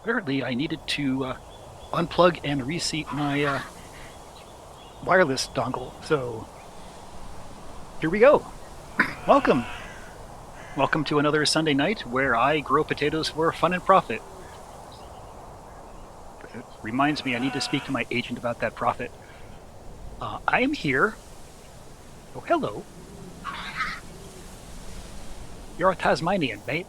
Apparently, I needed to unplug and reseat my wireless dongle. So here we go. Welcome. Welcome to another Sunday night where I grow potatoes for fun and profit. It reminds me I need to speak to my agent about that profit. I am here. Oh, hello. You're a Tasmanian, mate.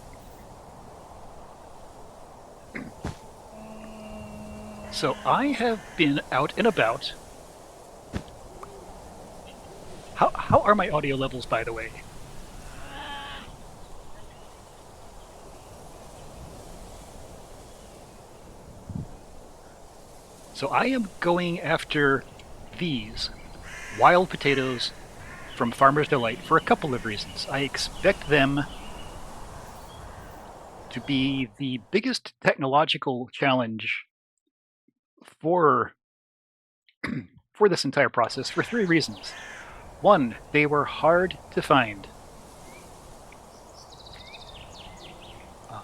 So I have been out and about. How are my audio levels, by the way? So I am going after these wild potatoes from Farmer's Delight for a couple of reasons. I expect them to be the biggest technological challenge for for this entire process for three reasons. One, they were hard to find. Um,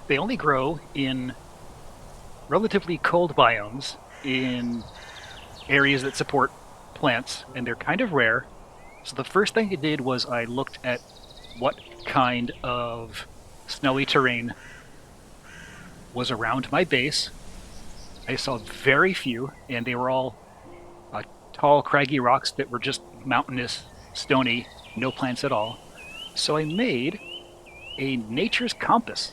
they only grow in relatively cold biomes in areas that support plants, and they're kind of rare. So the first thing I did was I looked at what kind of snowy terrain was around my base. I saw very few, and they were all tall, craggy rocks that were just mountainous, stony, no plants at all. So I made a nature's compass.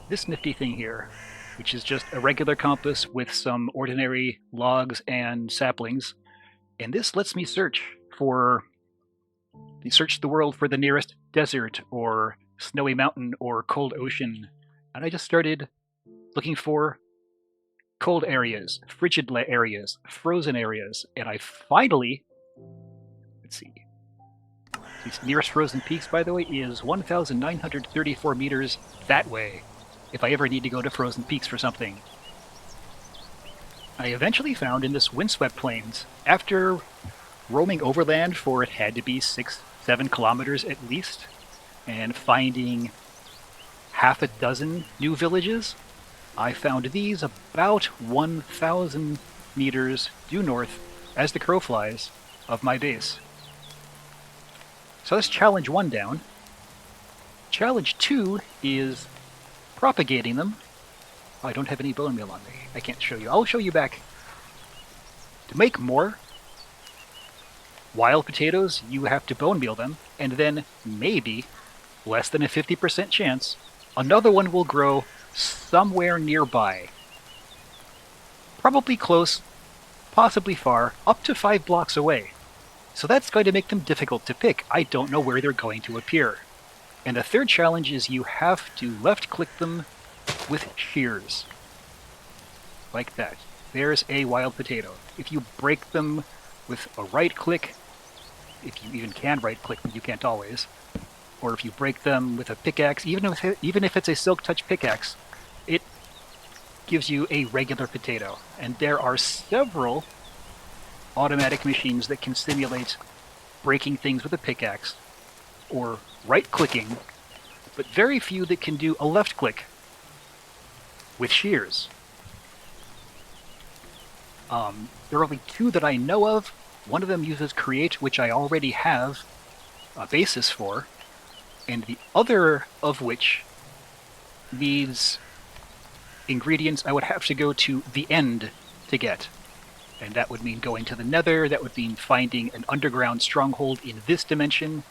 This nifty thing here, which is just a regular compass with some ordinary logs and saplings. And this lets me search the world for the nearest desert or snowy mountain or cold ocean. And I just started looking for cold areas, frigid areas, frozen areas, and I finally, let's see, the nearest frozen peaks, by the way, is 1,934 meters that way, if I ever need to go to frozen peaks for something. I eventually found in this windswept plains, after roaming overland for it had to be 6-7 kilometers at least, and finding half a dozen new villages, I found these about 1,000 meters due north, as the crow flies, of my base. So that's challenge 1 down. Challenge 2 is propagating them. Oh, I don't have any bone meal on me. I can't show you. I'll show you back. To make more wild potatoes, you have to bone meal them, and then maybe, less than a 50% chance, another one will grow somewhere nearby. Probably close, possibly far, up to 5 blocks away. So that's going to make them difficult to pick. I don't know where they're going to appear. And the third challenge is you have to left-click them with shears. Like that. There's a wild potato. If you break them with a right-click, if you even can right-click them, you can't always, or if you break them with a pickaxe, even if it's a silk touch pickaxe, it gives you a regular potato. And there are several automatic machines that can simulate breaking things with a pickaxe or right-clicking, but very few that can do a left-click with shears. There are only 2 that I know of. One of them uses Create, which I already have a basis for, and the other of which needs ingredients I would have to go to the end to get. And that would mean going to the Nether, that would mean finding an underground stronghold in this dimension,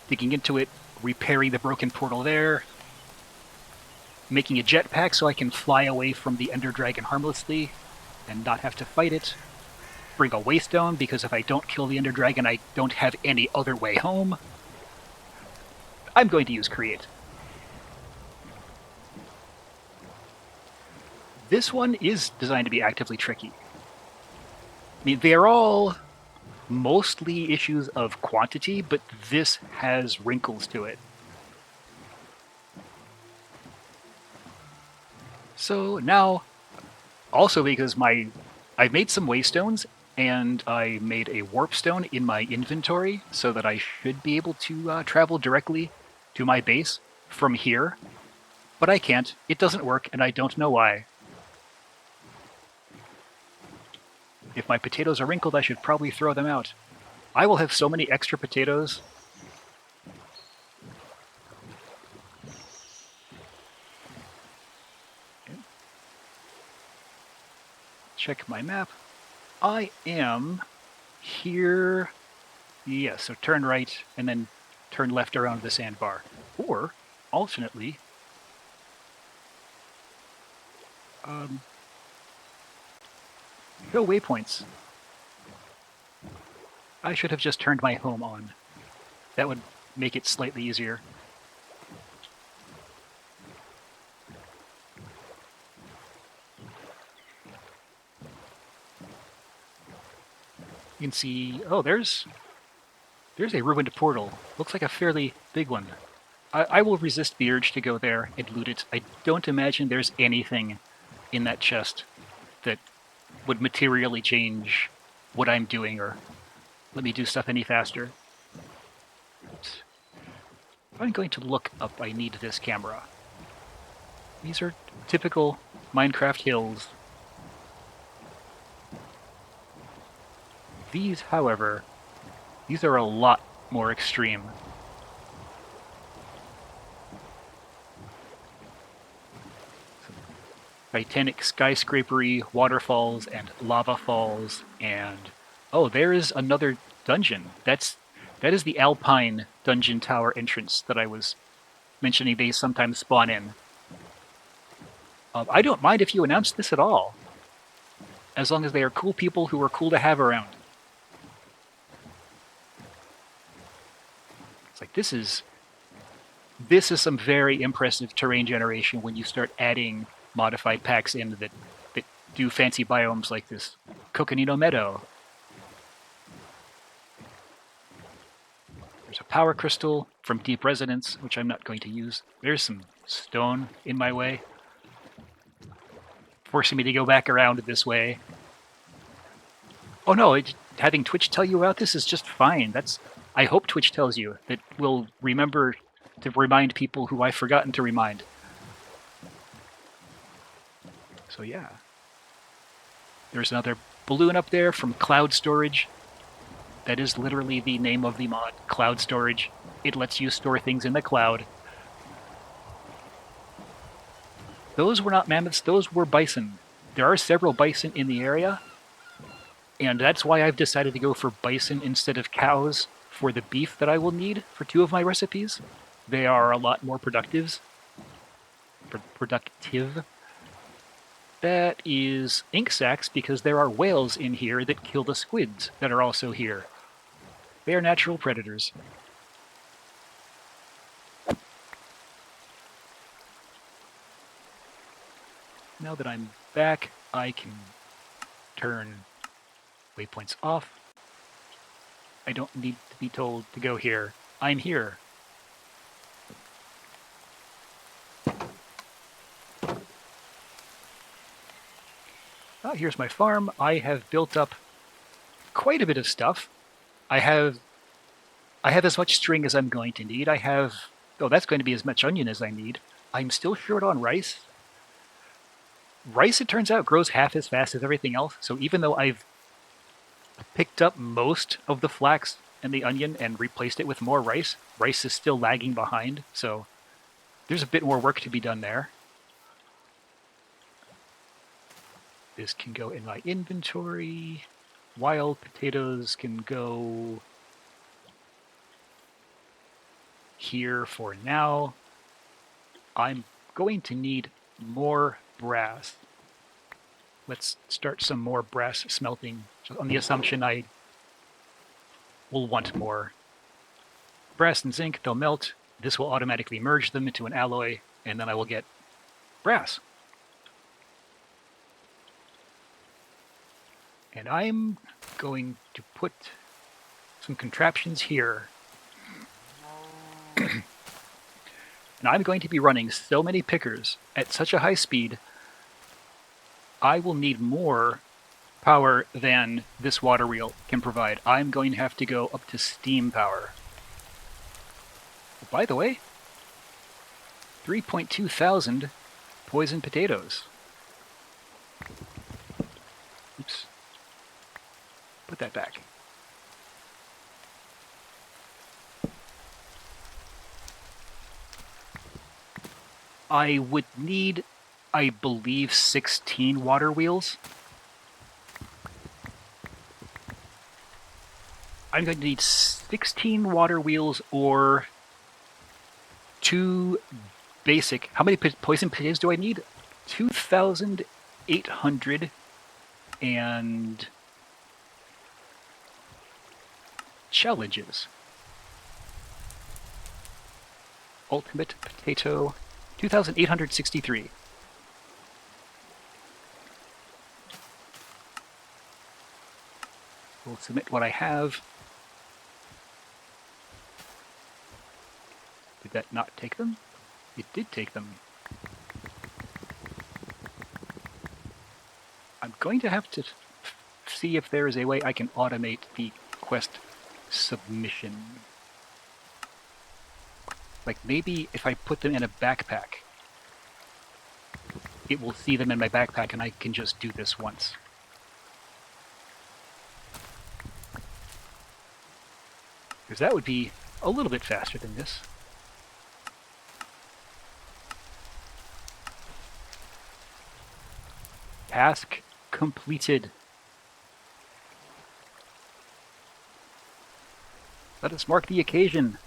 digging into it, repairing the broken portal there, making a jetpack so I can fly away from the Ender Dragon harmlessly and not have to fight it, bring a waystone, because if I don't kill the Ender Dragon, I don't have any other way home. I'm going to use Create. This one is designed to be actively tricky. I mean, they're all mostly issues of quantity, but this has wrinkles to it. So now, also because I made some waystones and I made a warp stone in my inventory so that I should be able to travel directly to my base from here, but I can't. It doesn't work, and I don't know why. If my potatoes are wrinkled, I should probably throw them out. I will have so many extra potatoes. Okay. Check my map. I am here. Yeah, so turn right and then turn left around the sandbar. Or, alternately, go waypoints. I should have just turned my home on. That would make it slightly easier. You can see, oh, there's a ruined portal. Looks like a fairly big one. I will resist the urge to go there and loot it. I don't imagine there's anything in that chest that would materially change what I'm doing or let me do stuff any faster. If I'm going to look up, I need this camera. These are typical Minecraft hills. These, however, these are a lot more extreme. Titanic skyscrapery, waterfalls, and lava falls, and oh, there is another dungeon. That is the Alpine dungeon tower entrance that I was mentioning they sometimes spawn in. I don't mind if you announce this at all, as long as they are cool people who are cool to have around. It's like this is some very impressive terrain generation when you start adding modified packs in that do fancy biomes like this Coconino Meadow. There's a power crystal from Deep Resonance, which I'm not going to use. There's some stone in my way, forcing me to go back around this way. Oh no, having Twitch tell you about this is just fine. I hope Twitch tells you. That will remember to remind people who I've forgotten to remind. So yeah. There's another balloon up there from Cloud Storage. That is literally the name of the mod, Cloud Storage. It lets you store things in the cloud. Those were not mammoths, those were bison. There are several bison in the area, and that's why I've decided to go for bison instead of cows for the beef that I will need for 2 of my recipes. They are a lot more productive. That is ink sacs because there are whales in here that kill the squids that are also here. They are natural predators. Now that I'm back, I can turn waypoints off. I don't need to be told to go here. I'm here. Oh, here's my farm. I have built up quite a bit of stuff. I have as much string as I'm going to need. That's going to be as much onion as I need. I'm still short on rice. Rice, it turns out, grows half as fast as everything else. So even though I've picked up most of the flax and the onion and replaced it with more rice, rice is still lagging behind. So there's a bit more work to be done there. This can go in my inventory. Wild potatoes can go here for now. I'm going to need more brass. Let's start some more brass smelting on the assumption I will want more. Brass and zinc, they'll melt. This will automatically merge them into an alloy, and then I will get brass. And I'm going to put some contraptions here. And I'm going to be running so many pickers at such a high speed, I will need more power than this water wheel can provide. I'm going to have to go up to steam power. By the way, 3.2 thousand poison potatoes. Oops. Put that back. I would need, I believe, 16 water wheels. I'm going to need 16 water wheels or 2 basic. How many poison potatoes do I need? 2,800 and challenges. Ultimate potato, 2,863. We'll submit what I have. Did that not take them? It did take them. I'm going to have to see if there is a way I can automate the quest submission. Like maybe if I put them in a backpack, it will see them in my backpack and I can just do this once. Because that would be a little bit faster than this. Task completed. Let us mark the occasion.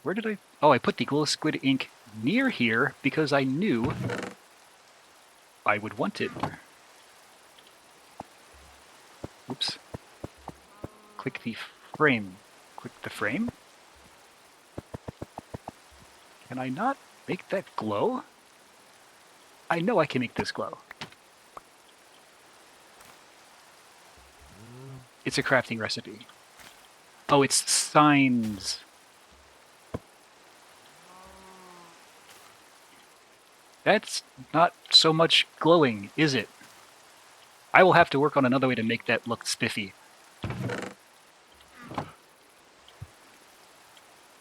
Where did I... Oh, I put the glow squid ink near here because I knew I would want it. Oops. Click the frame. Click the frame. Can I not make that glow? I know I can make this glow. It's a crafting recipe. Oh, it's signs. That's not so much glowing, is it? I will have to work on another way to make that look spiffy.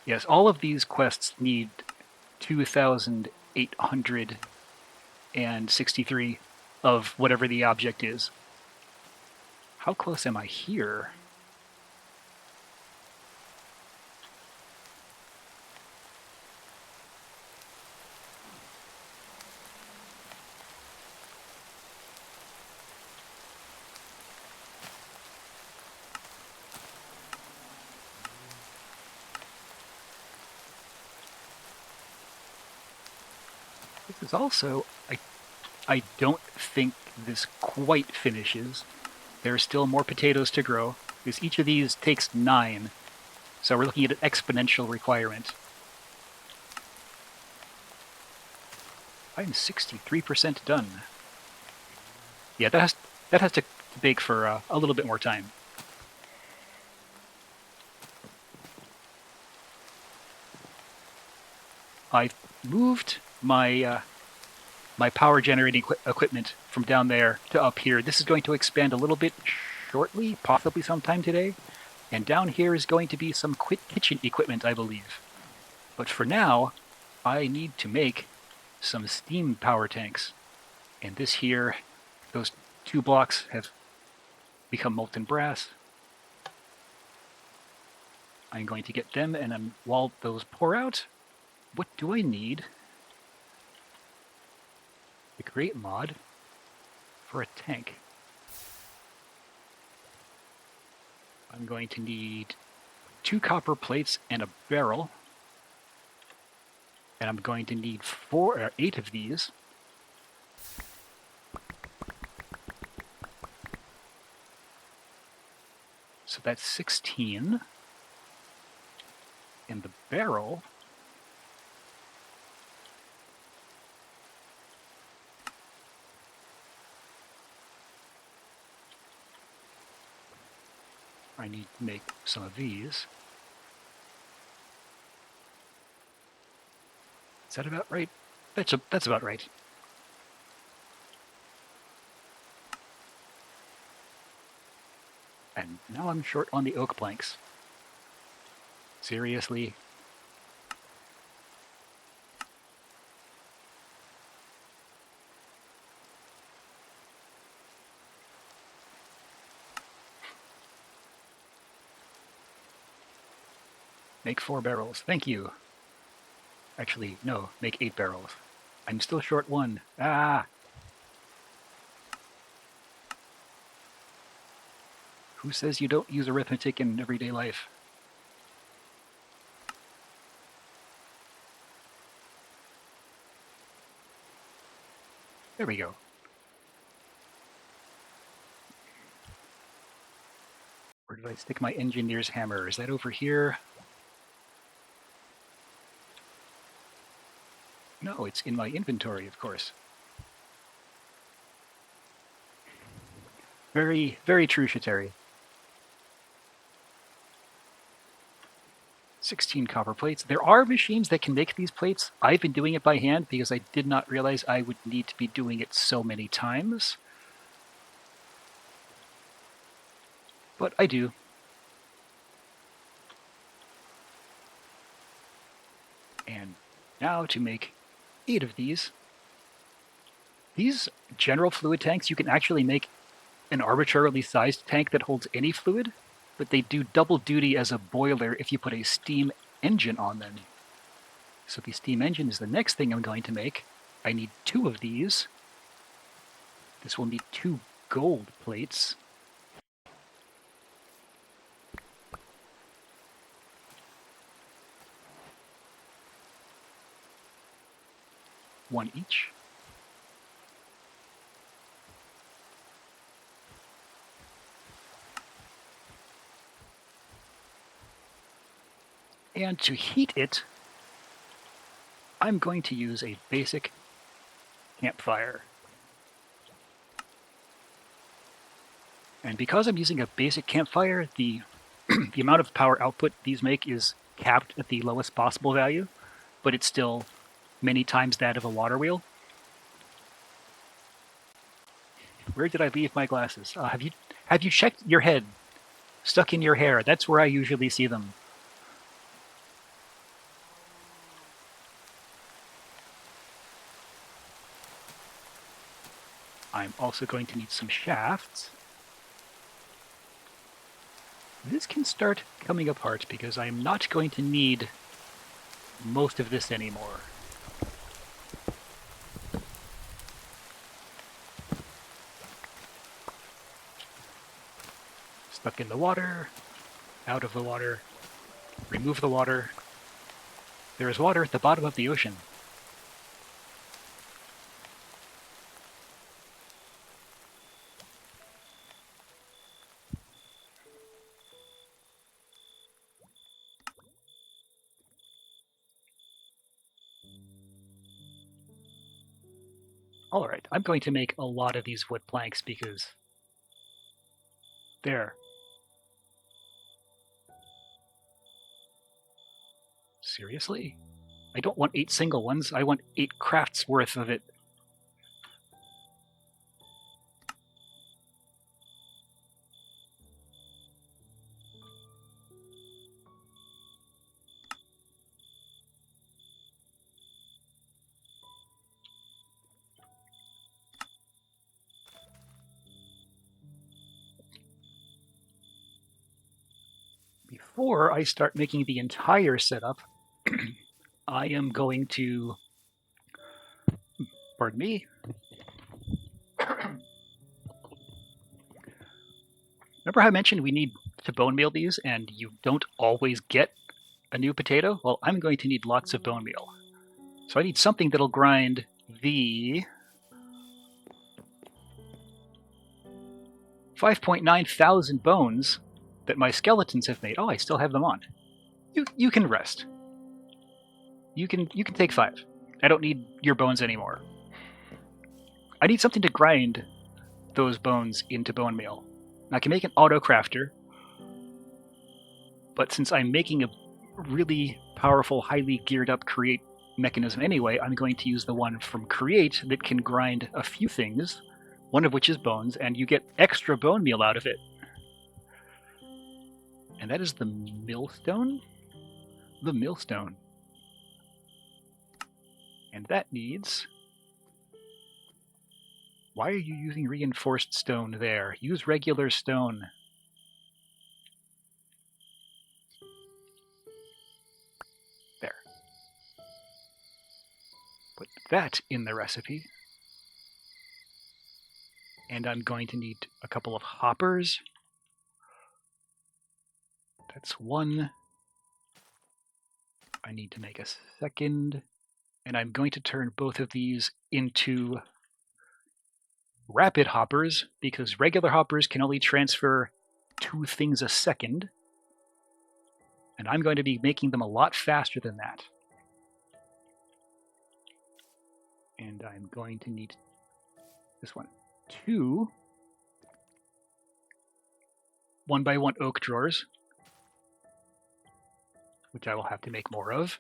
Yes, all of these quests need 2,863 of whatever the object is. How close am I here? This is also, I don't think this quite finishes. There are still more potatoes to grow, because each of these takes 9. So we're looking at an exponential requirement. I'm 63% done. Yeah, that has to bake for a little bit more time. I've moved my my power generating equipment from down there to up here. This is going to expand a little bit shortly, possibly sometime today. And down here is going to be some quick kitchen equipment, I believe. But for now, I need to make some steam power tanks. And this here, those 2 blocks have become molten brass. I'm going to get them, and while those pour out, what do I need? The create mod for a tank. I'm going to need 2 copper plates and a barrel. And I'm going to need 8 of these. So that's 16. And the barrel... I need to make some of these. Is that about right? That's about right. And now I'm short on the oak planks. Seriously? Make 4 barrels. Thank you. Actually, no, make 8 barrels. I'm still short 1. Ah! Who says you don't use arithmetic in everyday life? There we go. Where did I stick my engineer's hammer? Is that over here? No, it's in my inventory, of course. Very, very true, Shateri. 16 copper plates. There are machines that can make these plates. I've been doing it by hand because I did not realize I would need to be doing it so many times. But I do. And now to make 8 of these. These general fluid tanks, you can actually make an arbitrarily sized tank that holds any fluid, but they do double duty as a boiler if you put a steam engine on them. So the steam engine is the next thing I'm going to make. I need 2 of these. This will need 2 gold plates. One each. And to heat it, I'm going to use a basic campfire. And because I'm using a basic campfire, the amount of power output these make is capped at the lowest possible value, but it's still many times that of a water wheel. Where did I leave my glasses? Have you checked your head? Stuck in your hair. That's where I usually see them. I'm also going to need some shafts. This can start coming apart because I'm not going to need most of this anymore. Stuck in the water, out of the water, remove the water. There is water at the bottom of the ocean. Alright, I'm going to make a lot of these wood planks because... There. Seriously? I don't want 8 single ones, I want 8 crafts worth of it. Before I start making the entire setup, I am going to... Pardon me. Remember how I mentioned we need to bone meal these and you don't always get a new potato? Well, I'm going to need lots of bone meal. So I need something that'll grind the 5.9 thousand bones that my skeletons have made. Oh, I still have them on. You can rest. You can take 5. I don't need your bones anymore. I need something to grind those bones into bone meal. Now, I can make an auto crafter, but since I'm making a really powerful, highly geared up create mechanism anyway, I'm going to use the one from create that can grind a few things, one of which is bones, and you get extra bone meal out of it. And that is the millstone? The millstone. And that needs... Why are you using reinforced stone there? Use regular stone. There. Put that in the recipe. And I'm going to need a couple of hoppers. That's one. I need to make a second. And I'm going to turn both of these into rapid hoppers, because regular hoppers can only transfer 2 things a second. And I'm going to be making them a lot faster than that. And I'm going to need this one. 2 1x1 oak drawers, which I will have to make more of.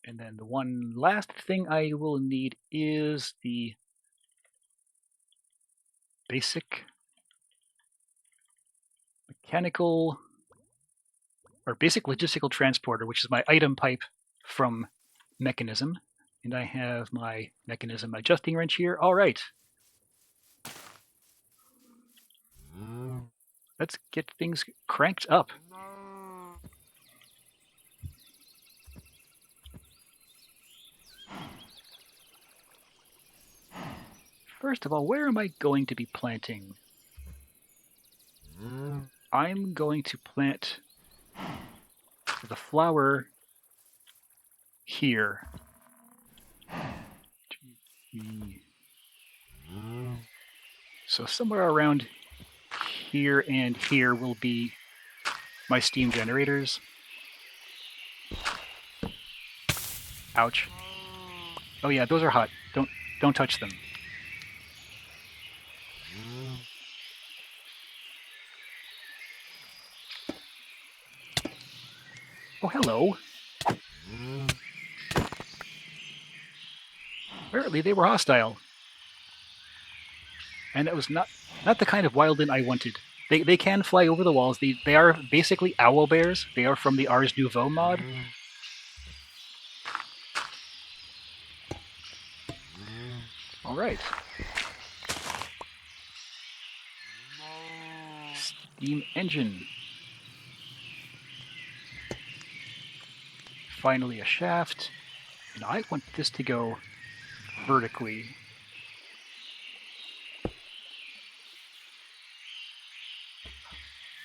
And then the one last thing I will need is the basic mechanical or basic logistical transporter, which is my item pipe from mechanism. And I have my mechanism adjusting wrench here. All right. Let's get things cranked up. First of all, where am I going to be planting? I'm going to plant the flower here. So somewhere around here and here will be my steam generators. Ouch. Oh yeah, those are hot. Don't touch them. Oh, hello. Apparently they were hostile. And that was not the kind of wildling I wanted. They can fly over the walls. They are basically owl bears. They are from the Ars Nouveau mod. All right. Steam engine. Finally a shaft. And I want this to go vertically.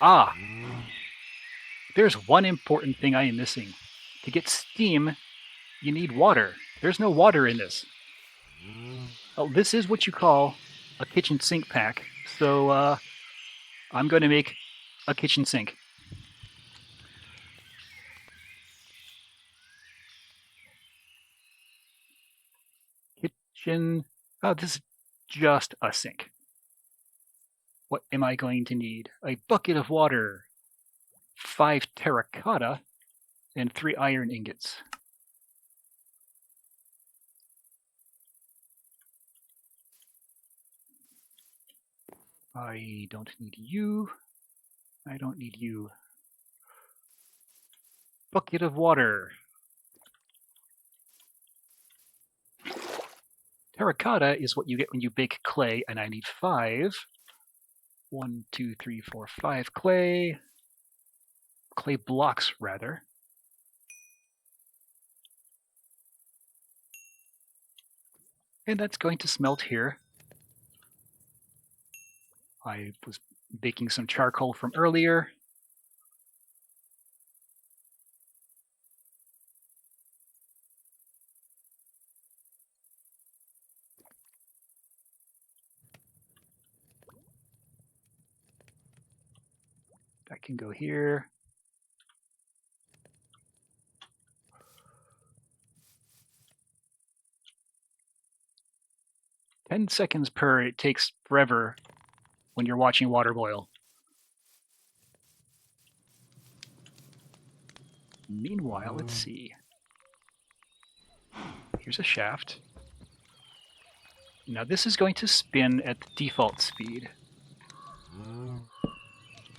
Ah! There's one important thing I am missing. To get steam, you need water. There's no water in this. Oh, this is what you call a kitchen sink pack. So I'm going to make a kitchen sink. Kitchen. Oh, this is just a sink. What am I going to need? A bucket of water, 5 terracotta, and 3 iron ingots. I don't need you. I don't need you. Bucket of water. Terracotta is what you get when you bake clay, and I need 5. 1, 2, 3, 4, 5 clay. Clay blocks, rather. And that's going to smelt here. I was baking some charcoal from earlier. That can go here. "10 seconds per," it takes forever when you're watching water boil. Meanwhile, let's see. Here's a shaft. Now this is going to spin at the default speed.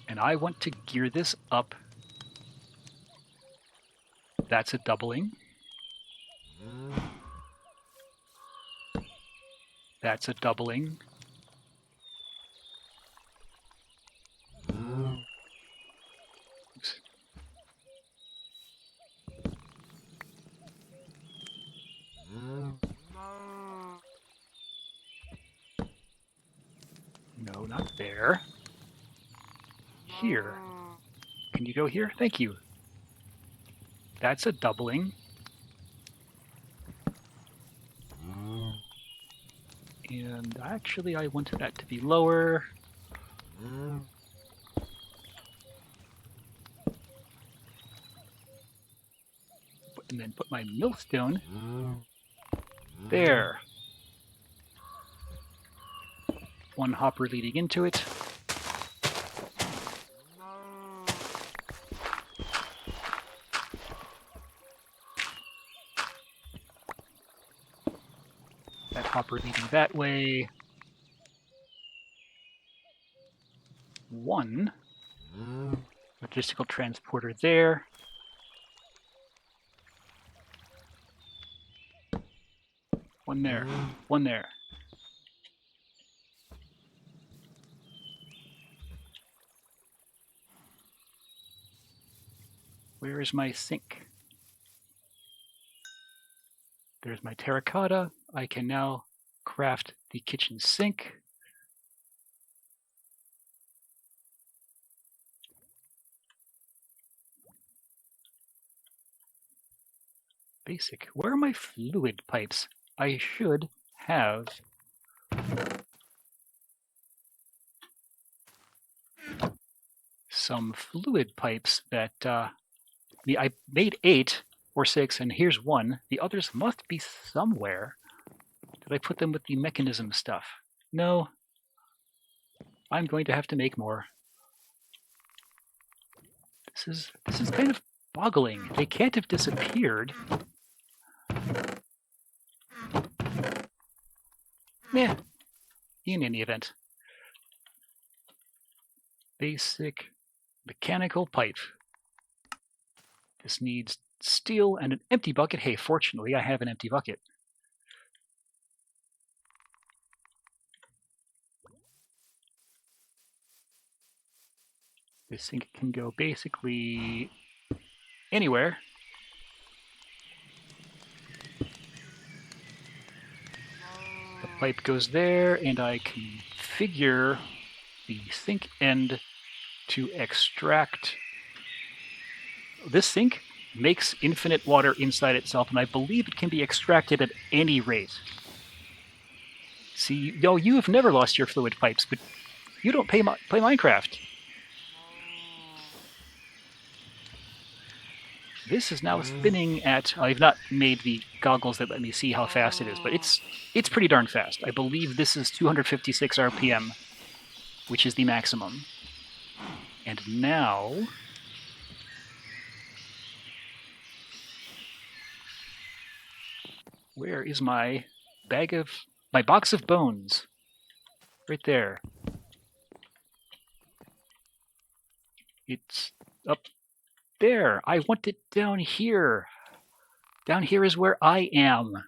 And I want to gear this up. That's a doubling. That's a doubling. Oops. No, not there. Here. Can you go here? Thank you. That's a doubling. And actually, I wanted that to be lower. And then put my millstone there. One hopper leading into it. That hopper leading that way. One logistical transporter there. One there. One there. Where is my sink? There's my terracotta. I can now craft the kitchen sink. Basic. Where are my fluid pipes? I should have some fluid pipes that I made 8 or 6, and here's 1. The others must be somewhere. Did I put them with the mechanism stuff? No. I'm going to have to make more. This is kind of boggling. They can't have disappeared. Meh. In any event. Basic mechanical pipe. This needs steel and an empty bucket. Hey, fortunately, I have an empty bucket. This sink can go basically anywhere. The pipe goes there, and I configure the sink end to extract. This sink makes infinite water inside itself, and I believe it can be extracted at any rate. See, no, you have never lost your fluid pipes, but you don't play Minecraft. This is now spinning at. I've not made the goggles that let me see how fast it is, but it's pretty darn fast. I believe this is 256 RPM, which is the maximum. And now where is my box of bones? Right there. It's up there. I want it down here. Down here is where I am.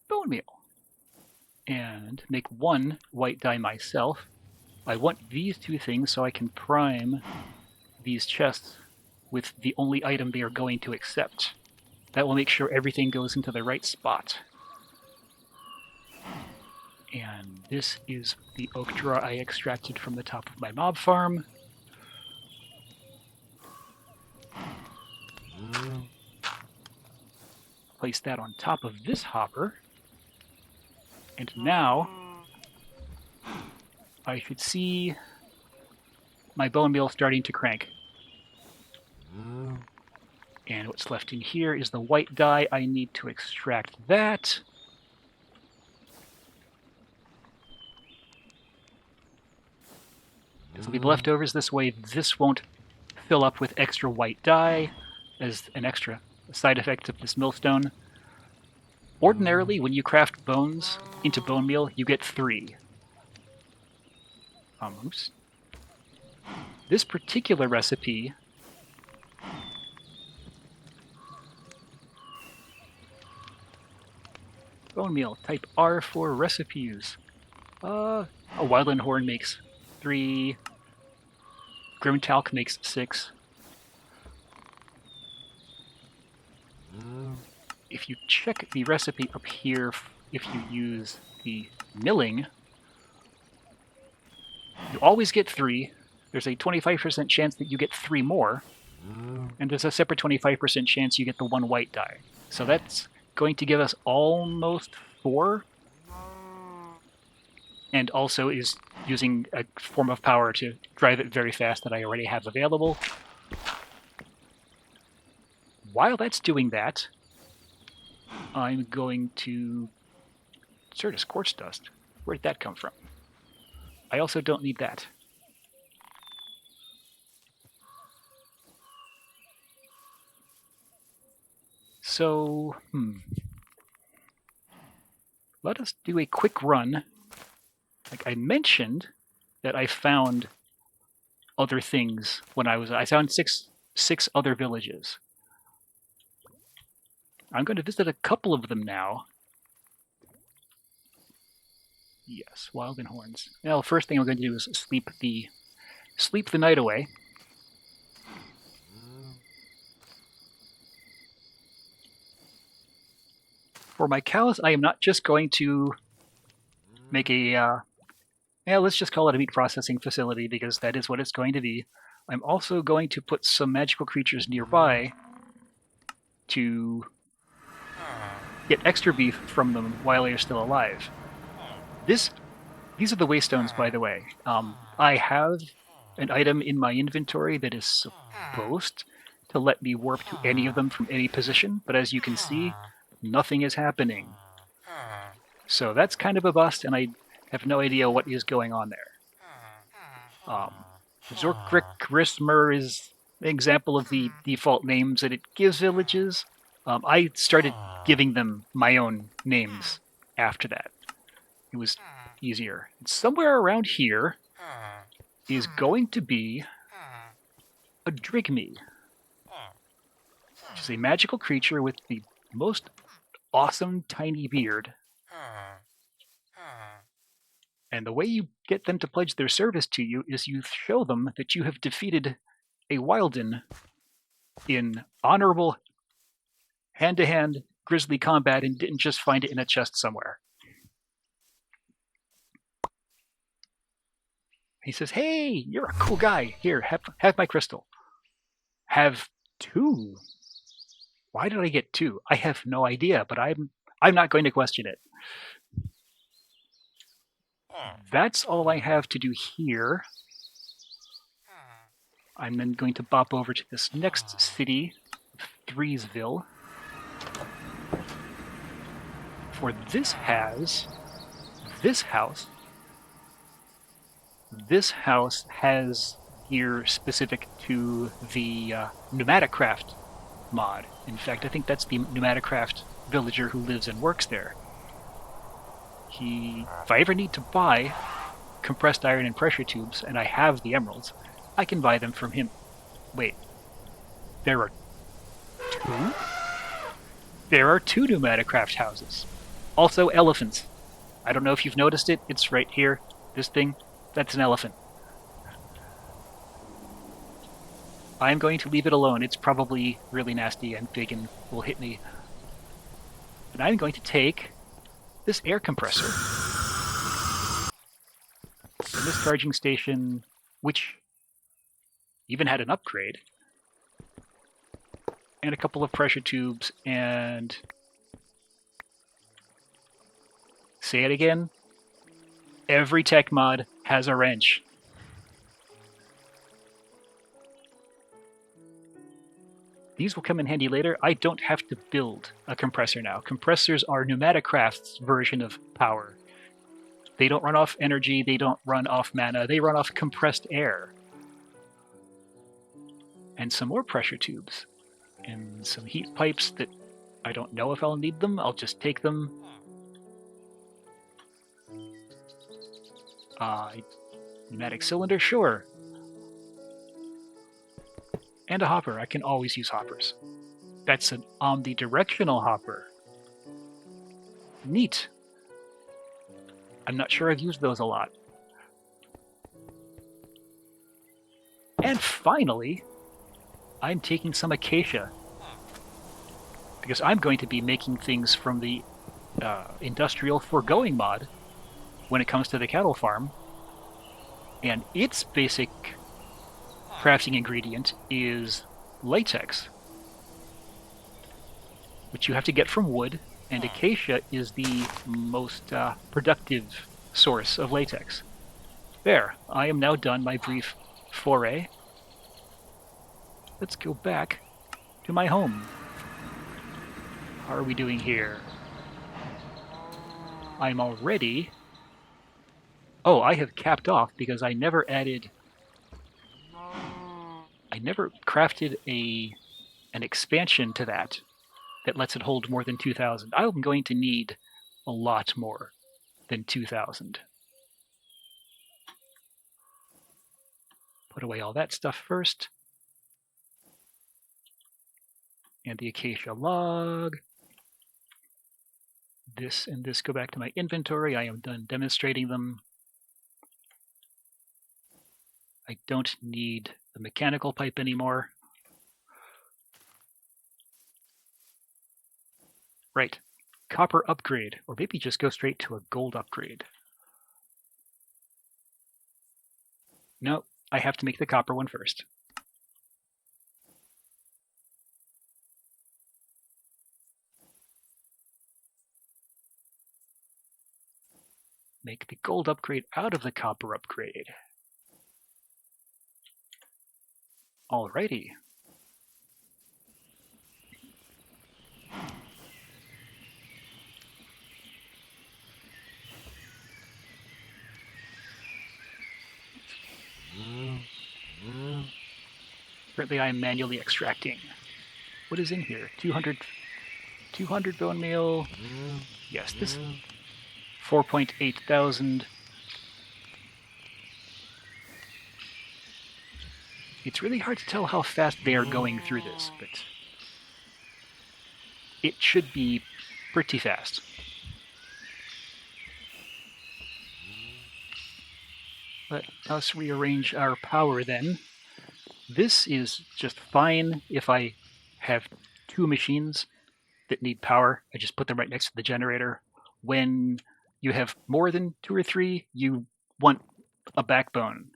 Bone meal. And make 1 white dye myself. I want these 2 things so I can prime these chests with the only item they are going to accept. That will make sure everything goes into the right spot. And this is the oak drawer I extracted from the top of my mob farm. Place that on top of this hopper. And now I should see my bone meal starting to crank. And what's left in here is the white dye. I need to extract that. This will be the leftovers this way. This won't fill up with extra white dye as an extra side effect of this millstone. Ordinarily, when you craft bones into bone meal, you get 3. Oops. This particular recipe bone meal, type R for recipes. A wildland horn makes 3. Grim talc makes 6. If you check the recipe up here, if you use the milling, you always get 3. There's a 25% chance that you get 3 more, and there's a separate 25% chance you get the 1 white dye. So that's going to give us almost 4, and also is using a form of power to drive it very fast that I already have available. While that's doing that, I'm going to Certus quartz dust. Where did that come from? I also don't need that. So, let us do a quick run. Like I mentioned that I found other things when I found six other villages. I'm going to visit a couple of them now. Yes, wild and horns. Well, first thing I'm going to do is sleep the night away. For my cows, I am not just going to make a let's just call it a meat processing facility because that is what it's going to be. I'm also going to put some magical creatures nearby to get extra beef from them while they are still alive. These are the waystones, by the way. I have an item in my inventory that is supposed to let me warp to any of them from any position, but as you can see, nothing is happening. So that's kind of a bust, and I have no idea what is going on there. Zorkrik Grismer is an example of the default names that it gives villages. I started giving them my own names after that. It was easier. Somewhere around here is going to be a Drigme, which is a magical creature with the most awesome tiny beard. And the way you get them to pledge their service to you is you show them that you have defeated a Wilden in honorable hand-to-hand grisly combat and didn't just find it in a chest somewhere. He says, "Hey, you're a cool guy. Here, have my crystal." Have 2. Why did I get 2? I have no idea, but I'm not going to question it. That's all I have to do here. I'm then going to bop over to this next city, Threesville. For this house. This house has gear specific to the Pneumaticraft mod. In fact, I think that's the Pneumaticraft villager who lives and works there. If I ever need to buy compressed iron and pressure tubes, and I have the emeralds, I can buy them from him. Wait, there are 2? There are 2 Pneumaticraft houses. Also elephants. I don't know if you've noticed it, it's right here. This thing, that's an elephant. I'm going to leave it alone. It's probably really nasty and big and will hit me. But I'm going to take this air compressor and this charging station, which even had an upgrade, and a couple of pressure tubes, and say it again, every tech mod has a wrench. These will come in handy later. I don't have to build a compressor now. Compressors are Pneumaticraft's version of power. They don't run off energy, they don't run off mana, they run off compressed air. And some more pressure tubes. And some heat pipes that I don't know if I'll need them, I'll just take them. Pneumatic cylinder, sure. And a hopper, I can always use hoppers. That's an omnidirectional hopper. Neat. I'm not sure I've used those a lot. And finally, I'm taking some acacia. Because I'm going to be making things from the industrial foregoing mod when it comes to the cattle farm. And its basic crafting ingredient is latex, which you have to get from wood, and acacia is the most productive source of latex. There, I am now done my brief foray. Let's go back to my home. How are we doing here? I'm already... Oh, I have capped off because I never crafted an expansion to that lets it hold more than 2,000. I'm going to need a lot more than 2,000. Put away all that stuff first. And the acacia log. This and this go back to my inventory. I am done demonstrating them. I don't need the mechanical pipe anymore. Right. Copper upgrade, or maybe just go straight to a gold upgrade. No, I have to make the copper one first. Make the gold upgrade out of the copper upgrade. Alrighty. Currently I am manually extracting. What is in here? 200 bone meal. Yes, this 4.8 thousand. It's really hard to tell how fast they are going through this, but it should be pretty fast. Let us rearrange our power then. This is just fine if I have two machines that need power. I just put them right next to the generator. When you have more than two or three, you want a backbone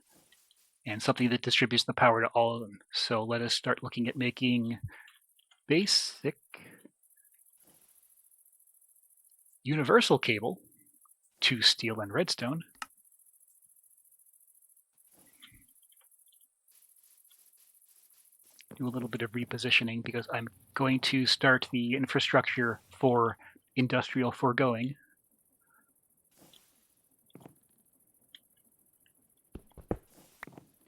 and something that distributes the power to all of them. So let us start looking at making basic universal cable to steel and redstone. Do a little bit of repositioning because I'm going to start the infrastructure for industrial foregoing.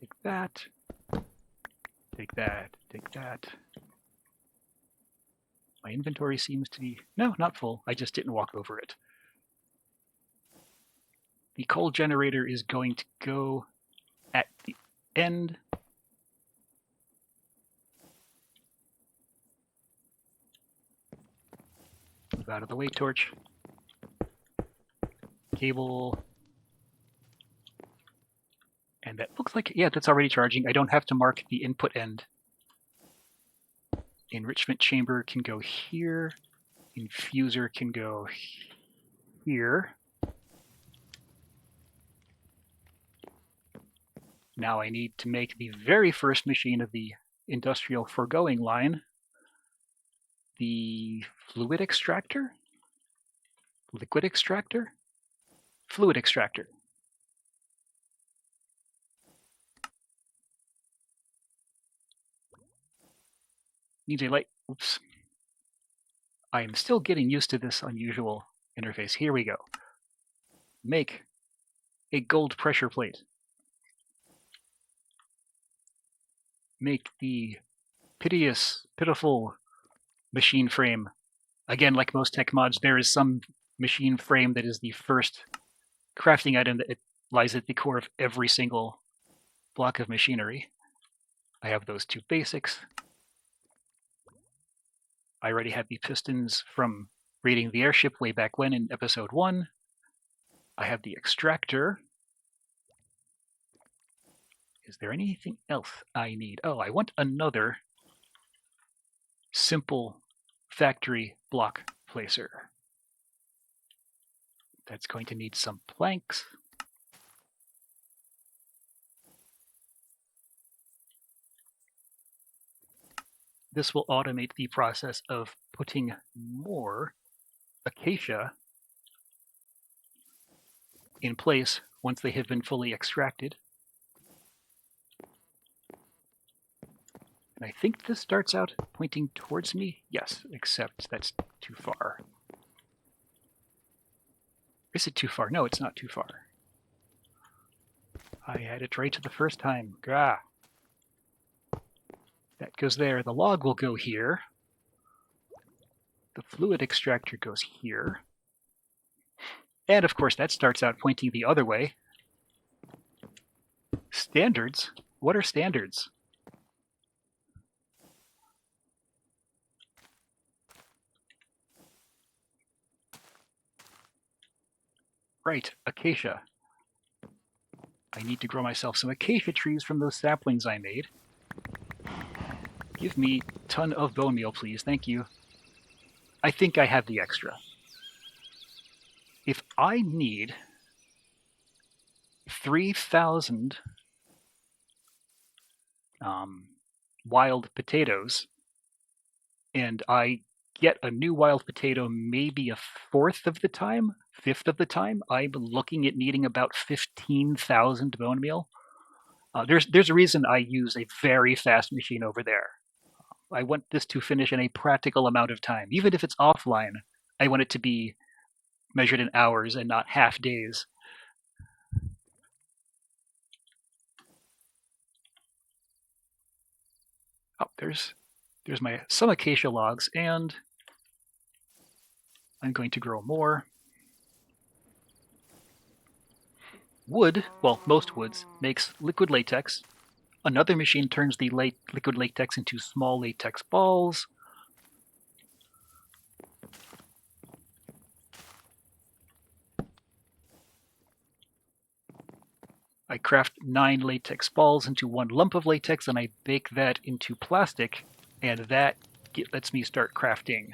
Take that, take that, take that. My inventory seems to be, no, not full. I just didn't walk over it. The coal generator is going to go at the end. Move out of the way, torch. Cable. And that looks like, yeah, that's already charging. I don't have to mark the input end. Enrichment chamber can go here. Infuser can go here. Now I need to make the very first machine of the industrial foregoing line, the fluid extractor? Liquid extractor? Fluid extractor. Needs a light. Oops. I am still getting used to this unusual interface. Here we go. Make a gold pressure plate. Make the pitiful machine frame. Again, like most tech mods, there is some machine frame that is the first crafting item that it lies at the core of every single block of machinery. I have those two basics. I already had the pistons from raiding the airship way back when in episode 1. I have the extractor. Is there anything else I need? Oh, I want another simple factory block placer. That's going to need some planks. This will automate the process of putting more acacia in place once they have been fully extracted. And I think this starts out pointing towards me. Yes, except that's too far. Is it too far? No, it's not too far. I had it right the first time. Gah. That goes there. The log will go here. The fluid extractor goes here. And of course, that starts out pointing the other way. Standards? What are standards? Right, acacia. I need to grow myself some acacia trees from those saplings I made. Give me a ton of bone meal, please. Thank you. I think I have the extra. If I need 3,000 wild potatoes, and I get a new wild potato maybe a fourth of the time, fifth of the time, I'm looking at needing about 15,000 bone meal. There's a reason I use a very fast machine over there. I want this to finish in a practical amount of time. Even if it's offline, I want it to be measured in hours and not half days. Oh, there's some acacia logs, and I'm going to grow more. Wood, well, most woods, makes liquid latex. Another machine turns the liquid latex into small latex balls. I craft 9 latex balls into 1 lump of latex, and I bake that into plastic, and that lets me start crafting.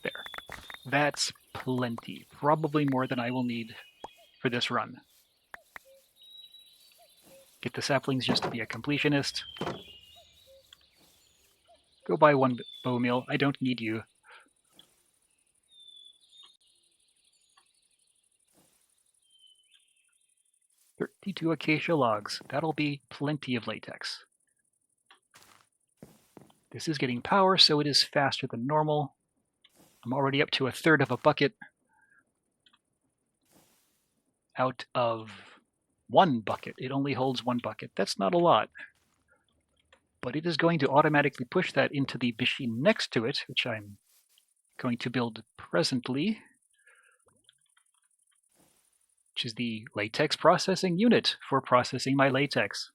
There. That's plenty. Probably more than I will need for this run. Get the saplings just to be a completionist. Go buy 1 bow meal. I don't need you. 32 acacia logs. That'll be plenty of latex. This is getting power, so it is faster than normal. I'm already up to 1/3 of a bucket out of 1 bucket. It only holds 1 bucket. That's not a lot. But it is going to automatically push that into the machine next to it, which I'm going to build presently, which is the latex processing unit for processing my latex.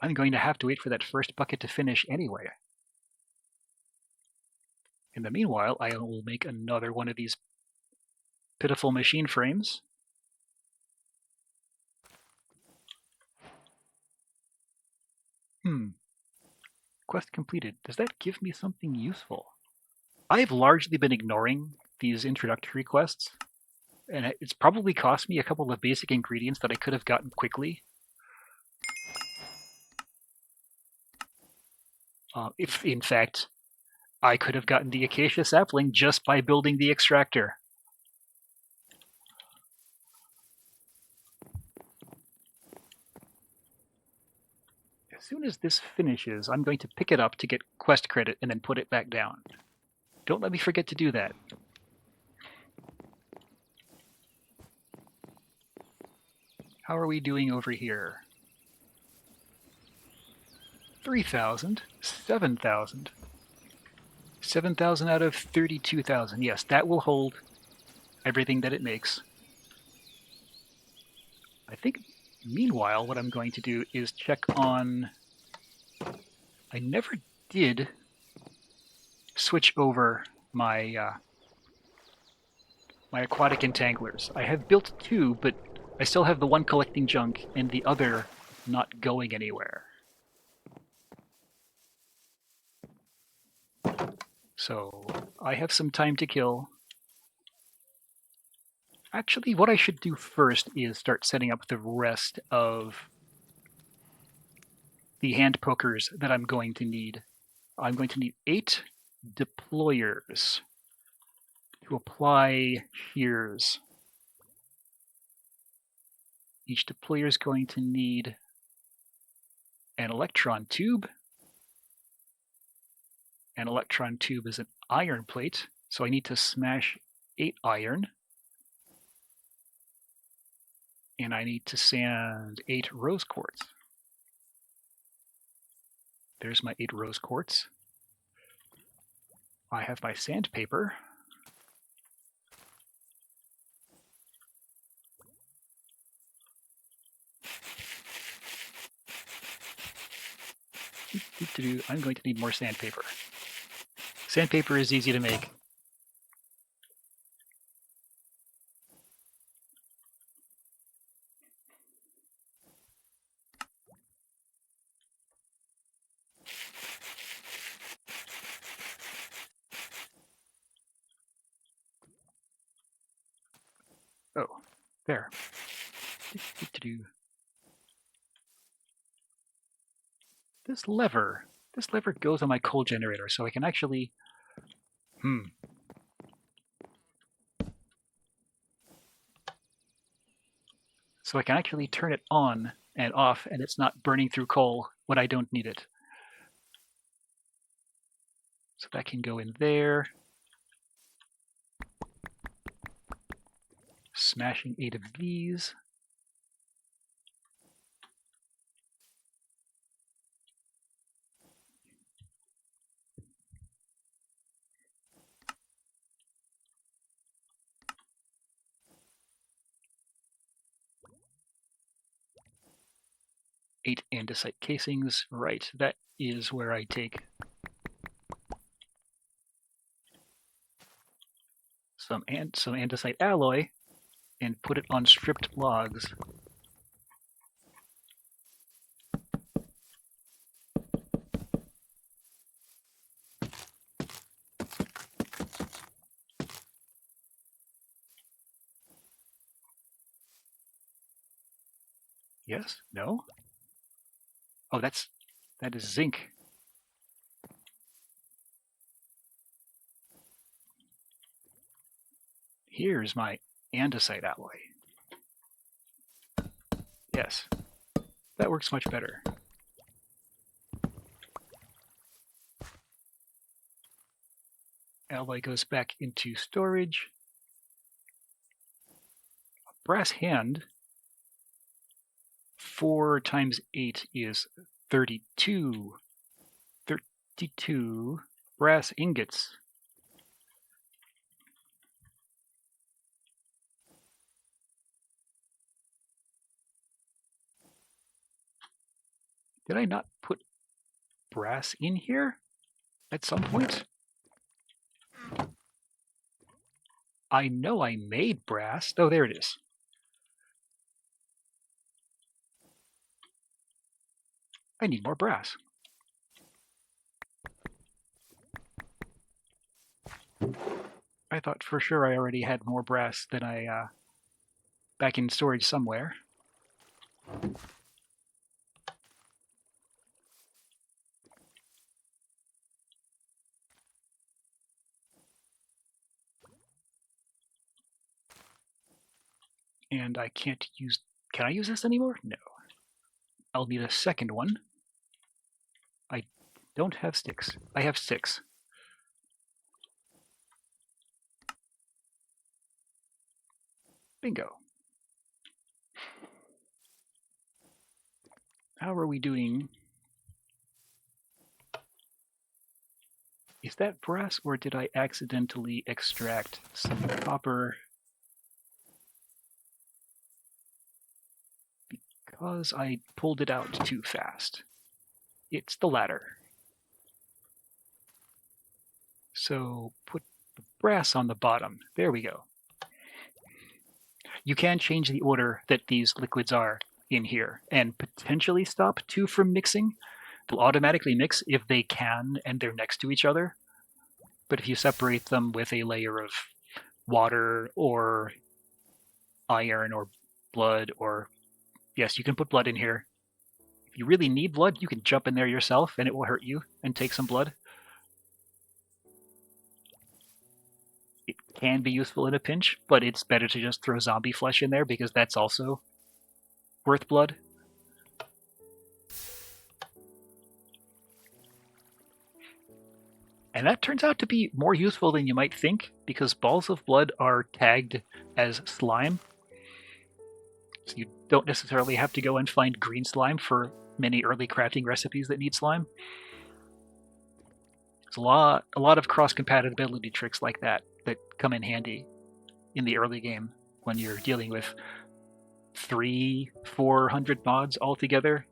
I'm going to have to wait for that first bucket to finish anyway. In the meanwhile, I will make another one of these pitiful machine frames. Quest completed. Does that give me something useful? I've largely been ignoring these introductory quests, and it's probably cost me a couple of basic ingredients that I could have gotten quickly. If, in fact, I could have gotten the acacia sapling just by building the extractor. As soon as this finishes, I'm going to pick it up to get quest credit and then put it back down. Don't let me forget to do that. How are we doing over here? 3,000, 7,000. 7,000 out of 32,000. Yes, that will hold everything that it makes. I think, meanwhile, what I'm going to do is check on... I never did switch over my my aquatic entanglers. I have built 2, but I still have the one collecting junk and the other not going anywhere. So I have some time to kill. Actually, what I should do first is start setting up the rest of the hand pokers that I'm going to need. I'm going to need 8 deployers to apply shears. Each deployer is going to need an electron tube. An electron tube is an iron plate, so I need to smash 8 iron. And I need to sand 8 rose quartz. There's my 8 rose quartz. I have my sandpaper. I'm going to need more sandpaper. Sandpaper is easy to make. Oh, there. This lever goes on my coal generator, so I can actually... So I can actually turn it on and off, and it's not burning through coal when I don't need it. So that can go in there. Smashing 8 of these. Eight andesite casings. Right, that is where I take some andesite alloy and put it on stripped logs. Yes? No? Oh, that is zinc. Here's my andesite alloy. Yes, that works much better. Alloy goes back into storage. A brass hand, 4 times 8 is 32. 32 brass ingots. Did I not put brass in here at some point? I know I made brass. Oh, there it is. I need more brass. I thought for sure I already had more brass than I back in storage somewhere. And I can't use... Can I use this anymore? No. I'll need a second one. I don't have sticks. I have 6. Bingo. How are we doing? Is that brass, or did I accidentally extract some copper? Because I pulled it out too fast. It's the latter. So put the brass on the bottom. There we go. You can change the order that these liquids are in here and potentially stop 2 from mixing. They'll automatically mix if they can and they're next to each other. But if you separate them with a layer of water or iron or blood, or yes, you can put blood in here. If you really need blood, you can jump in there yourself and it will hurt you and take some blood. It can be useful in a pinch, but it's better to just throw zombie flesh in there because that's also worth blood. And that turns out to be more useful than you might think, because balls of blood are tagged as slime. So you don't necessarily have to go and find green slime for many early crafting recipes that need slime. There's a lot of cross-compatibility tricks like that that come in handy in the early game when you're dealing with 300-400 mods altogether.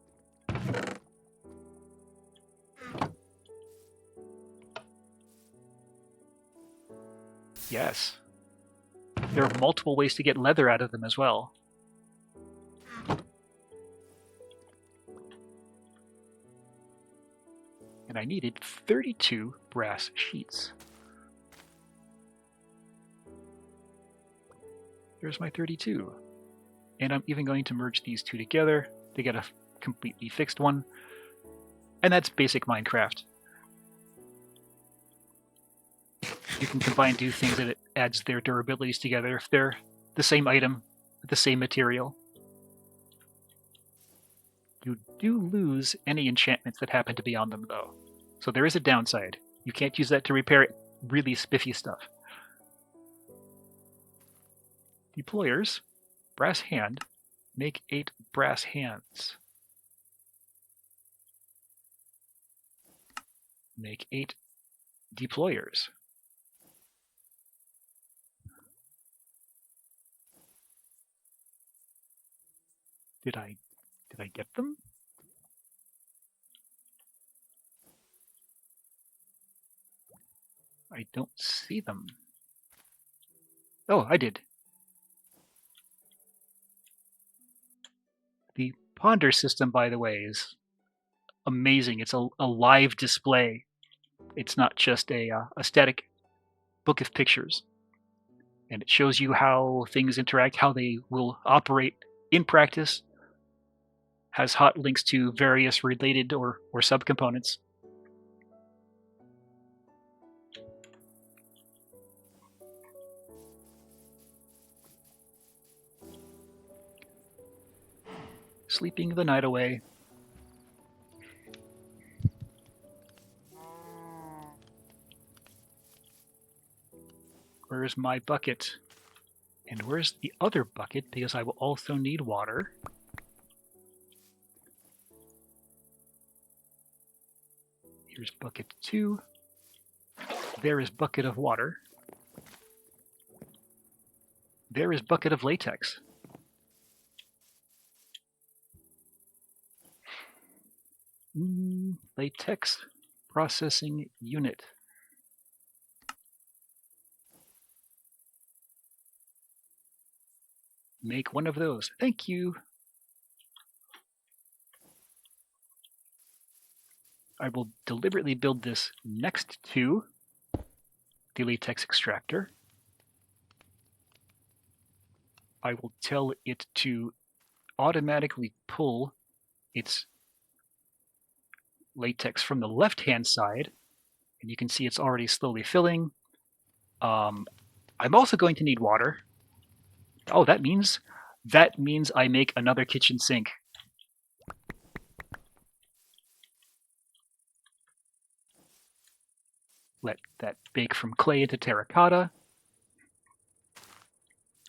Yes. There are multiple ways to get leather out of them as well. And I needed 32 brass sheets. There's my 32. And I'm even going to merge these 2 together to get a completely fixed one. And that's basic Minecraft. You can combine 2 things and it adds their durabilities together if they're the same item, the same material. You do lose any enchantments that happen to be on them, though. So there is a downside. You can't use that to repair really spiffy stuff. Deployers, brass hand, make 8 brass hands. Make 8 deployers. Did I get them? I don't see them. Oh, I did. The Ponder system, by the way, is amazing. It's a live display. It's not just a static book of pictures. And it shows you how things interact, how they will operate in practice. Has hot links to various related or subcomponents. Sleeping the night away. Where's my bucket? And where's the other bucket? Because I will also need water. Here's bucket 2. There is bucket of water. There is bucket of latex. Latex processing unit. Make one of those. Thank you. I will deliberately build this next to the latex extractor. I will tell it to automatically pull its latex from the left-hand side, and you can see it's already slowly filling. I'm also going to need water. Oh, that means That means I make another kitchen sink. Let that bake from clay into terracotta.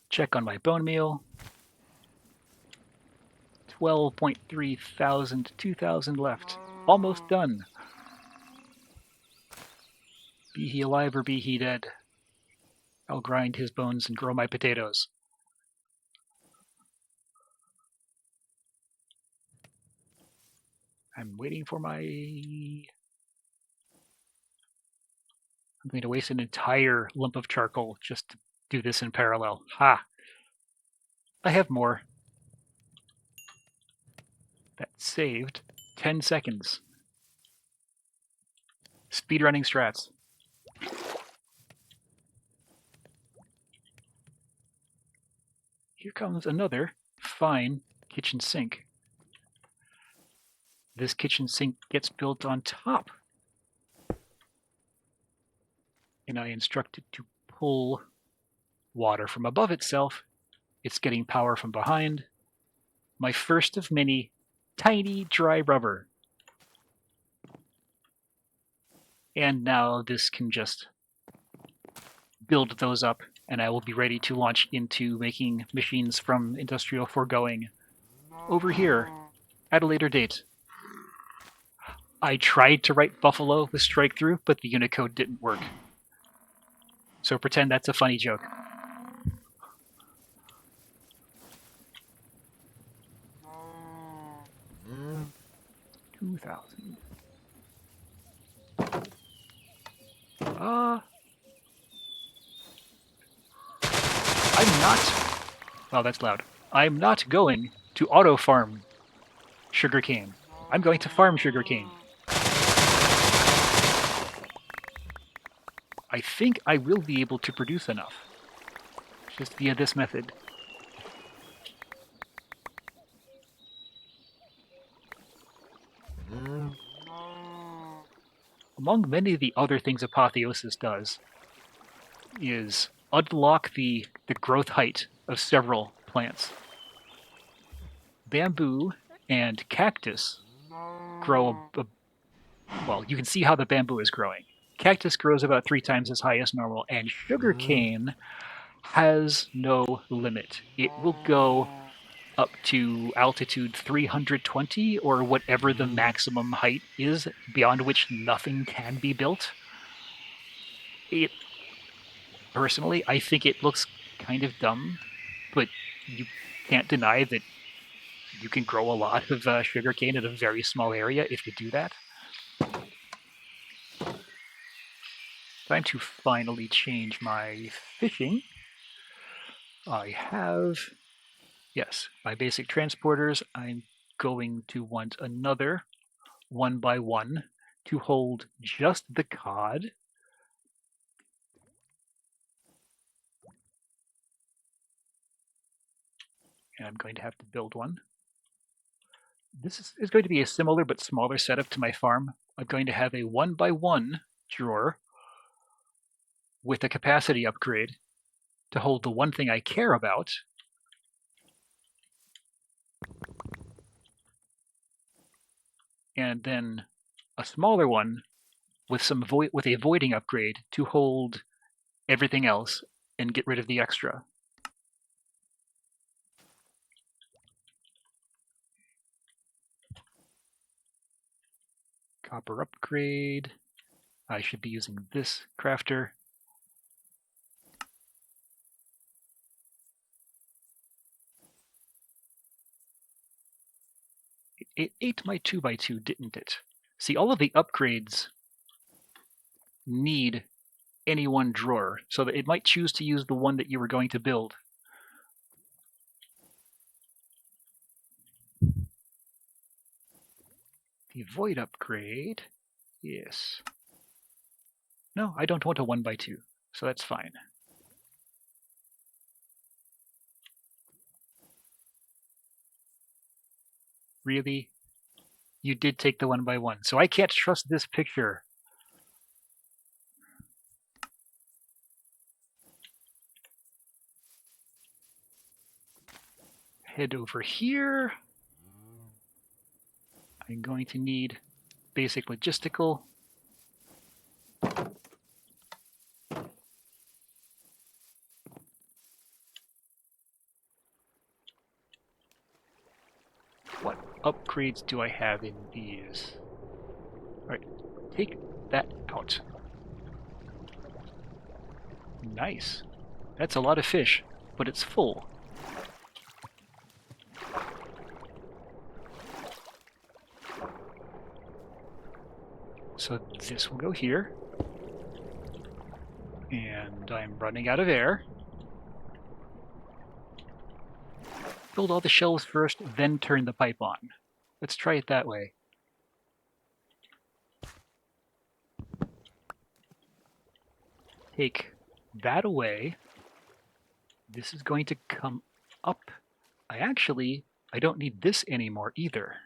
Check on my bone meal. 12.3 thousand, 2,000 left. Almost done. Be he alive or be he dead, I'll grind his bones and grow my potatoes. I'm waiting for my... I'm going to waste an entire lump of charcoal just to do this in parallel. Ha! I have more. That saved 10 seconds. Speedrunning strats. Here comes another fine kitchen sink. This kitchen sink gets built on top. And I instruct it to pull water from above itself. It's getting power from behind. My first of many tiny dry rubber. And now this can just build those up, and I will be ready to launch into making machines from industrial foregoing over here at a later date. I tried to write Buffalo with strike through, but the Unicode didn't work. So pretend that's a funny joke. $2,000. I'm not... Wow, that's loud. I'm not going to auto-farm sugarcane. I'm going to farm sugarcane. I think I will be able to produce enough, just via this method. Among many of the other things Apotheosis does is unlock the growth height of several plants. Bamboo and cactus grow, well, you can see how the bamboo is growing. Cactus grows about 3 times as high as normal, and sugarcane has no limit. It will go up to altitude 320 or whatever the maximum height is, beyond which nothing can be built. Personally, I think it looks kind of dumb, but you can't deny that you can grow a lot of sugarcane in a very small area if you do that. Time to finally change my fishing. I have, yes, my basic transporters. I'm going to want another 1x1 to hold just the cod. And I'm going to have to build one. This is going to be a similar but smaller setup to my farm. I'm going to have a 1x1 drawer with a capacity upgrade to hold the one thing I care about. And then a smaller one with with a voiding upgrade to hold everything else and get rid of the extra. Copper upgrade. I should be using this crafter. It ate my 2x2, didn't it? See, all of the upgrades need any one drawer, so that it might choose to use the one that you were going to build. The void upgrade, yes. No, I don't want a 1x2, so that's fine. Really? You did take the 1x1, so I can't trust this picture. head over here. I'm going to need basic logistical. What upgrades do I have in these? Alright, take that out. Nice. That's a lot of fish, but it's full. So this will go here. And I'm running out of air. Build all the shelves first, then turn the pipe on. Let's try it that way. Take that away. This is going to come up. I don't need this anymore either.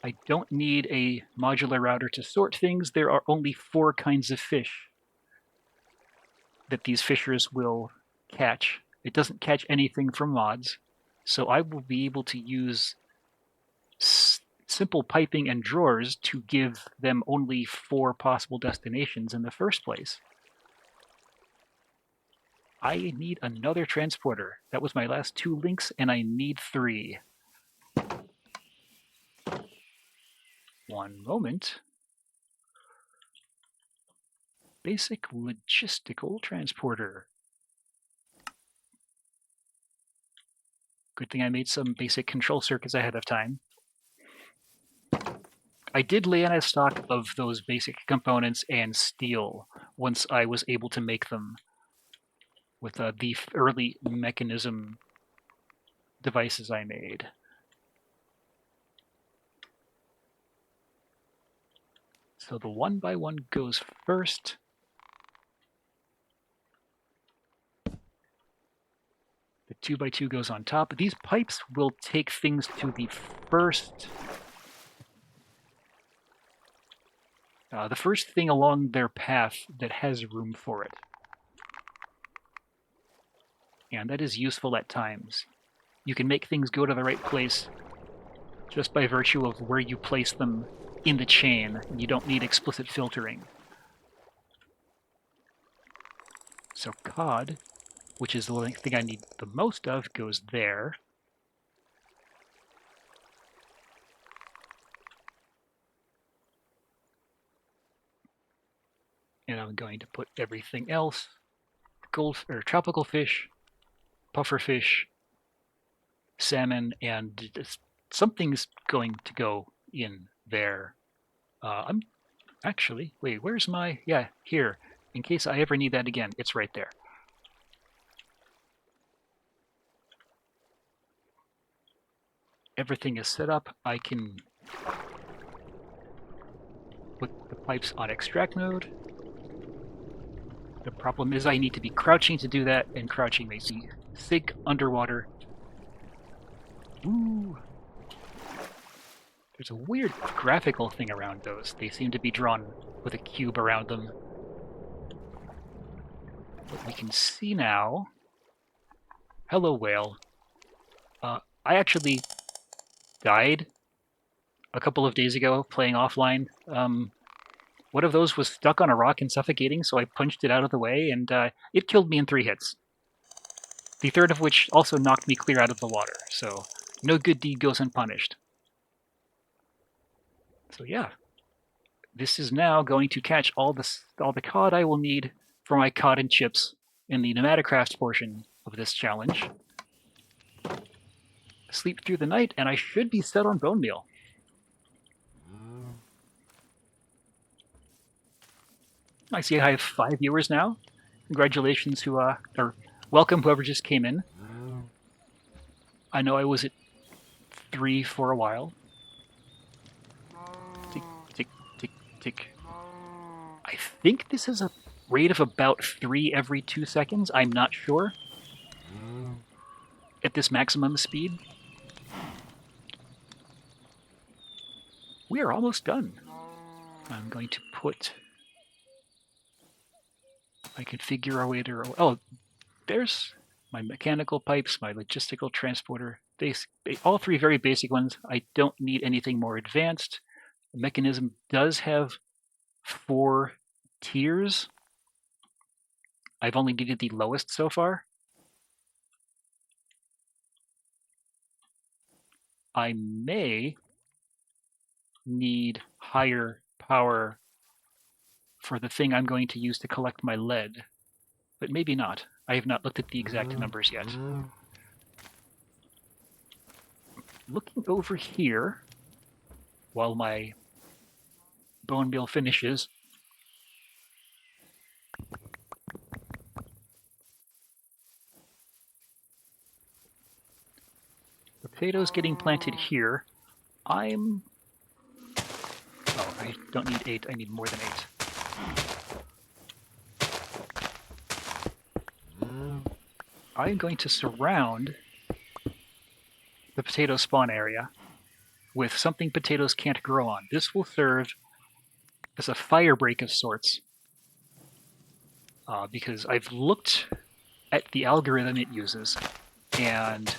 I don't need a modular router to sort things. There are only 4 kinds of fish that these fishers will catch. It doesn't catch anything from mods, so I will be able to use simple piping and drawers to give them only 4 possible destinations in the first place. I need another transporter. That was my last 2 links, and I need 3. One moment. Basic logistical transporter. Good thing I made some basic control circuits ahead of time. I did lay on a stock of those basic components and steel once I was able to make them with the early mechanism devices I made. So the 1x1 goes first. The 2x2 goes on top. These pipes will take things to the first thing along their path that has room for it. And that is useful at times. You can make things go to the right place just by virtue of where you place them in the chain. You don't need explicit filtering. So cod, which is the thing I need the most of, goes there. And I'm going to put everything else, tropical fish, pufferfish, salmon, and something's going to go in there. I'm actually, wait, where's my, yeah, here. In case I ever need that again, it's right there. Everything is set up. I can put the pipes on extract mode. The problem is I need to be crouching to do that, and crouching makes me sink underwater. Ooh. There's a weird graphical thing around those. They seem to be drawn with a cube around them. But we can see now. Hello, whale. I actually died a couple of days ago playing offline. One of those was stuck on a rock and suffocating, so I punched it out of the way, and it killed me in 3 hits. The third of which also knocked me clear out of the water, so no good deed goes unpunished. So yeah, this is now going to catch all the cod I will need for my cod and chips in the Pneumaticraft portion of this challenge. Sleep through the night, and I should be set on bone meal. I see I have 5 viewers now. Congratulations or welcome whoever just came in. I know I was at 3 for a while. Tick, tick, tick, tick. I think this is a rate of about 3 every 2 seconds. I'm not sure. At this maximum speed. We are almost done. I'm going to put my configurator. Oh, there's my mechanical pipes, my logistical transporter, all three very basic ones. I don't need anything more advanced. The mechanism does have 4 tiers. I've only needed the lowest so far. I may need higher power for the thing I'm going to use to collect my lead, but maybe not. I have not looked at the exact numbers yet. Looking over here, while my bone meal finishes, the potatoes getting planted here. Oh, I don't need 8, I need more than 8. I'm going to surround the potato spawn area with something potatoes can't grow on. This will serve as a fire break of sorts, because I've looked at the algorithm it uses, and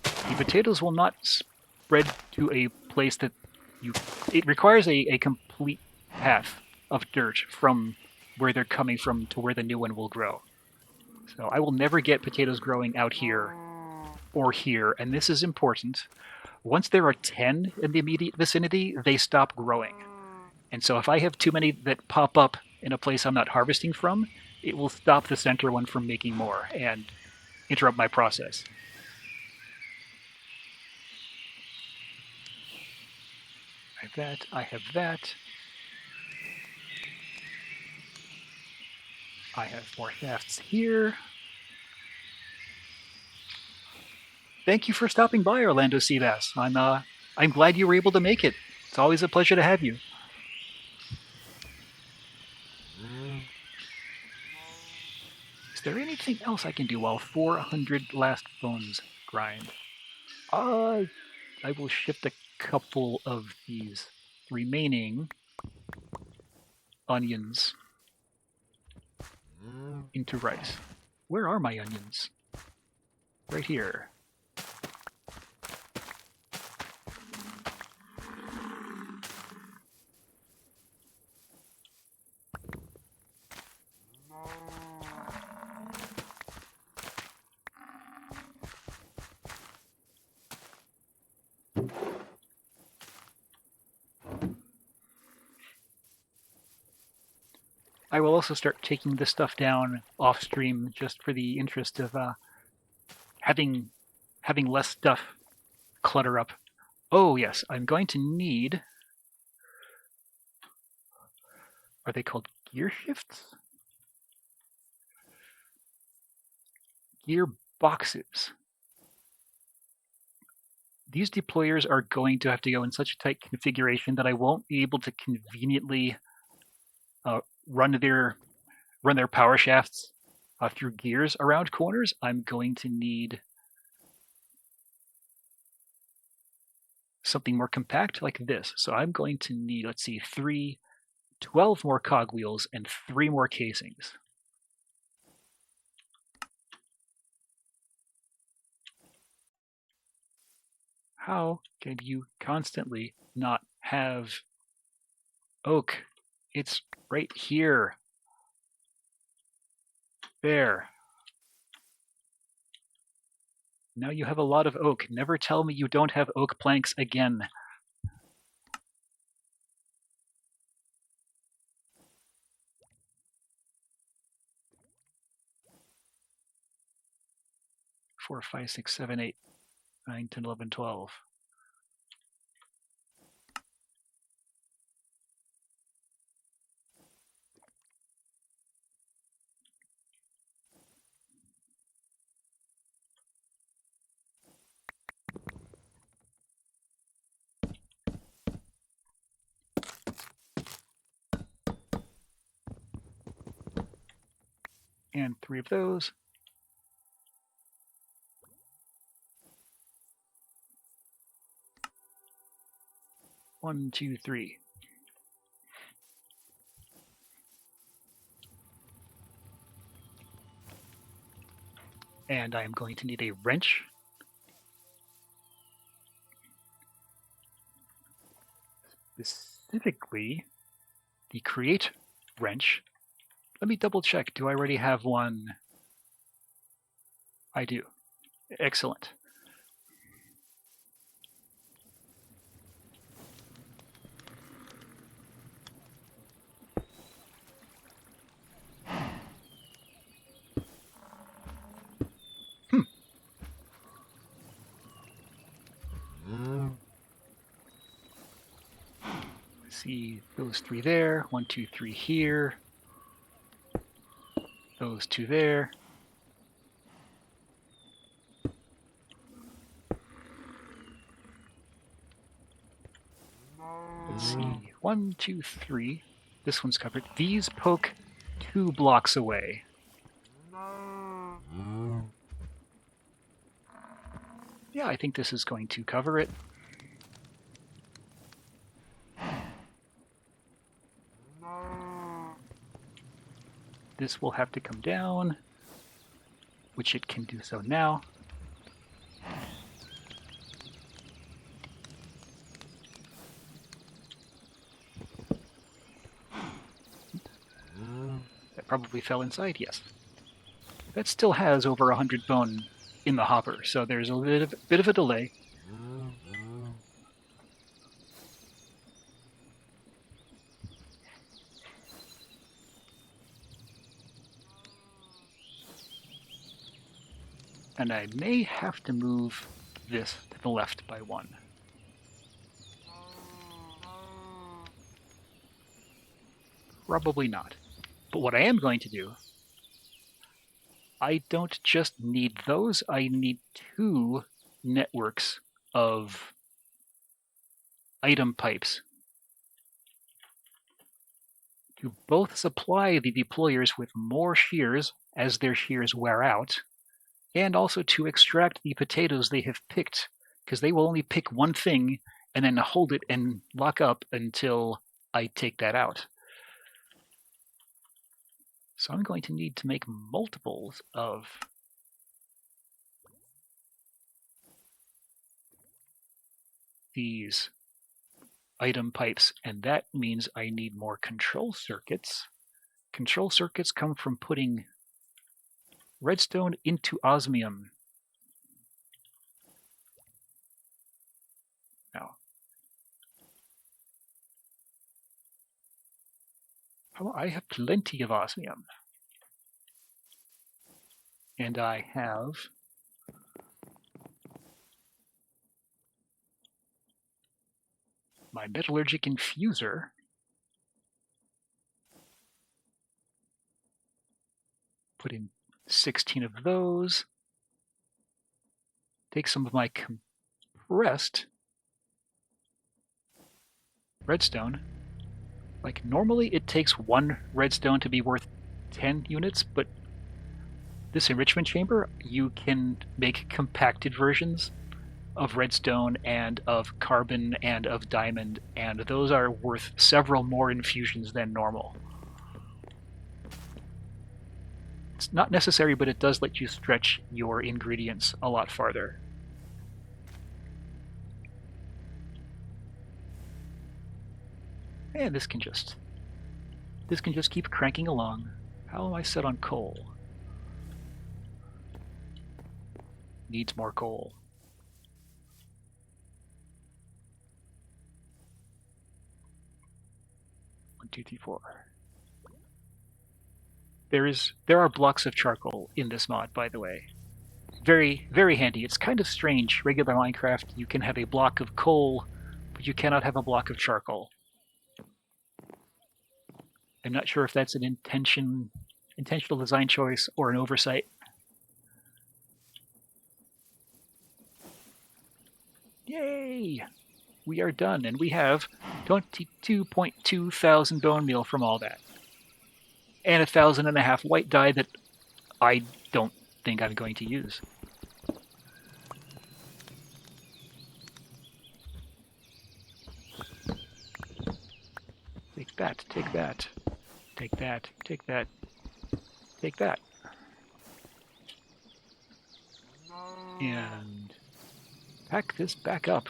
the potatoes will not spread to a place that it requires a complete path of dirt from where they're coming from to where the new one will grow. So I will never get potatoes growing out here or here, and this is important. Once there are 10 in the immediate vicinity, they stop growing. And so if I have too many that pop up in a place I'm not harvesting from, it will stop the center one from making more and interrupt my process. I have that, I have that. I have more shafts here. Thank you for stopping by, Orlando Seabass. I'm glad you were able to make it. It's always a pleasure to have you. Is there anything else I can do while 400 last bones grind? I will shift a couple of these remaining onions into rice. Where are my onions? Right here. I will also start taking this stuff down off stream just for the interest of having less stuff clutter up. Oh yes, I'm going to need. Are they called gear shifts? Gear boxes. These deployers are going to have to go in such a tight configuration that I won't be able to conveniently run their power shafts through gears around corners. I'm going to need something more compact like this. So I'm going to need, let's see, 12 more cogwheels and 3 more casings. How can you constantly not have oak? It's right here. There. Now you have a lot of oak. Never tell me you don't have oak planks again. Four, 5, 6, 7, 8, 9, 10, 11, 12. And 3 of those. One, two, three. And I'm going to need a wrench. Specifically, the create wrench. Let me double check. Do I already have one? I do. Excellent. See those 3 there, 1, 2, 3 here, those 2 there. Let's see, 1, 2, 3. This one's covered. These poke 2 blocks away. Yeah, I think this is going to cover it. This will have to come down, which it can do so now. That probably fell inside, yes. That still has over 100 bone in the hopper, so there's a bit of a delay. And I may have to move this to the left by 1. Probably not. But what I am going to do, I don't just need those, I need 2 networks of item pipes to both supply the deployers with more shears as their shears wear out, and also to extract the potatoes they have picked, because they will only pick one thing and then hold it and lock up until I take that out. So I'm going to need to make multiples of these item pipes, and that means I need more control circuits. Control circuits come from putting redstone into osmium. Now, I have plenty of osmium. And I have my metallurgic infuser. Put in 16 of those. Take some of my compressed redstone. Like, normally it takes 1 redstone to be worth 10 units, but this enrichment chamber, you can make compacted versions of redstone and of carbon and of diamond, and those are worth several more infusions than normal. It's not necessary, but it does let you stretch your ingredients a lot farther. And this can just keep cranking along. How am I set on coal? Needs more coal. One, two, three, four. There are blocks of charcoal in this mod, by the way. Very, very handy. It's kind of strange. Regular Minecraft, you can have a block of coal, but you cannot have a block of charcoal. I'm not sure if that's an intentional design choice or an oversight. Yay! We are done, and we have 22.2 thousand bone meal from all that. And 1,500 white dye that I don't think I'm going to use. Take that, take that, take that, take that, take that. And pack this back up.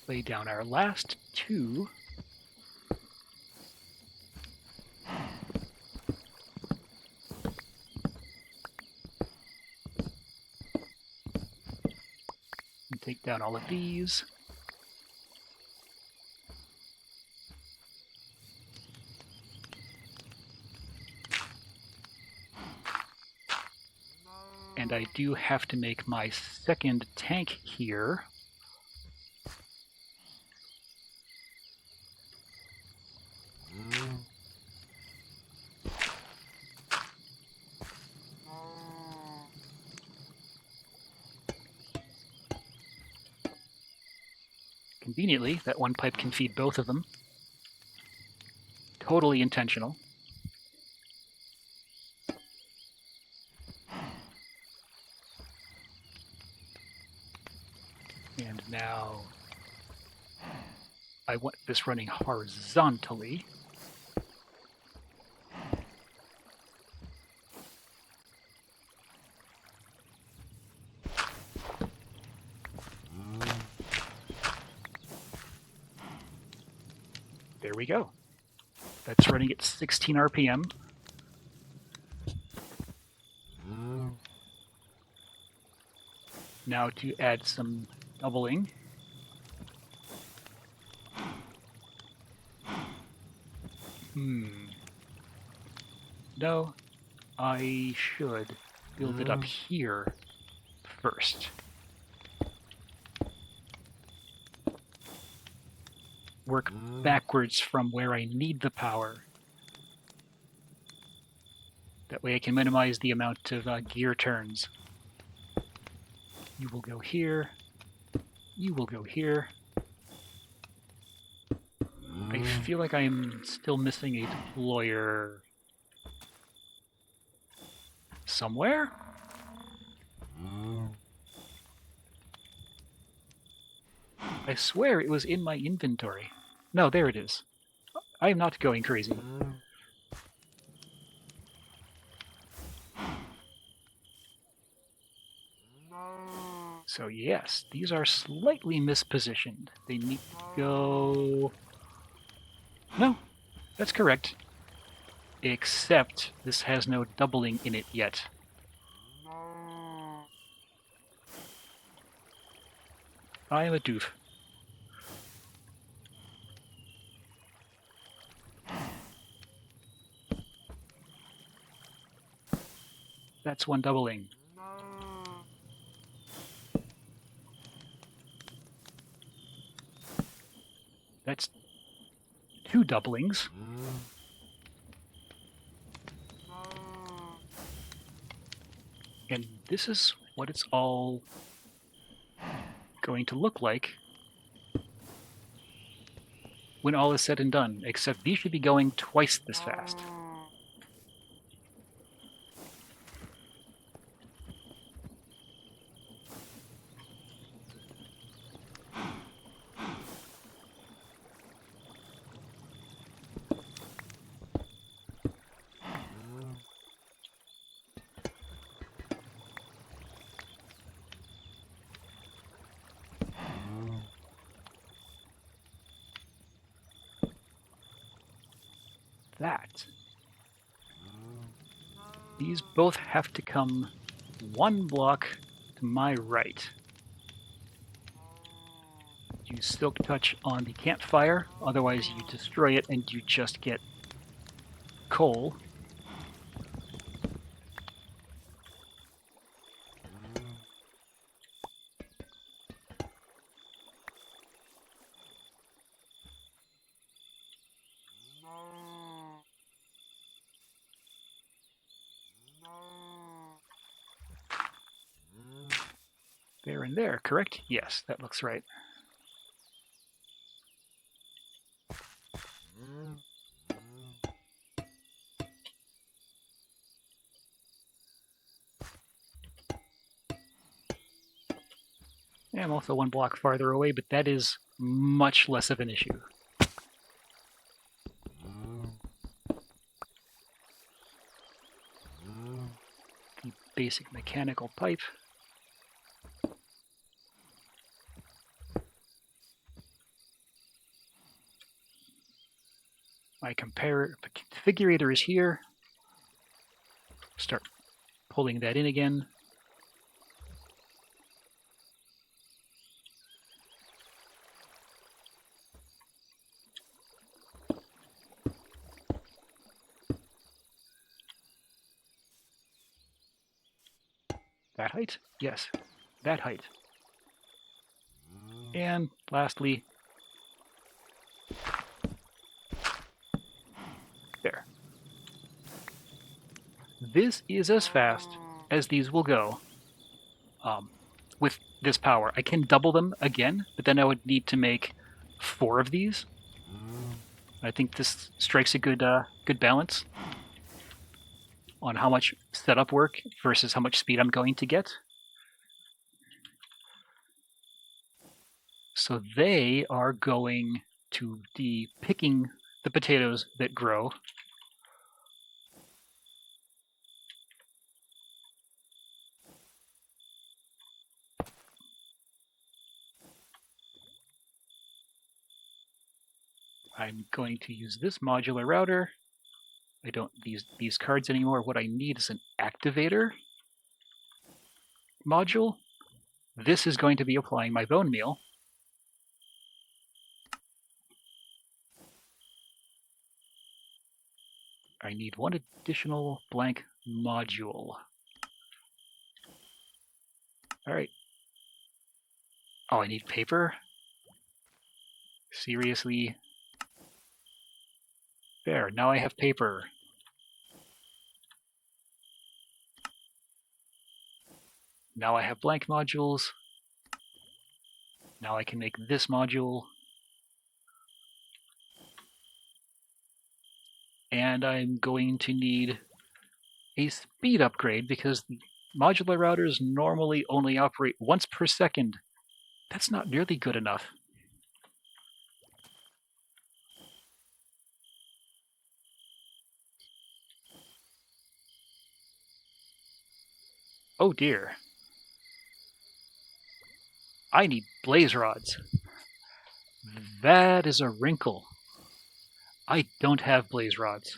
Lay down our last 2. And take down all of these. And I do have to make my second tank here. Conveniently, that one pipe can feed both of them. Totally intentional. And now I want this running horizontally. There we go. That's running at 16 RPM. Now to add some doubling. No, I should build it up here first. Work backwards from where I need the power. That way I can minimize the amount of gear turns. You will go here. You will go here. I feel like I'm still missing a deployer somewhere. I swear it was in my inventory. No, there it is. I am not going crazy. So yes, these are slightly mispositioned. They need to go... No, that's correct. Except this has no doubling in it yet. I am a doof. That's one doubling. That's 2 doublings. And this is what it's all going to look like when all is said and done, except these should be going twice this fast. That. These both have to come 1 block to my right. Use Silk Touch on the campfire, otherwise you destroy it and you just get coal. There and there, correct? Yes, that looks right. I'm also 1 block farther away, but that is much less of an issue. basic mechanical pipe. My configurator is here. Start pulling that in again. That height? Yes, that height. And lastly, there. This is as fast as these will go with this power. I can double them again, but then I would need to make 4 of these. I think this strikes a good balance on how much setup work versus how much speed I'm going to get. So they are going to be picking the potatoes that grow. I'm going to use this modular router. I don't use these cards anymore. What I need is an activator module. This is going to be applying my bone meal. I need one additional blank module. All right. Oh, I need paper? Seriously? There, now I have paper. Now I have blank modules. Now I can make this module. And I'm going to need a speed upgrade because the modular routers normally only operate once per second. That's not nearly good enough. Oh dear. I need blaze rods. That is a wrinkle. I don't have blaze rods.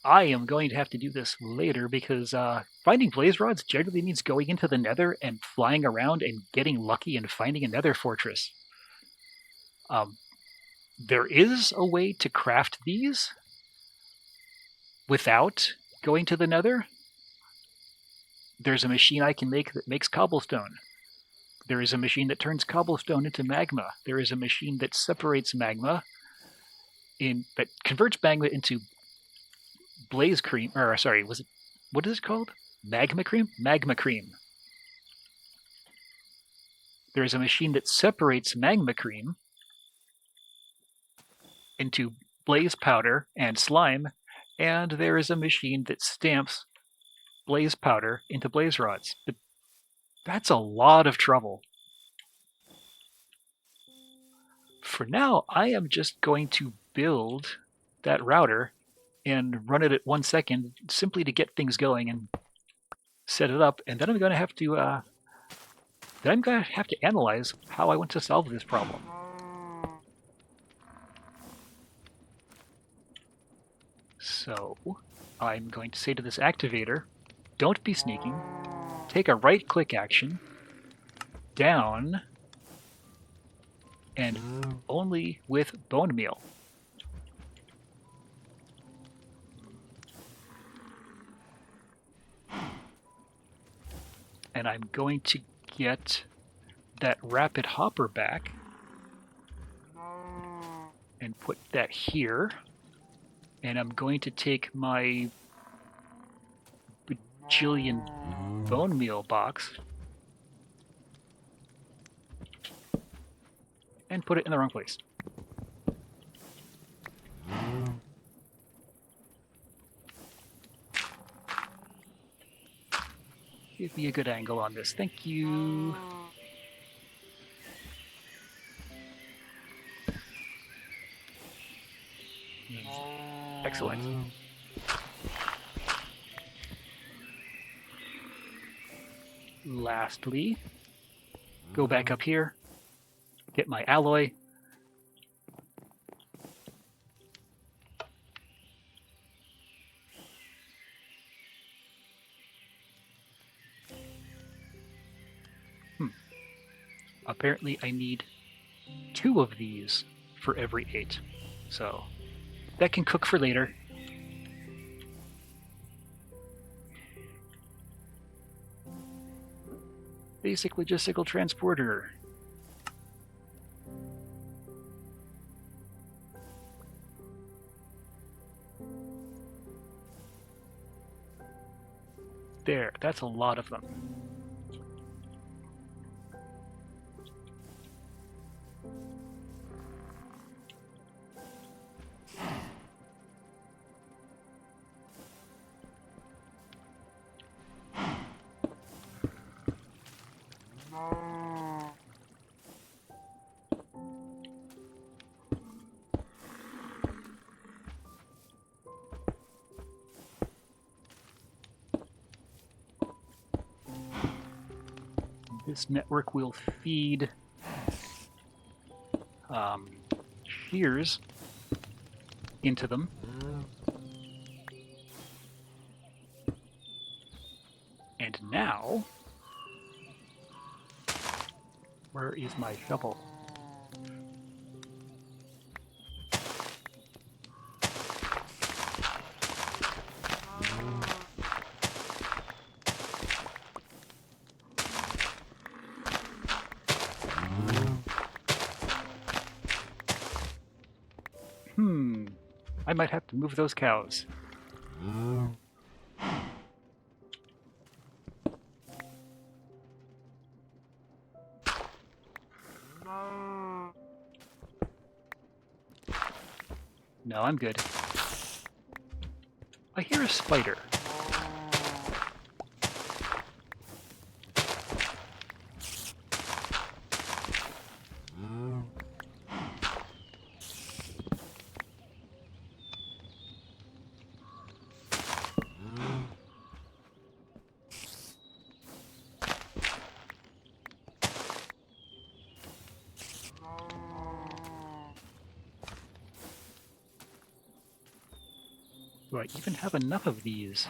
I am going to have to do this later because finding blaze rods generally means going into the Nether and flying around and getting lucky and finding a Nether fortress. There is a way to craft these without going to the Nether. There's a machine I can make that makes cobblestone. There is a machine that turns cobblestone into magma. There is a machine that separates magma that converts magma into blaze cream, or sorry, what is it called? Magma cream? Magma cream. There is a machine that separates magma cream into blaze powder and slime, and there is a machine that stamps blaze powder into blaze rods. But that's a lot of trouble. For now, I am just going to build that router and run it at 1 second simply to get things going and set it up, and then I'm going to have to analyze how I want to solve this problem. So I'm going to say to this activator, don't be sneaking, take a right-click action, down, and only with bone meal. And I'm going to get that rapid hopper back and put that here. And I'm going to take my bajillion bone meal box and put it in the wrong place. Give me a good angle on this. Thank you. Excellent. lastly, go back up here, get my alloy. Apparently I need 2 of these for every 8. So that can cook for later. Basic logistical transporter. There, that's a lot of them. This network will feed shears into them. And now, where is my shovel? I might have to move those cows. No, I'm good. I hear a spider. Do I even have enough of these?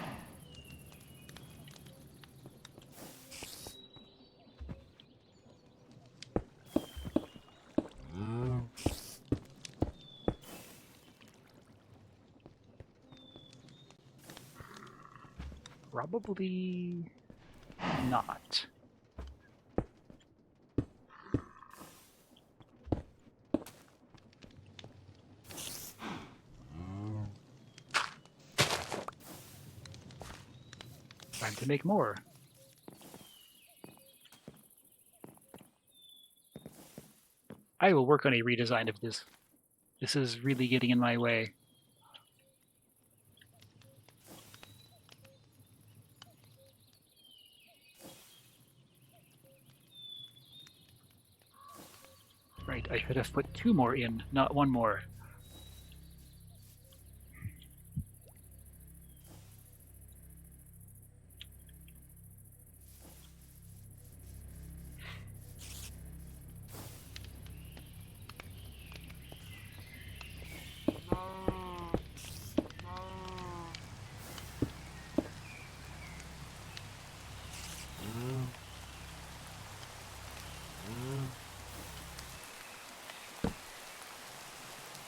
Probably not. Time to make more. I will work on a redesign of this. This is really getting in my way. Right, I should have put 2 more in, not 1 more.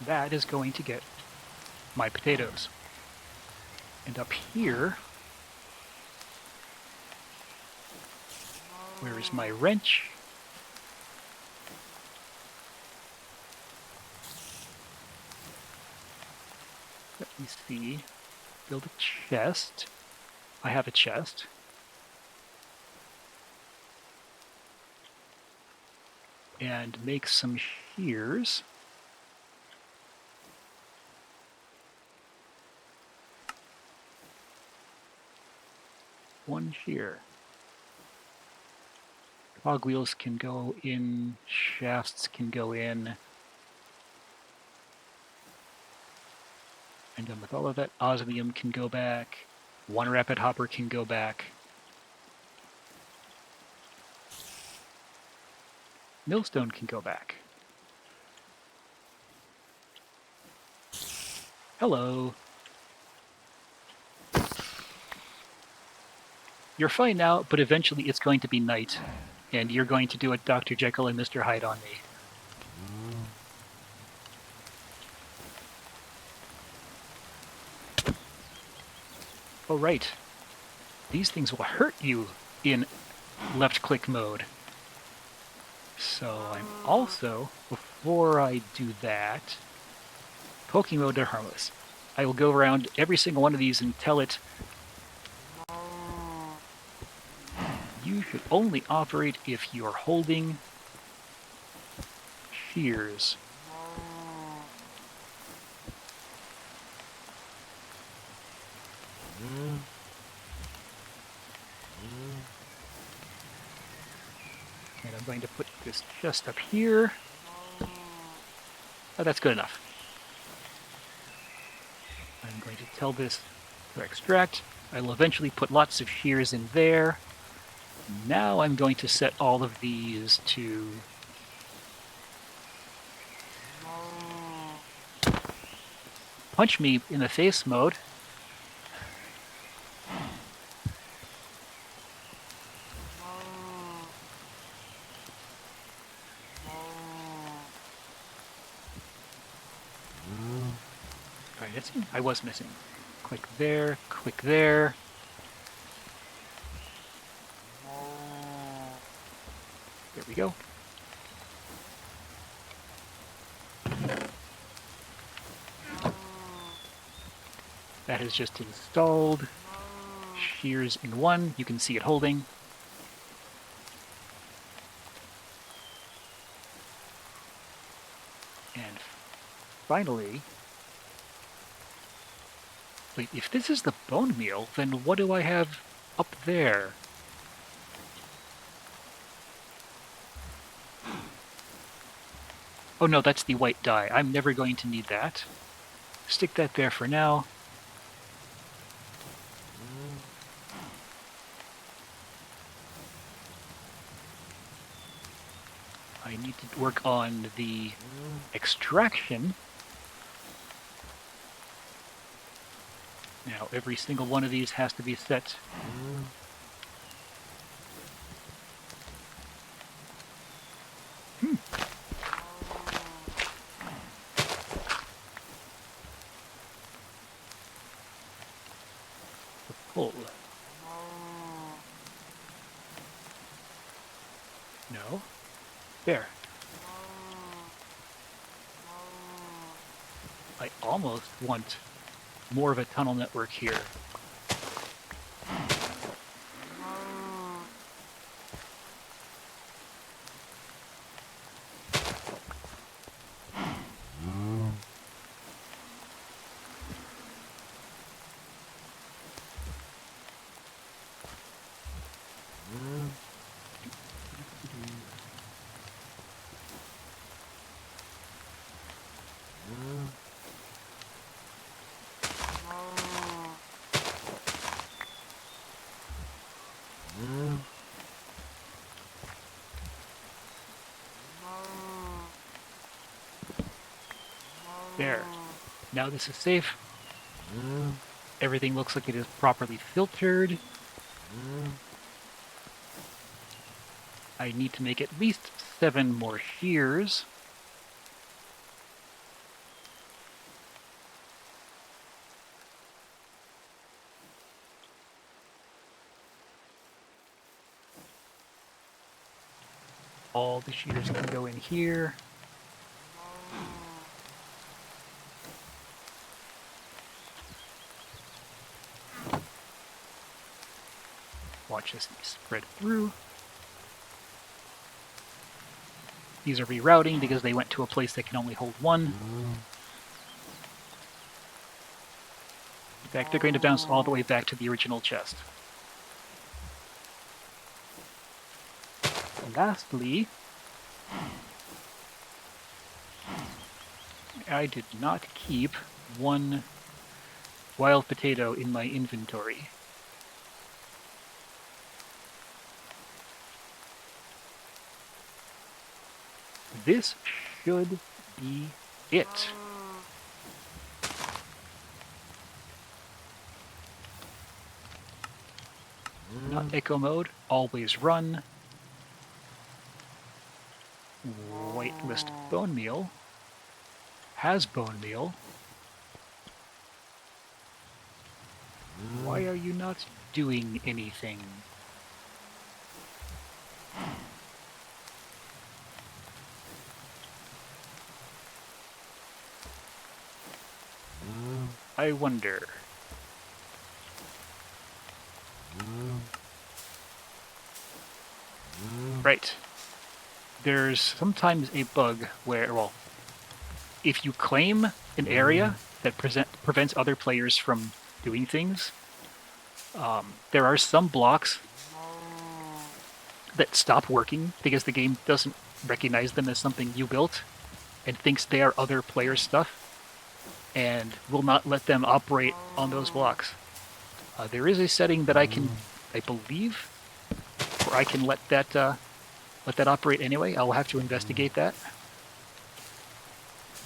That is going to get my potatoes. And up here, where is my wrench? Let me see. Build a chest. I have a chest. And make some shears. One shear. Cogwheels can go in, shafts can go in. And then with all of that, osmium can go back. One rapid hopper can go back. Millstone can go back. Hello. You're fine now, but eventually it's going to be night, and you're going to do a Dr. Jekyll and Mr. Hyde on me. Oh, right. These things will hurt you in left-click mode. So I'm also, before I do that, poking mode are harmless. I will go around every single one of these and tell it, you should only operate if you're holding shears. And I'm going to put this just up here. Oh, that's good enough. I'm going to tell this to extract. I will eventually put lots of shears in there. Now I'm going to set all of these to punch me in the face mode. Alright, that's I was missing. Click there, click there. There we go. That has just installed. Shears in one, you can see it holding. And finally, wait, if this is the bone meal, then what do I have up there? Oh no, that's the white dye. I'm never going to need that. Stick that there for now. I need to work on the extraction. Now, every single one of these has to be set. The pull. No. There. I almost want more of a tunnel network here. There. Now this is safe. Everything looks like it is properly filtered. I need to make at least 7 more shears. All the shears can go in here. Watch this spread through. These are rerouting because they went to a place that can only hold 1. In fact, they're going to bounce all the way back to the original chest. Lastly, I did not keep 1 wild potato in my inventory. this should be it. Not echo mode, always run. Whitelist bone meal. Has bone meal. Why are you not doing anything? I wonder. Right. There's sometimes a bug where, well, if you claim an area that prevents other players from doing things, there are some blocks that stop working because the game doesn't recognize them as something you built and thinks they are other players' stuff and will not let them operate on those blocks. There is a setting that I believe, where I can let that operate anyway. I'll have to investigate that.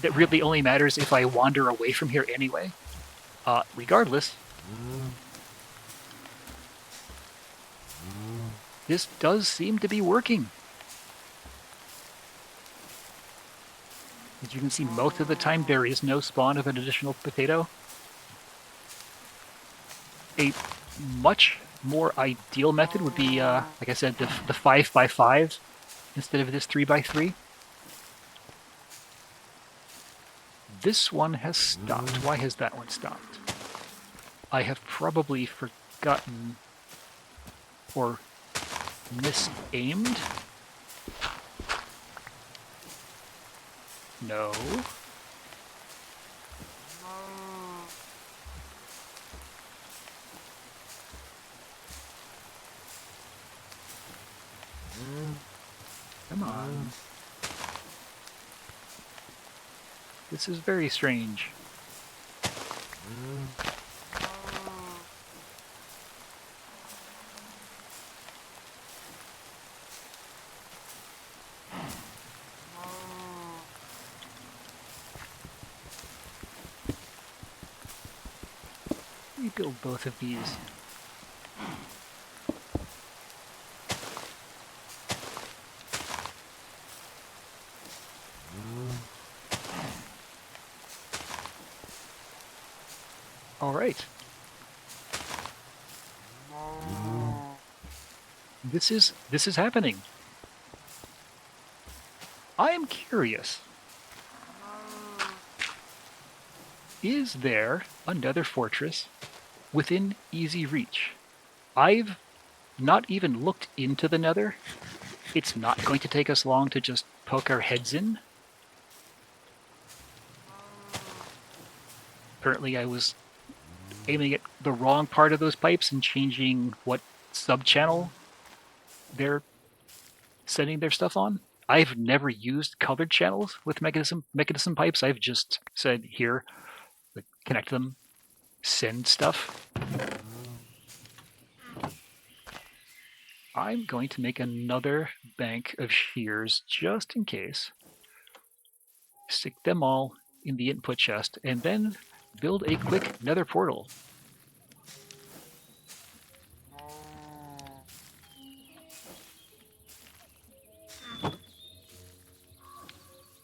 That really only matters if I wander away from here anyway. Regardless, this does seem to be working. As you can see, most of the time there is no spawn of an additional potato. A much more ideal method would be, like I said, the 5x5 instead of this 3x3. This one has stopped. Why has that one stopped? I have probably forgotten or misaimed. No. Come on. This is very strange. Rebuild both of these. All right. This is happening. I am curious. Is there another fortress within easy reach? I've not even looked into the Nether. It's not going to take us long to just poke our heads in. Apparently I was aiming at the wrong part of those pipes and changing what sub-channel they're sending their stuff on. I've never used colored channels with mechanism pipes. I've just said, here, connect them, send stuff. I'm going to make another bank of shears just in case. Stick them all in the input chest, and then build a quick nether portal.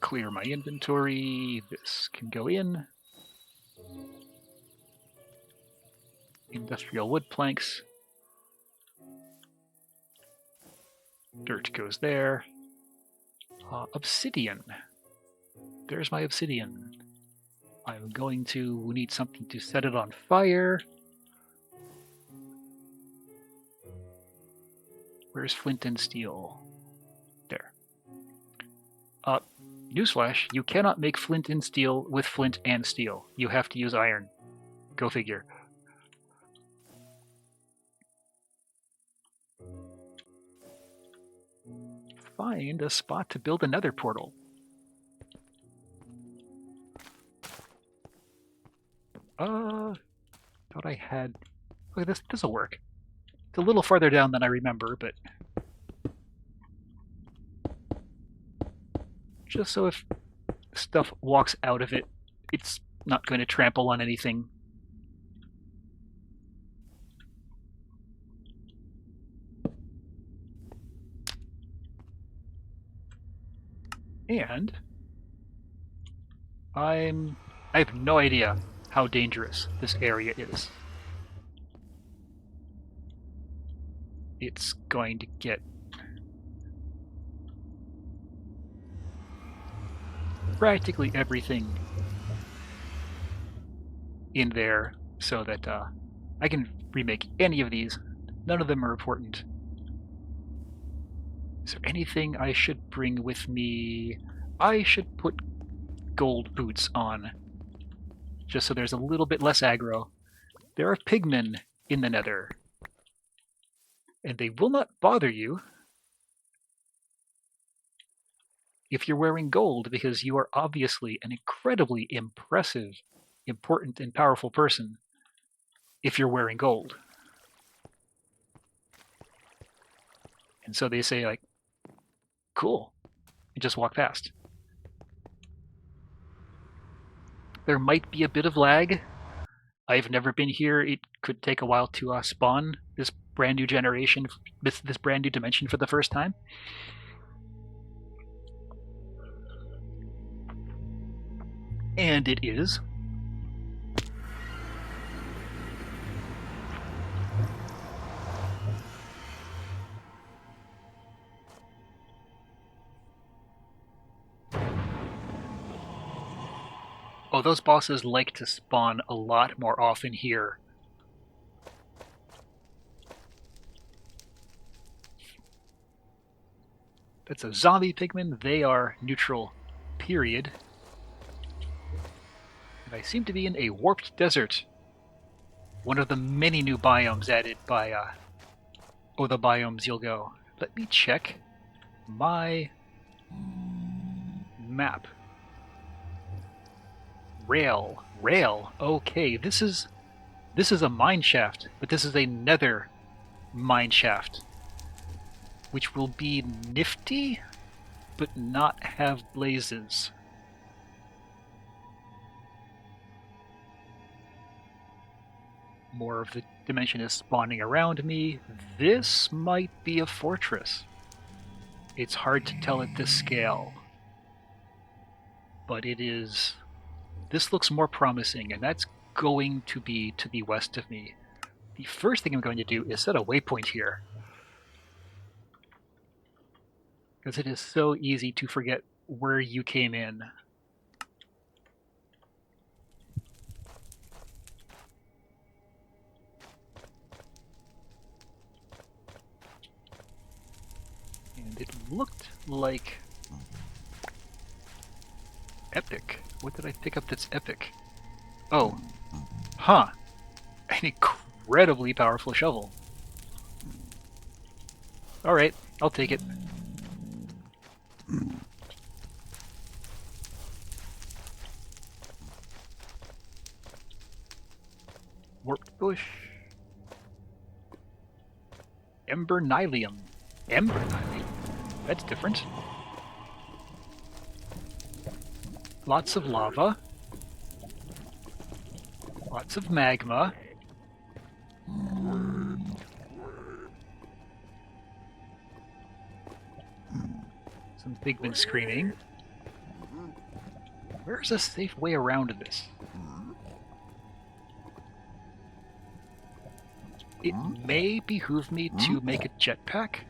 Clear my inventory. This can go in. Industrial wood planks. Dirt goes there. Obsidian. There's my obsidian. I'm going to need something to set it on fire. Where's flint and steel? There. Newsflash, you cannot make flint and steel with flint and steel. You have to use iron. Go figure. Find a spot to build another portal. Thought I had... Okay, this'll work. It's a little farther down than I remember, but... just so if stuff walks out of it, it's not going to trample on anything. And I have no idea how dangerous this area is. It's going to get practically everything in there so that I can remake any of these. None of them are important. Is there anything I should bring with me? I should put gold boots on, just so there's a little bit less aggro. There are pigmen in the Nether, and they will not bother you if you're wearing gold, because you are obviously an incredibly impressive, important, and powerful person if you're wearing gold. And so they say, like, cool, and just walk past. There might be a bit of lag. I've never been here. It could take a while to spawn this brand new generation, this brand new dimension for the first time. And it is. Oh, those bosses like to spawn a lot more often here. That's a zombie pigman. They are neutral, period. And I seem to be in a warped desert. One of the many new biomes added by the biomes you'll go. Let me check my map. Rail. Okay, this is a mine shaft, but this is a nether mine shaft, which will be nifty, but not have blazes. More of the dimension is spawning around me. This might be a fortress. It's hard to tell at this scale, but it is. This looks more promising, and that's going to be to the west of me. The first thing I'm going to do is set a waypoint here, because it is so easy to forget where you came in. And it looked like epic. What did I pick up that's epic? Oh, huh. An incredibly powerful shovel. Alright, I'll take it. Warped bush. Ember Nylium. Ember Nylium? That's different. Lots of lava. Lots of magma. Some pigmen screaming. Where's a safe way around this? It may behoove me to make a jetpack.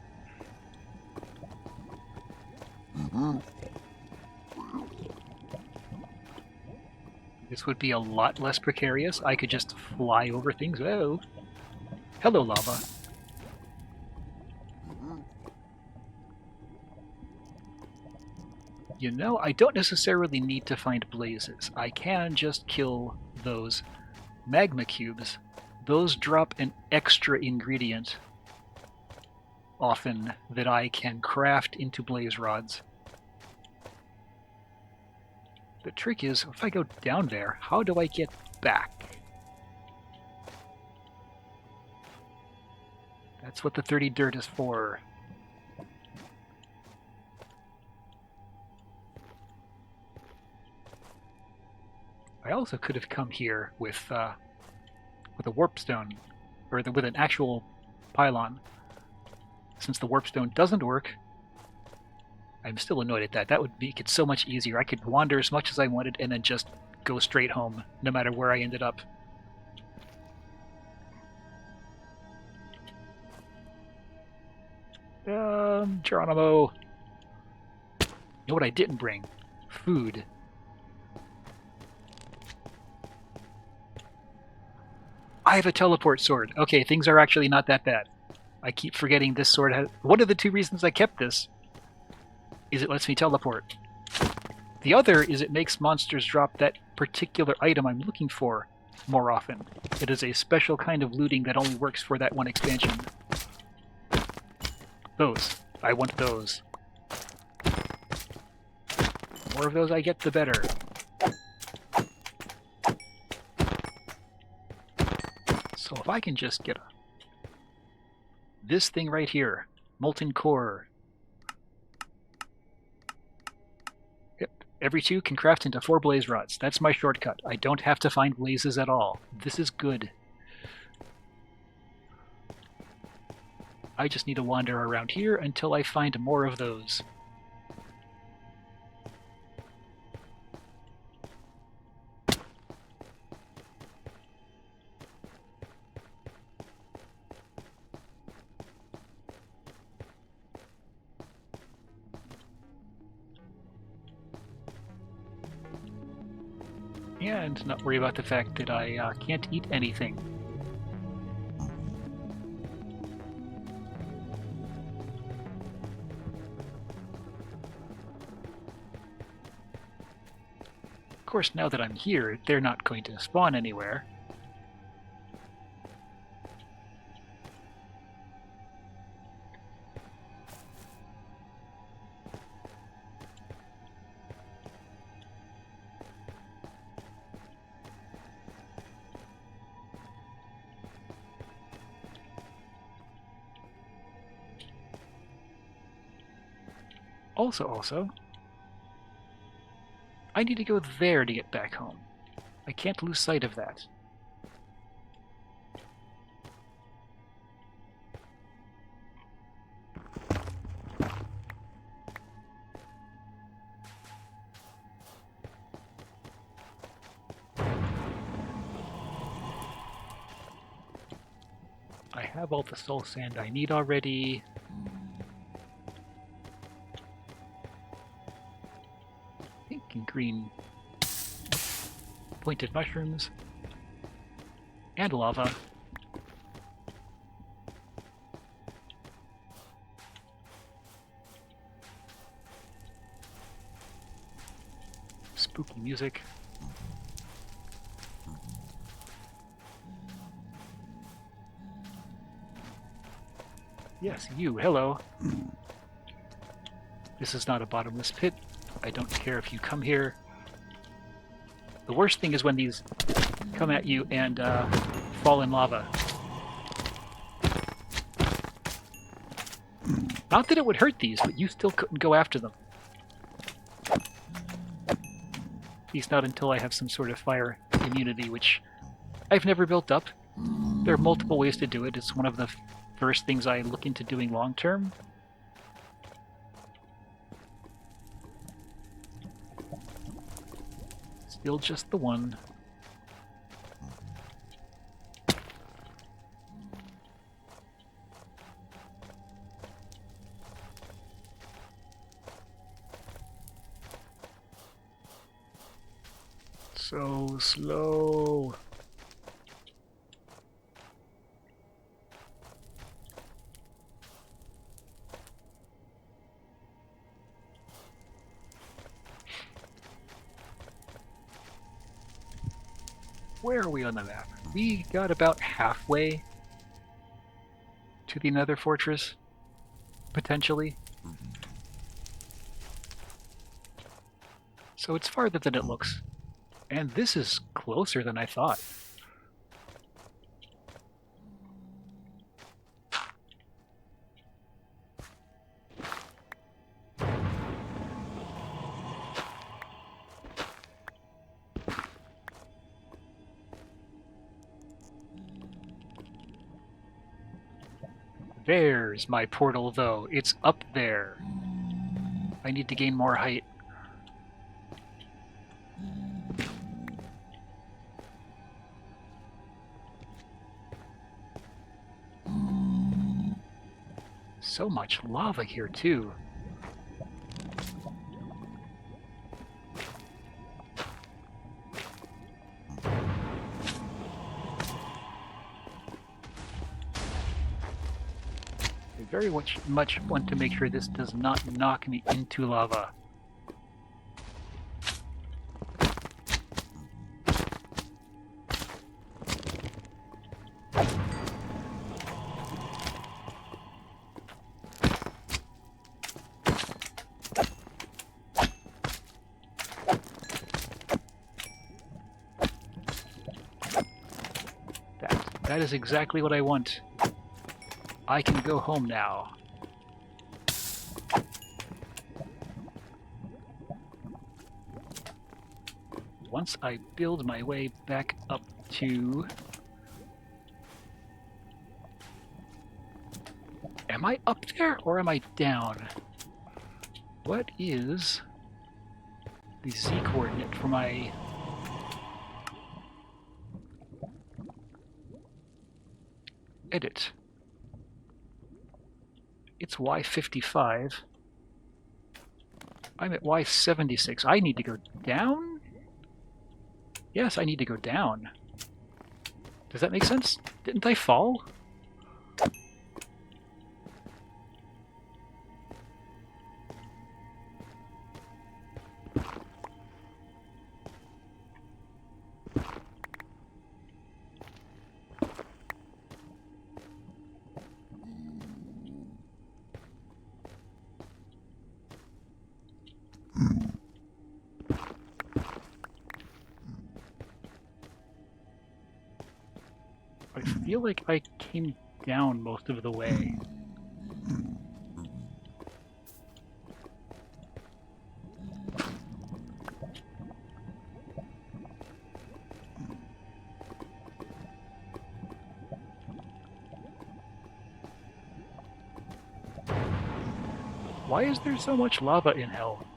This would be a lot less precarious. I could just fly over things. Oh, hello, lava. You know, I don't necessarily need to find blazes. I can just kill those magma cubes. Those drop an extra ingredient often that I can craft into blaze rods. The trick is, if I go down there, how do I get back? That's what the 30 dirt is for. I also could have come here with a warp stone, or with an actual pylon. Since the warp stone doesn't work, I'm still annoyed at that. That would make it so much easier. I could wander as much as I wanted and then just go straight home, no matter where I ended up. Geronimo. You know what I didn't bring? Food. I have a teleport sword. Okay, things are actually not that bad. I keep forgetting this sword has... One of the 2 reasons I kept this is it lets me teleport. The other is it makes monsters drop that particular item I'm looking for more often. It is a special kind of looting that only works for that one expansion. Those. I want those. The more of those I get, the better. So if I can just get this thing right here, molten core. Yep. Every 2 can craft into 4 blaze rods. That's my shortcut. I don't have to find blazes at all. This is good. I just need to wander around here until I find more of those. And not worry about the fact that I can't eat anything. Of course, now that I'm here, they're not going to spawn anywhere. Also, I need to go there to get back home. I can't lose sight of that. I have all the soul sand I need already. Pink and green pointed mushrooms. And lava. Spooky music. Yes, you, hello. This is not a bottomless pit. I don't care if you come here. The worst thing is when these come at you and fall in lava. Not that it would hurt these, but you still couldn't go after them. At least not until I have some sort of fire immunity, which I've never built up. There are multiple ways to do it. It's one of the first things I look into doing long term. Still just the one. So slow. Where are we on the map? We got about halfway to the Nether fortress, potentially. So it's farther than it looks. And this is closer than I thought. There's my portal, though. It's up there. I need to gain more height. So much lava here, too. I very much want to make sure this does not knock me into lava. That is exactly what I want. I can go home now. Once I build my way back up to... Am I up there or am I down? What is the z-coordinate for my... Edit. It's Y55. I'm at Y76. I need to go down? Yes, I need to go down. Does that make sense? Didn't I fall? I feel like I came down most of the way. Why is there so much lava in hell?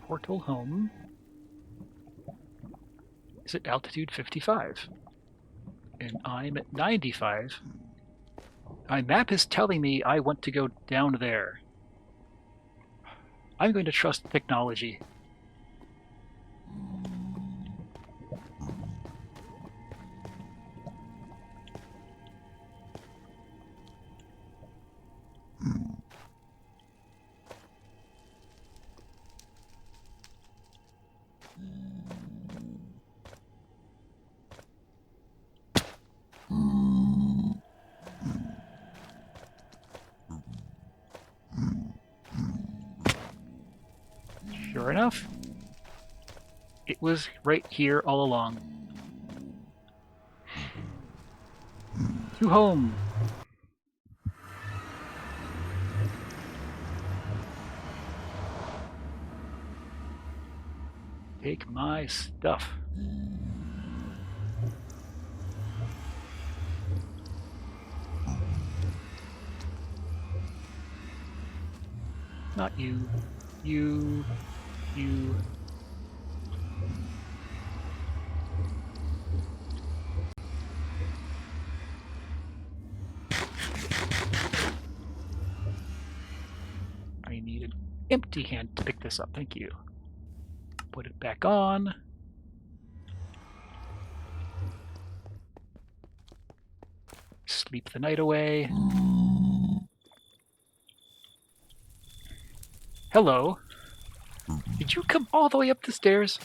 Portal home is at altitude 55. And I'm at 95. My map is telling me I want to go down there. I'm going to trust technology. Sure enough, it was right here all along. To home! Take my stuff. Not you. You. I need an empty hand to pick this up. Thank you. Put it back on. Sleep the night away. Hello. Did you come all the way up the stairs?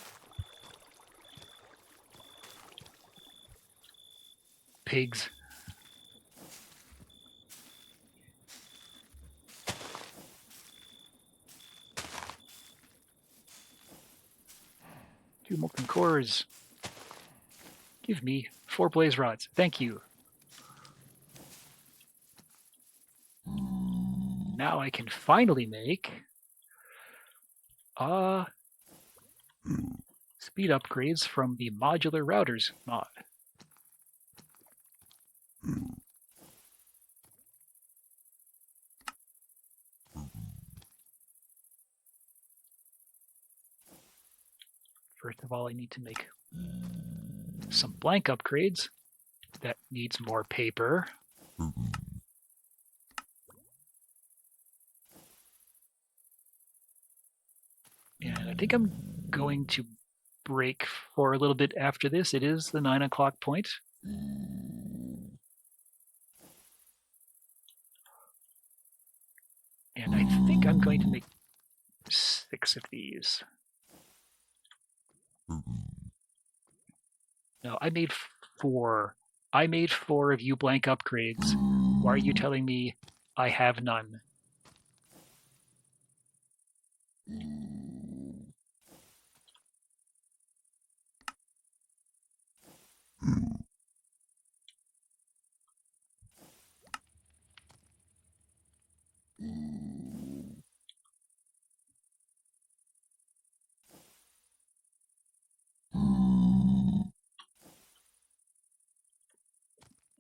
Pigs. Two molten cores. Give me 4 blaze rods. Thank you. now I can finally make speed upgrades from the modular routers mod. First of all, I need to make some blank upgrades. That needs more paper. And I think I'm going to break for a little bit after this. It is the 9 o'clock point. And I think I'm going to make 6 of these. No, I made 4. I made 4 of you blank upgrades. Why are you telling me I have none?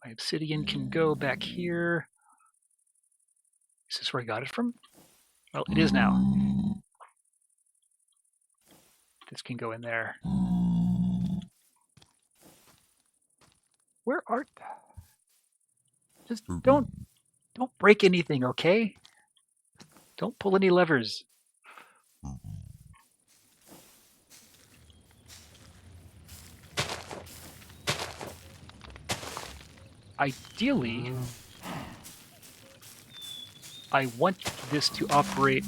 My obsidian can go back here. Is this where I got it from? Well, it is now. This can go in there. Where art thou? Just don't break anything, okay? Don't pull any levers. Ideally, I want this to operate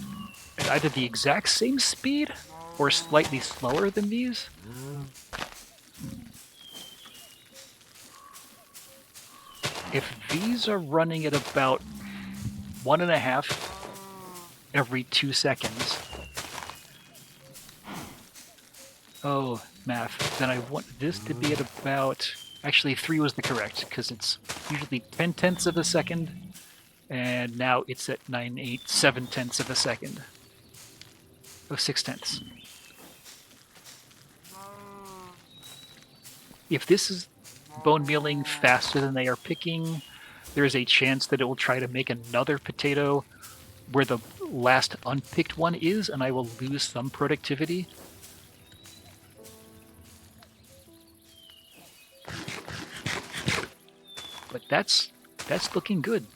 at either the exact same speed or slightly slower than these. If these are running at about 1.5 every 2 seconds, oh, math, then I want this to be at about, actually 3 was the correct, because it's usually 10/10 of a second, and now it's at 9.87 of a second. Oh, 6/10. If this is bone mealing faster than they are picking, there is a chance that it will try to make another potato where the last unpicked one is, and I will lose some productivity. But that's looking good.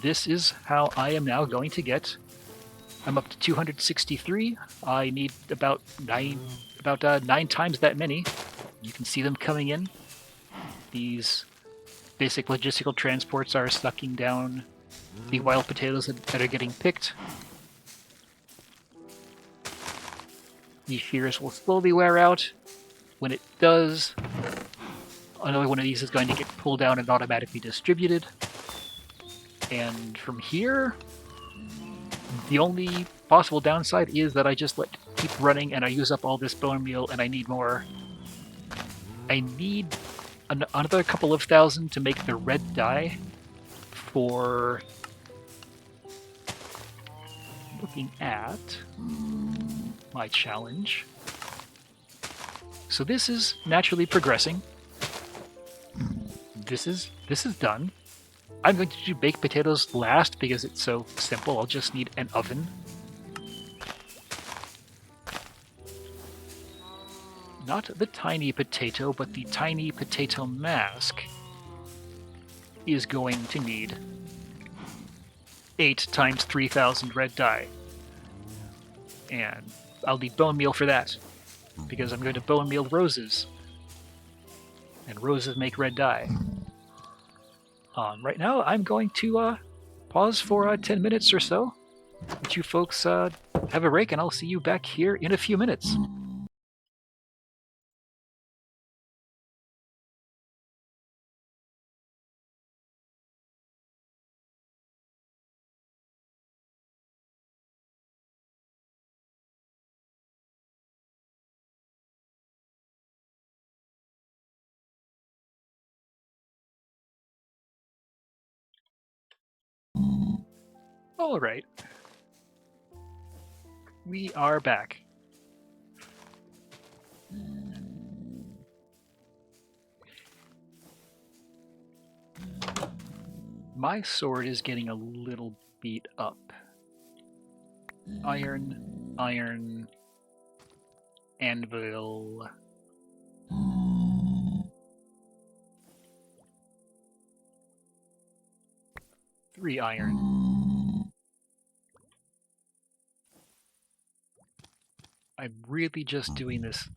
This is how I am now going to get. I'm up to 263. I need about 9 times that many. You can see them coming in. These basic logistical transports are sucking down the wild potatoes that are getting picked. These shears will slowly wear out. When it does, another one of these is going to get pulled down and automatically distributed. And from here, the only possible downside is that I just keep running and I use up all this bone meal and I need more. I need another couple of thousand to make the red dye for looking at my challenge. So this is naturally progressing. This is done. I'm going to do baked potatoes last because it's so simple. I'll just need an oven. Not the tiny potato, but the tiny potato mask is going to need 8 times 3,000 red dye. And I'll need bone meal for that, because I'm going to bone meal roses. And roses make red dye. Right now, I'm going to pause for 10 minutes or so. Let you folks have a break, and I'll see you back here in a few minutes. All right. We are back. My sword is getting a little beat up. Iron, iron, anvil. Three iron. I'm really just doing this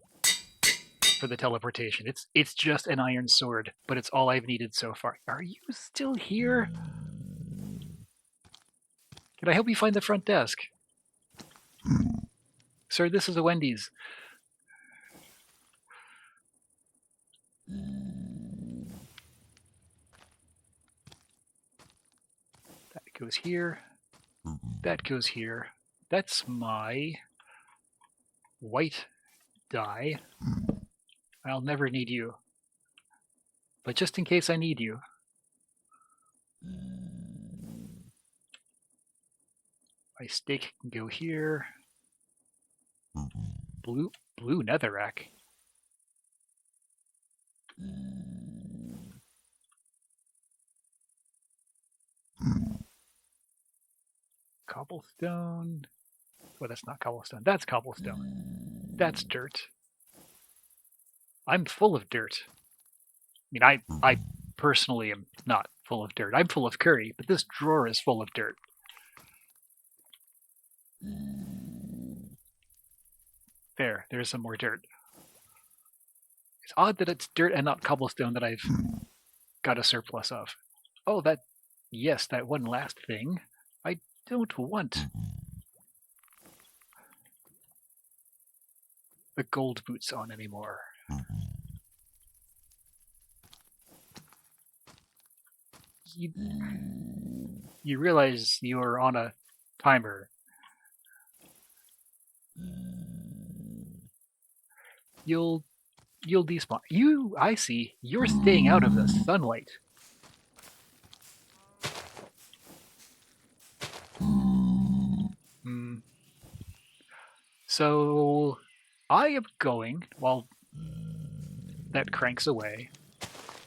for the teleportation. It's just an iron sword, but it's all I've needed so far. Are you still here? Can I help you find the front desk? Sir, this is a Wendy's. That goes here. That goes here. That's my white dye. I'll never need you. But just in case I need you. My stake can go here. Blue netherrack. Cobblestone. Well, that's not cobblestone. That's cobblestone. That's dirt. I'm full of dirt. I mean, I personally am not full of dirt. I'm full of curry, but this drawer is full of dirt. There's some more dirt. It's odd that it's dirt and not cobblestone that I've got a surplus of. Oh, yes, that one last thing. I don't want the gold boots on anymore. You realize you're on a timer. You'll despawn. I see. You're staying out of the sunlight. So I am going, while that cranks away,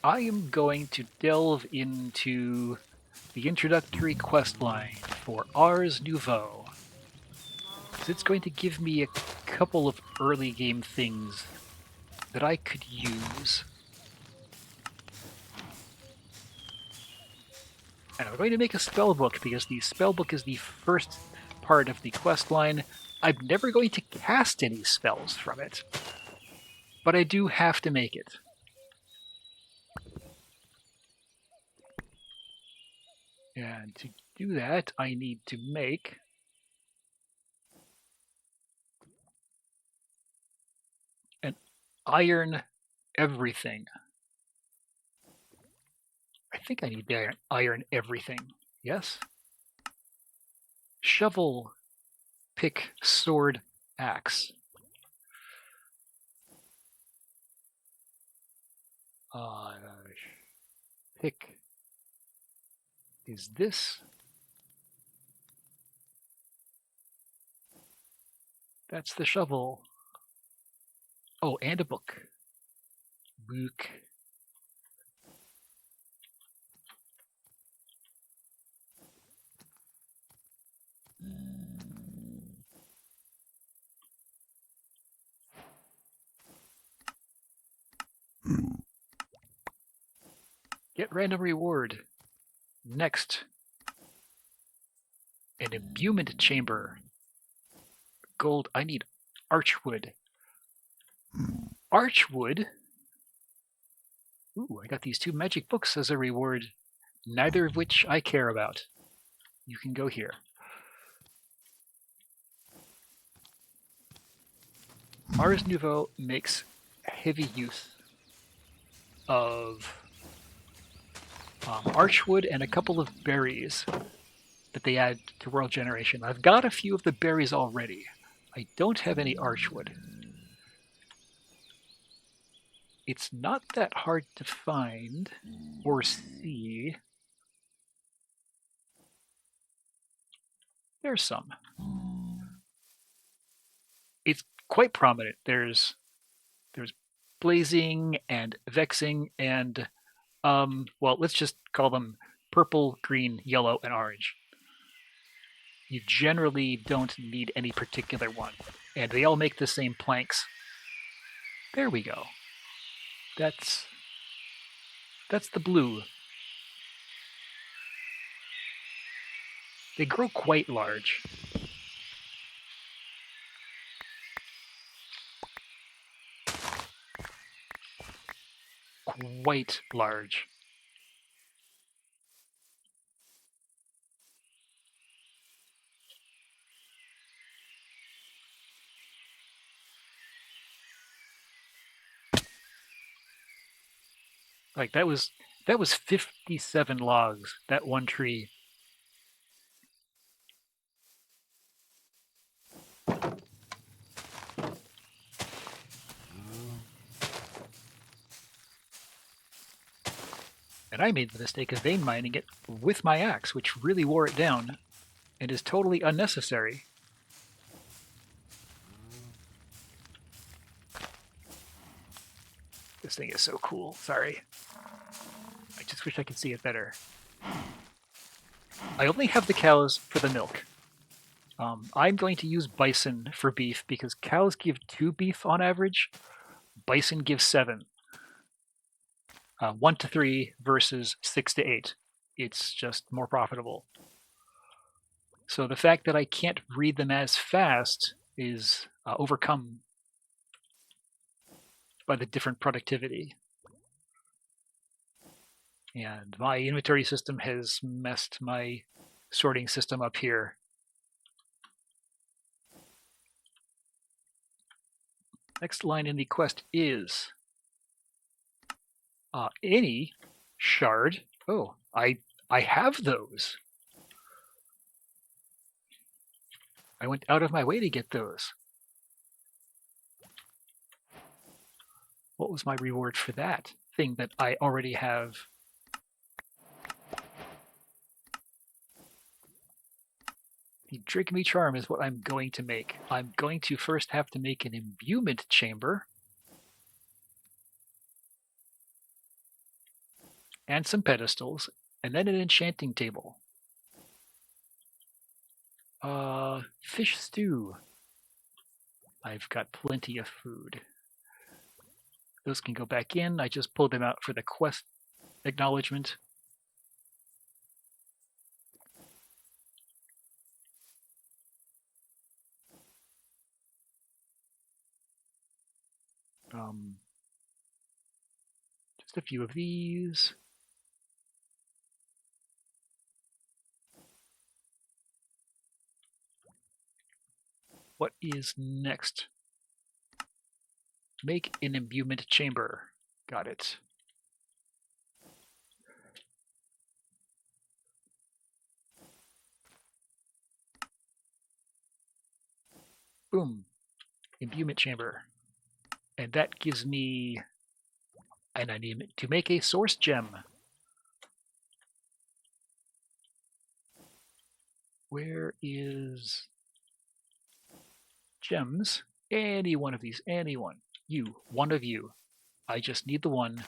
I am going to delve into the introductory quest line for Ars Nouveau. It's going to give me a couple of early game things that I could use. And I'm going to make a spellbook because the spellbook is the first part of the quest line. I'm never going to cast any spells from it, but I do have to make it. And to do that, I need to make an iron everything. I think I need the iron everything. Yes? Shovel, pick, sword, axe. Pick is this. That's the shovel. Oh, and a book. Book. Get random reward. Next. An imbuement chamber. Gold. I need archwood. Archwood? Ooh, I got these 2 magic books as a reward, neither of which I care about. You can go here. Ars Nouveau makes heavy use of archwood and a couple of berries that they add to World Generation. I've got a few of the berries already. I don't have any archwood. It's not that hard to find or see. There's some. It's quite prominent. There's blazing and vexing and well, let's just call them purple, green, yellow, and orange. You generally don't need any particular one, and they all make the same planks. There we go. That's the blue. They grow quite large. Quite large. Like that was 57 logs, that one tree. And I made the mistake of vein mining it with my axe, which really wore it down and is totally unnecessary. This thing is so cool. Sorry. I just wish I could see it better. I only have the cows for the milk. I'm going to use bison for beef because cows give 2 beef on average. Bison gives 7. 1 to 3 versus 6 to 8. It's just more profitable. So the fact that I can't breed them as fast is overcome by the different productivity. And my inventory system has messed my sorting system up here. Next line in the quest is any shard. Oh, I have those. I went out of my way to get those. What was my reward for that thing that I already have? The Drink Me Charm is what I'm going to make. I'm going to first have to make an imbuement chamber. And some pedestals. And then an enchanting table. Fish stew. I've got plenty of food. Those can go back in. I just pulled them out for the quest acknowledgement. Just a few of these. What is next? Make an imbuement chamber. Got it. Boom. Imbuement chamber. And that gives me... And I need to make a source gem. Where is... gems? Any one of these. Anyone. You. One of you. I just need the one.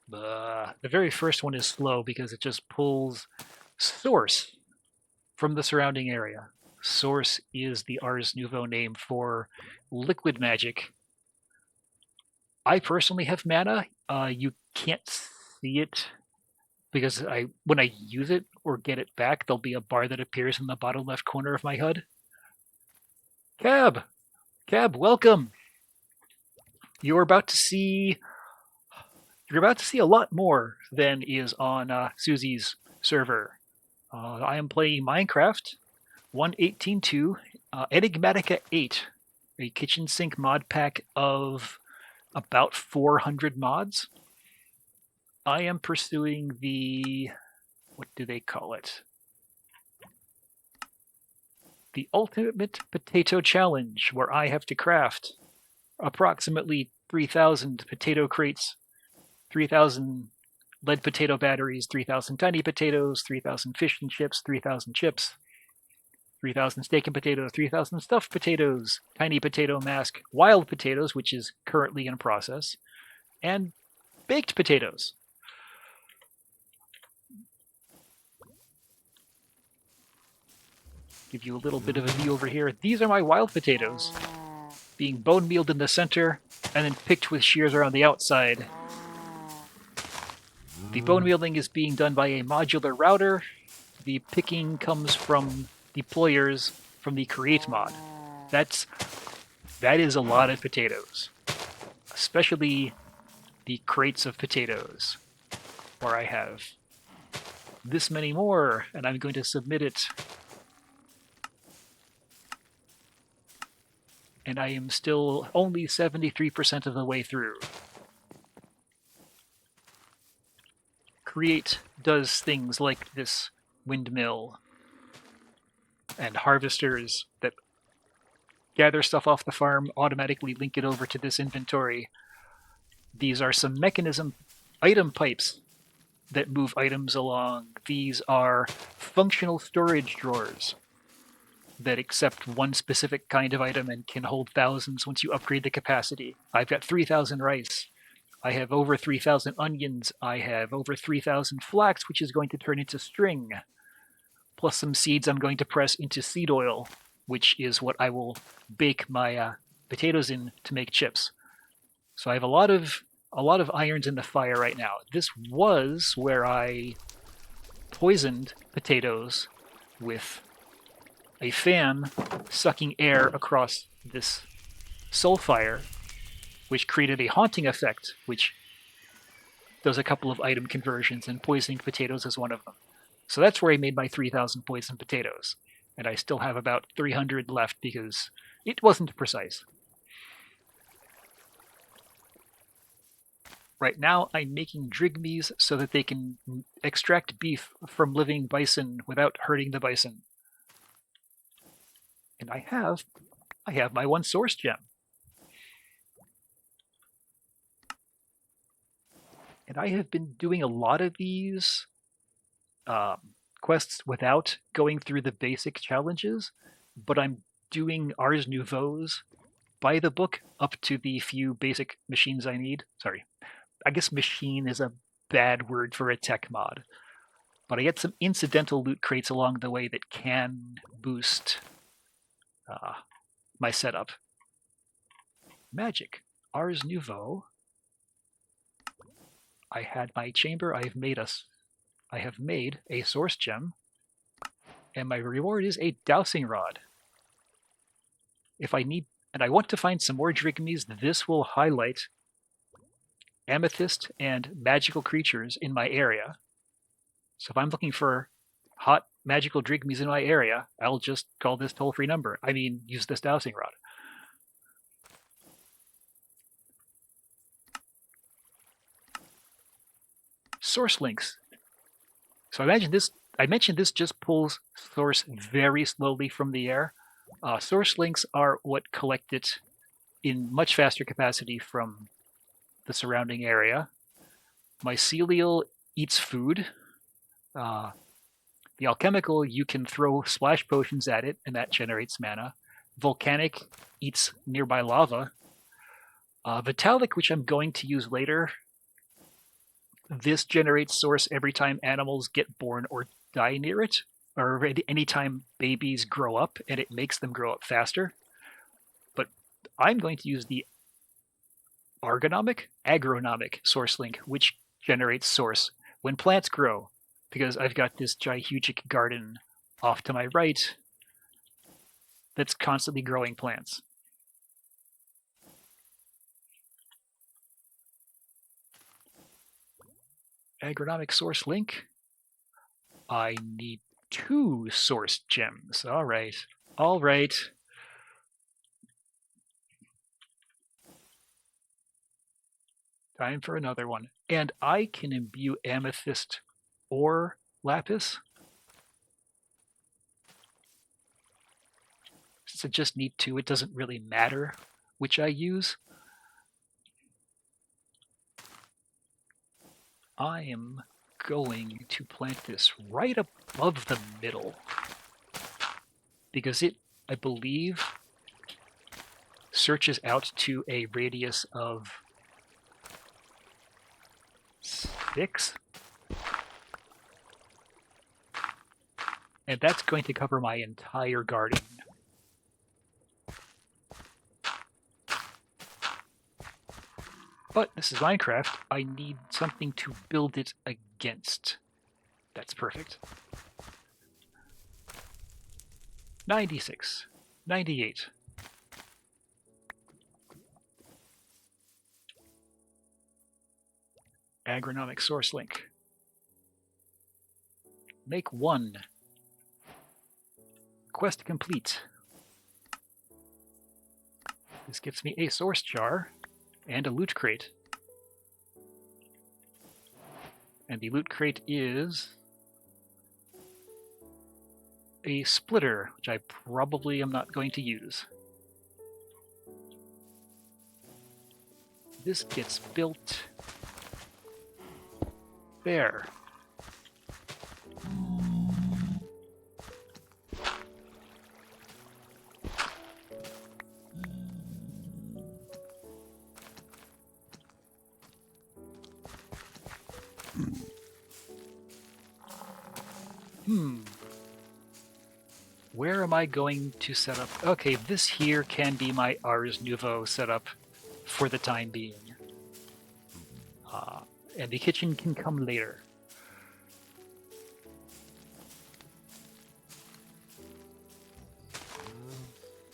The very first one is slow because it just pulls source from the surrounding area. Source is the Ars Nouveau name for liquid magic. I personally have mana. You can't see it because when I use it or get it back, there'll be a bar that appears in the bottom left corner of my HUD. Cab, welcome. You're about to see a lot more than is on Susie's server. I am playing Minecraft 1.18.2 Enigmatica 8, a kitchen sink mod pack of about 400 mods. I am pursuing the, what do they call it? The Ultimate Potato Challenge, where I have to craft approximately 3,000 potato crates, 3,000 lead potato batteries, 3,000 tiny potatoes, 3,000 fish and chips, 3,000 chips, 3,000 steak and potatoes, 3,000 stuffed potatoes, tiny potato mask, wild potatoes, which is currently in process, and baked potatoes. Give you a little bit of a view over here. These are my wild potatoes, being bone mealed in the center and then picked with shears around the outside. The bone mealing is being done by a modular router. The picking comes from deployers from the create mod. That is a lot of potatoes, especially the crates of potatoes, where I have this many more, and I'm going to submit it. And I am still only 73% of the way through. Create does things like this windmill and harvesters that gather stuff off the farm, automatically link it over to this inventory. These are some mechanism item pipes that move items along. These are functional storage drawers that accept one specific kind of item and can hold thousands once you upgrade the capacity. I've got 3,000 rice. I have over 3,000 onions. I have over 3,000 flax, which is going to turn into string, plus some seeds I'm going to press into seed oil, which is what I will bake my potatoes in to make chips. So I have a lot of irons in the fire right now. This was where I poisoned potatoes with a fan sucking air across this soul fire, which created a haunting effect, which does a couple of item conversions, and poisoning potatoes is one of them. So that's where I made my 3,000 poisoned potatoes. And I still have about 300 left because it wasn't precise. Right now, I'm making drigmies so that they can extract beef from living bison without hurting the bison. And I have my one source gem. And I have been doing a lot of these quests without going through the basic challenges, but I'm doing Ars Nouveau's by the book up to the few basic machines I need. Sorry, I guess machine is a bad word for a tech mod, but I get some incidental loot crates along the way that can boost my setup. Magic. Ars Nouveau. I had my chamber. I have made a source gem, and my reward is a dowsing rod. If I need, and I want to find some more drigmies, this will highlight amethyst and magical creatures in my area. So if I'm looking for hot magical drigmies in my area, I'll just call this toll-free number. I mean, use this dowsing rod. Source links. So I mentioned this just pulls source very slowly from the air. Source links are what collect it in much faster capacity from the surrounding area. Mycelial eats food. The alchemical, you can throw splash potions at it, and that generates mana. Volcanic eats nearby lava. Vitalic, which I'm going to use later, this generates source every time animals get born or die near it, or anytime babies grow up, and it makes them grow up faster. But I'm going to use the agronomic source link, which generates source when plants grow, because I've got this gigantic garden off to my right that's constantly growing plants. Agronomic source link. I need 2 source gems. All right. Time for another one. And I can imbue amethyst or lapis. Since I just need 2, it doesn't really matter which I use. I am going to plant this right above the middle. Because it, I believe, searches out to a radius of 6. And that's going to cover my entire garden. But this is Minecraft. I need something to build it against. That's perfect. 96. 98. Agronomic source link. Make 1. Quest complete. This gets me a source jar and a loot crate. And the loot crate is a splitter, which I probably am not going to use. This gets built there. Where am I going to set up? Okay, this here can be my Ars Nouveau setup for the time being. And the kitchen can come later.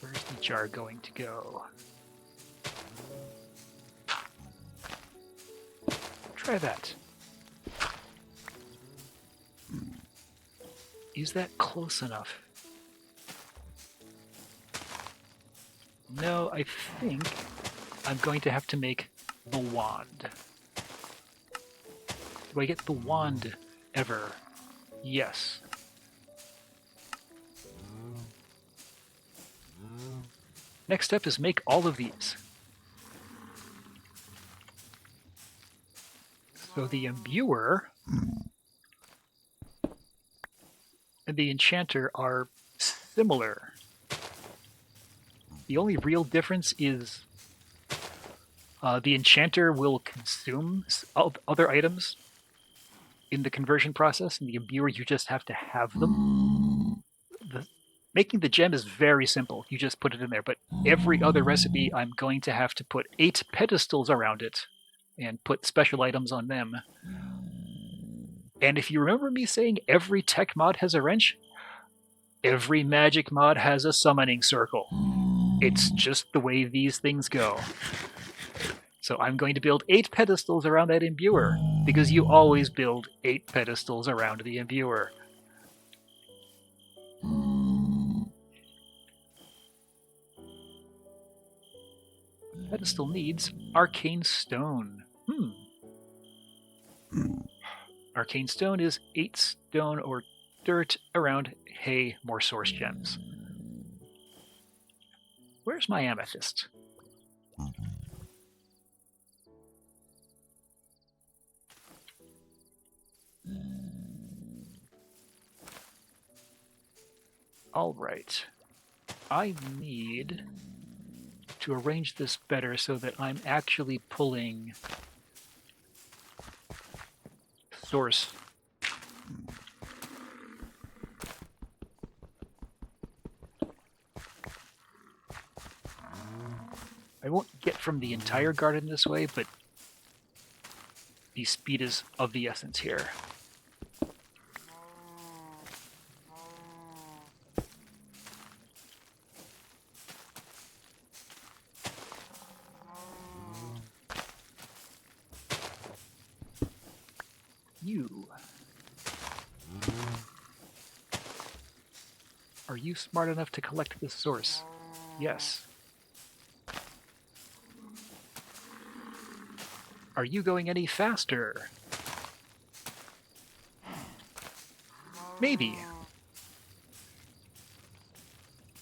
Where's the jar going to go? Try that. Is that close enough? No, I think I'm going to have to make the wand. Do I get the wand ever? Yes. Next step is make all of these. So the imbuer and the enchanter are similar. The only real difference is the enchanter will consume other items in the conversion process, and the imbuer, you just have to have them. Making the gem is very simple. You just put it in there, but every other recipe, I'm going to have to put 8 pedestals around it and put special items on them. And if you remember me saying every tech mod has a wrench, every magic mod has a summoning circle. It's just the way these things go. So I'm going to build 8 pedestals around that imbuer, because you always build 8 pedestals around the imbuer. Pedestal needs arcane stone. Arcane stone is 8 stone or dirt around hay, more source gems. Where's my amethyst? All right. I need to arrange this better so that I'm actually pulling source. I won't get from the entire garden this way, but the speed is of the essence here. Are you smart enough to collect this source? Yes. Are you going any faster? Maybe.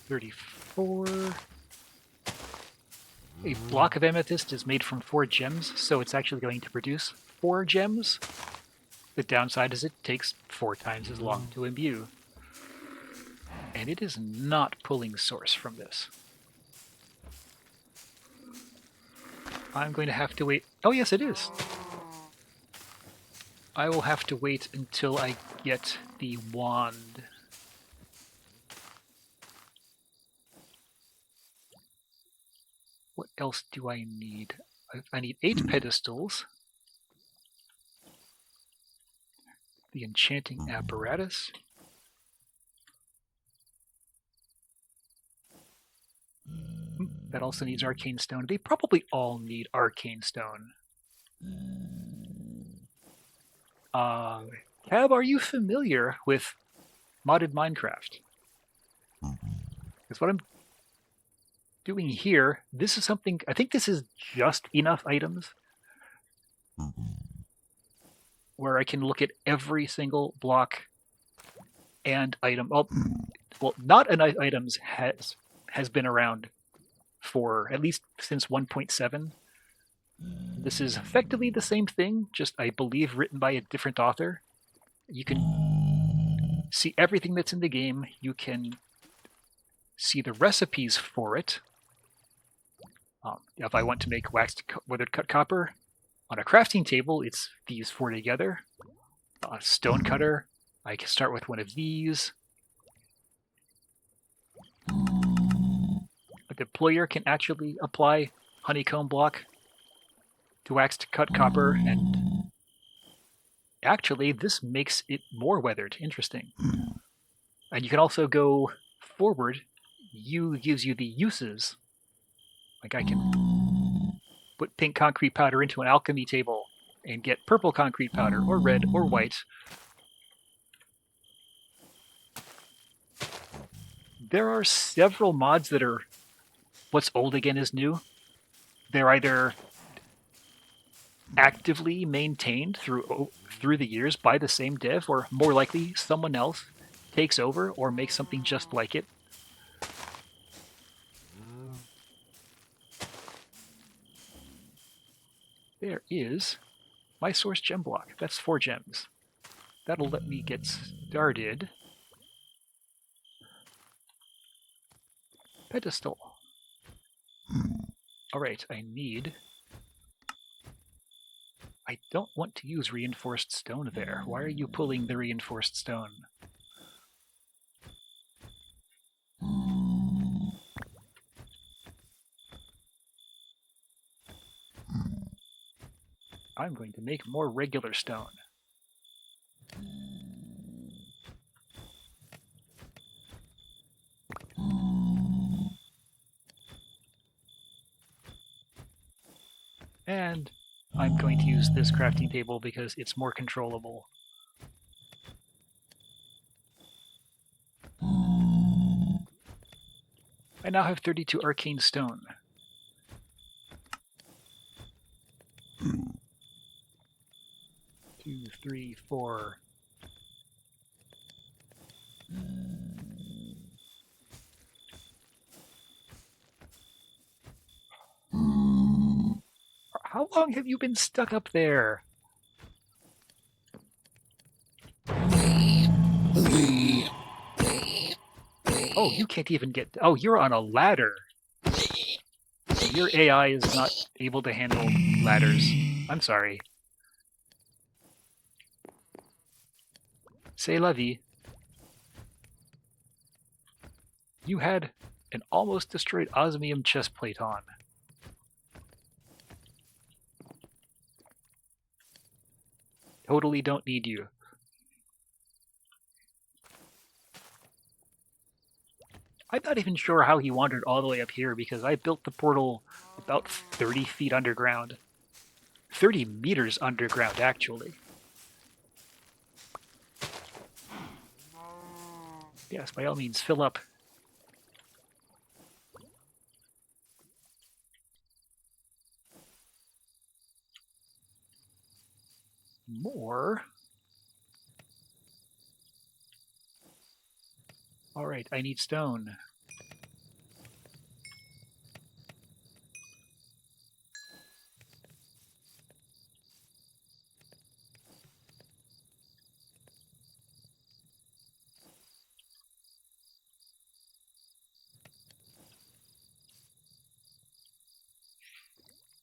34. A block of amethyst is made from 4 gems, so it's actually going to produce 4 gems. The downside is it takes 4 times as long to imbue. And it is not pulling source from this. I'm going to have to wait. Oh, yes, it is. I will have to wait until I get the wand. What else do I need? I need 8 pedestals. The enchanting apparatus. That also needs arcane stone. They probably all need arcane stone. Cab, are you familiar with modded Minecraft? Because what I'm doing here, this is something, I think this is just enough items where I can look at every single block and item. Well, not an items has been around for at least since 1.7. This is effectively the same thing, just I believe written by a different author. You can see everything that's in the game. You can see the recipes for it. If I want to make waxed weathered cut copper on a crafting table, it's these 4 together. A stone cutter, I can start with one of these. A deployer can actually apply honeycomb block to waxed cut copper, and actually this makes it more weathered. Interesting. And you can also go forward. Gives you the uses. Like I can put pink concrete powder into an alchemy table and get purple concrete powder, or red, or white. There are several mods that are what's old again is new. They're either actively maintained through the years by the same dev, or more likely someone else takes over or makes something just like it. There is my source gem block. That's 4 gems. That'll let me get started. Pedestal. Alright, I don't want to use reinforced stone there. Why are you pulling the reinforced stone? I'm going to make more regular stone. And I'm going to use this crafting table because it's more controllable. I now have 32 arcane stone. Two, three, four. How long have you been stuck up there? Oh, you can't even get... Oh, you're on a ladder. Your AI is not able to handle ladders. I'm sorry. C'est la vie. You had an almost destroyed osmium chestplate on. Totally don't need you. I'm not even sure how he wandered all the way up here because I built the portal about 30 feet underground. 30 meters underground, actually. Yes, by all means, fill up. More. Alright, I need stone.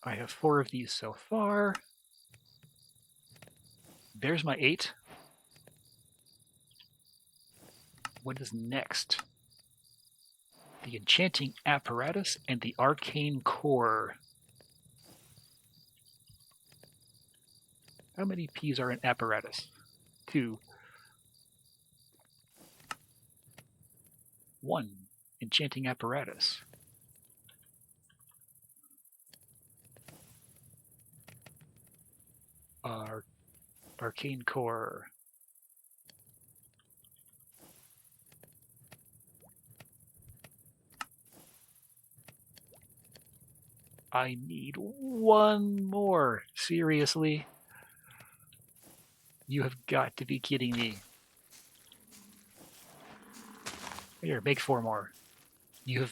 I have 4 of these so far. There's my 8. What is next? The enchanting apparatus and the arcane core. How many P's are in apparatus? 2. 1. Enchanting apparatus. Arcane core. I need 1 more. Seriously? You have got to be kidding me. Here, make 4 more. You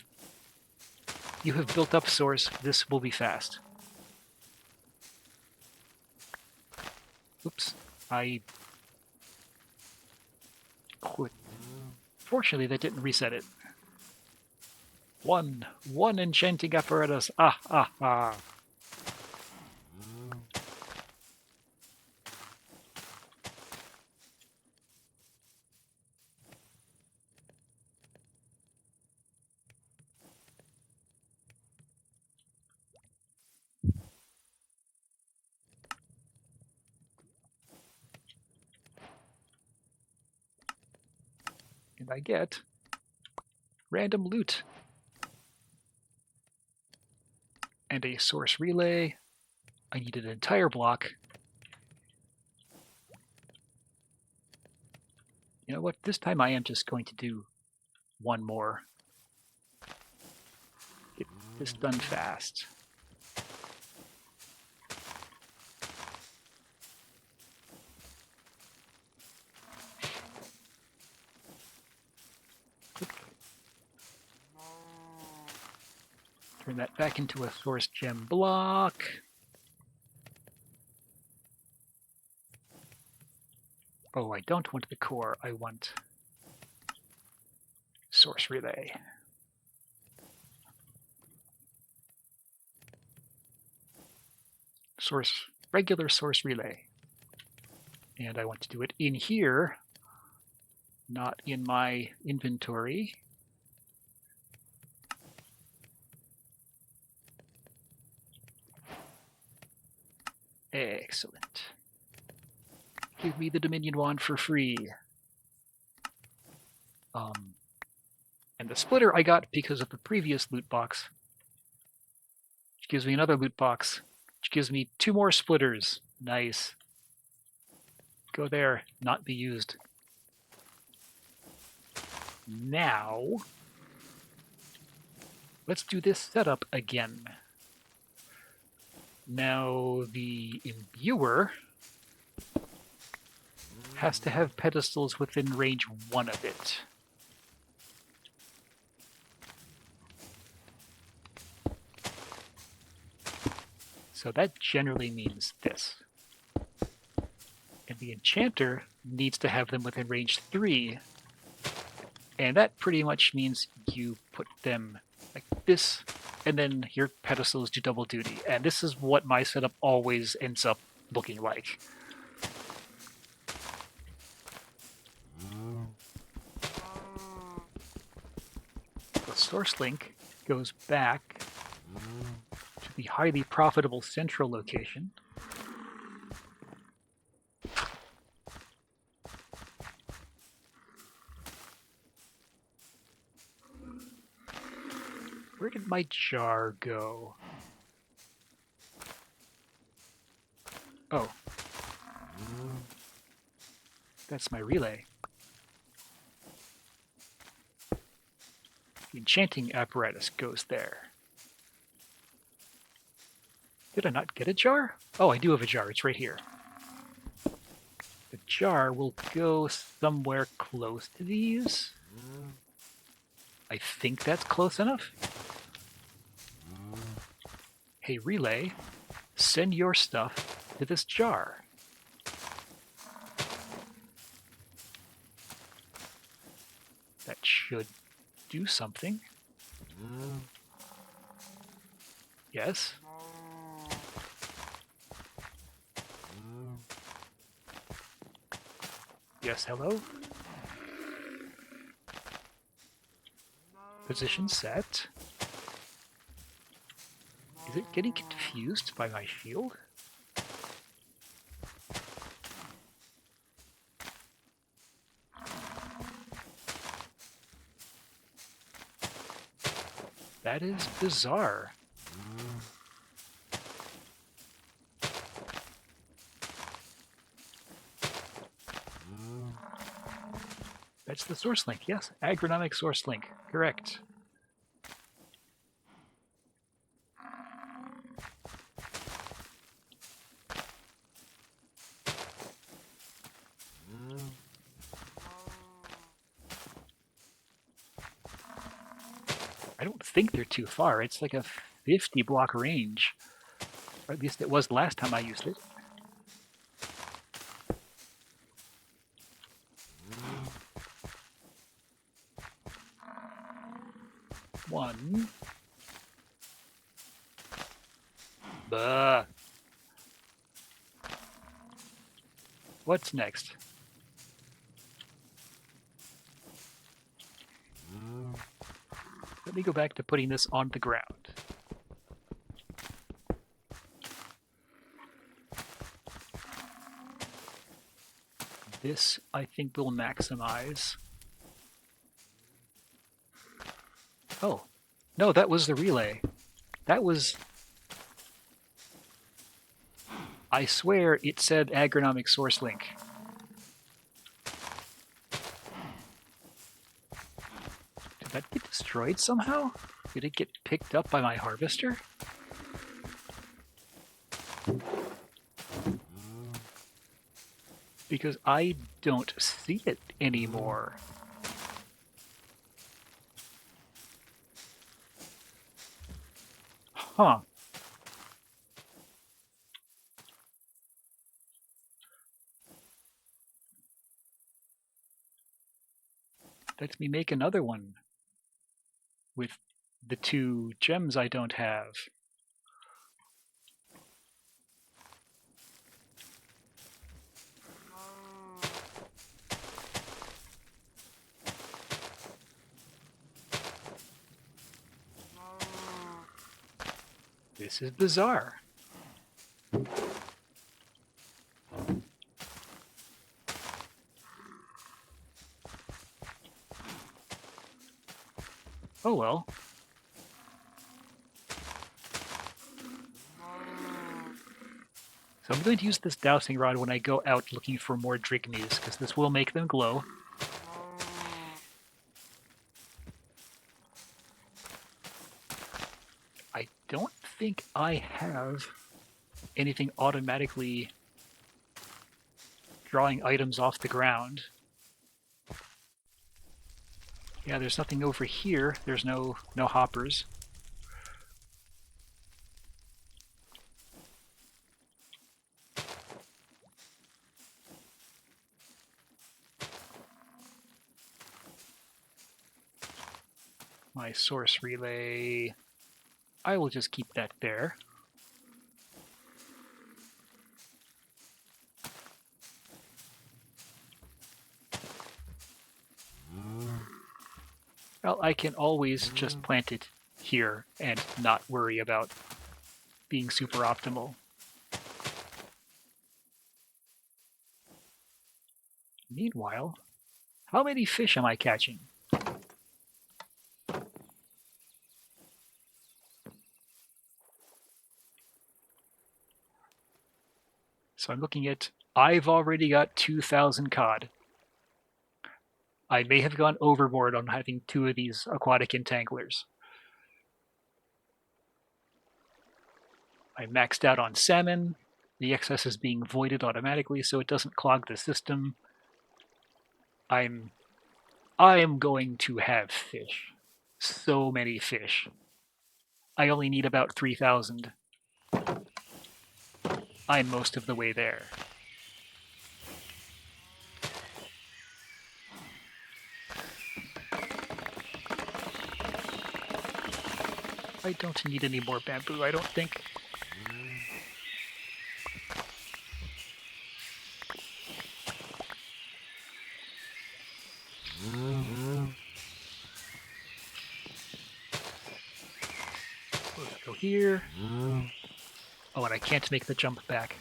have built up source. This will be fast. Oops. I quit. Fortunately, that didn't reset it. 1 enchanting apparatus. Ah, ah, ah. And I get random loot. And a source relay. I need an entire block. You know what? This time I am just going to do 1 more. Get this done fast. Turn that back into a source gem block. Oh, I don't want the core. I want source relay. Regular source relay. And I want to do it in here, not in my inventory. Excellent. Give me the Dominion Wand for free. And the splitter I got because of the previous loot box. Which gives me another loot box. Which gives me 2 more splitters. Nice. Go there, not be used. Now, let's do this setup again. Now, the imbuer has to have pedestals within range 1 of it. So that generally means this. And the enchanter needs to have them within range 3. And that pretty much means you put them like this, and then your pedestals do double duty. And this is what my setup always ends up looking like. The source link goes back to the highly profitable central location. Where did my jar go? Oh. That's my relay. The enchanting apparatus goes there. Did I not get a jar? Oh, I do have a jar. It's right here. The jar will go somewhere close to these. I think that's close enough. Hey, relay, send your stuff to this jar. That should do something. Yes. Yes, hello? Position set. Is it getting confused by my shield? That is bizarre. That's the source link, yes. Agronomic source link, correct. I don't think they're too far. It's like a 50 block range. Or at least it was last time I used it. One. Buh. What's next? Let me go back to putting this on the ground. This, I think, will maximize. Oh, no, that was the relay. That was... I swear it said agronomic source link. Did that get destroyed somehow? Did it get picked up by my harvester? Because I don't see it anymore. Huh. Let me make another one with the 2 gems I don't have. This is bizarre. Oh well. So I'm going to use this dowsing rod when I go out looking for more drigneys, because this will make them glow. I don't think I have anything automatically drawing items off the ground. Yeah, there's nothing over here. There's no hoppers. My source relay, I will just keep that there. Well, I can always just plant it here and not worry about being super optimal. Meanwhile, how many fish am I catching? So I'm looking at, I've already got 2,000 cod. I may have gone overboard on having 2 of these aquatic entanglers. I maxed out on salmon. The excess is being voided automatically so it doesn't clog the system. I am going to have fish. So many fish. I only need about 3,000. I'm most of the way there. I don't need any more bamboo, I don't think. here. Oh, and I can't make the jump back.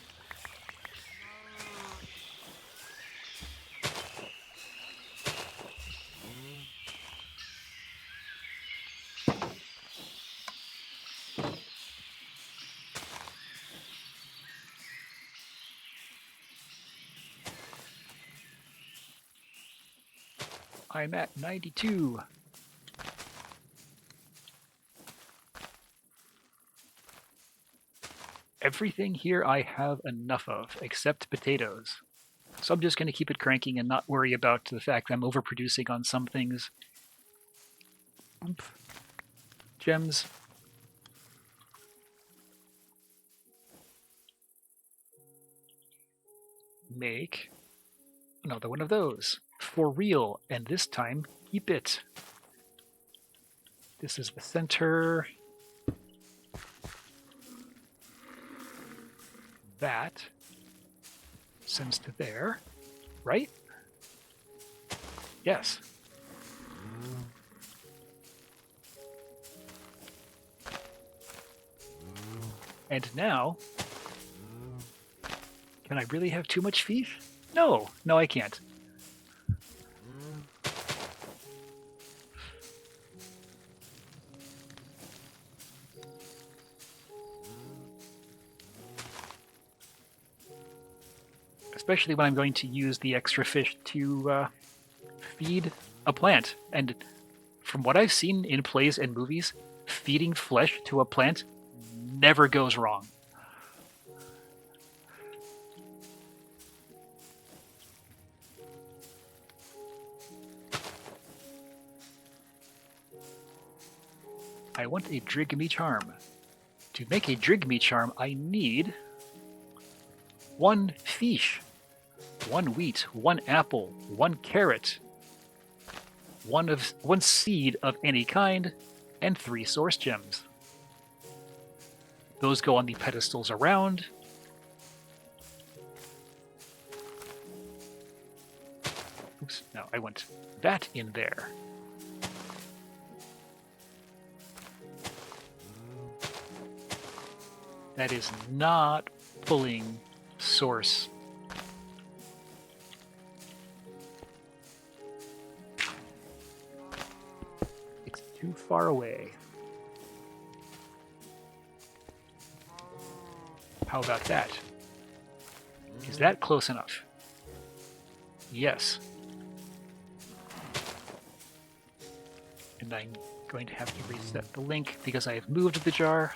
I'm at 92. Everything here I have enough of, except potatoes. So I'm just going to keep it cranking and not worry about the fact I'm overproducing on some things. Oomph. Gems. Make another one of those. For real, and this time, keep it. This is the center. That sends to there, right? Yes. And now, can I really have too much fish? No, I can't. Especially when I'm going to use the extra fish to feed a plant. And from what I've seen in plays and movies, feeding flesh to a plant never goes wrong. I want a Drigme charm. To make a Drigme charm, I need 1 fish, 1 wheat, 1 apple, 1 carrot, 1 seed of any kind, and 3 source gems. Those go on the pedestals around. Oops, no, I want that in there. That is not pulling source. It's too far away. How about that? Is that close enough? Yes. And I'm going to have to reset the link because I have moved the jar.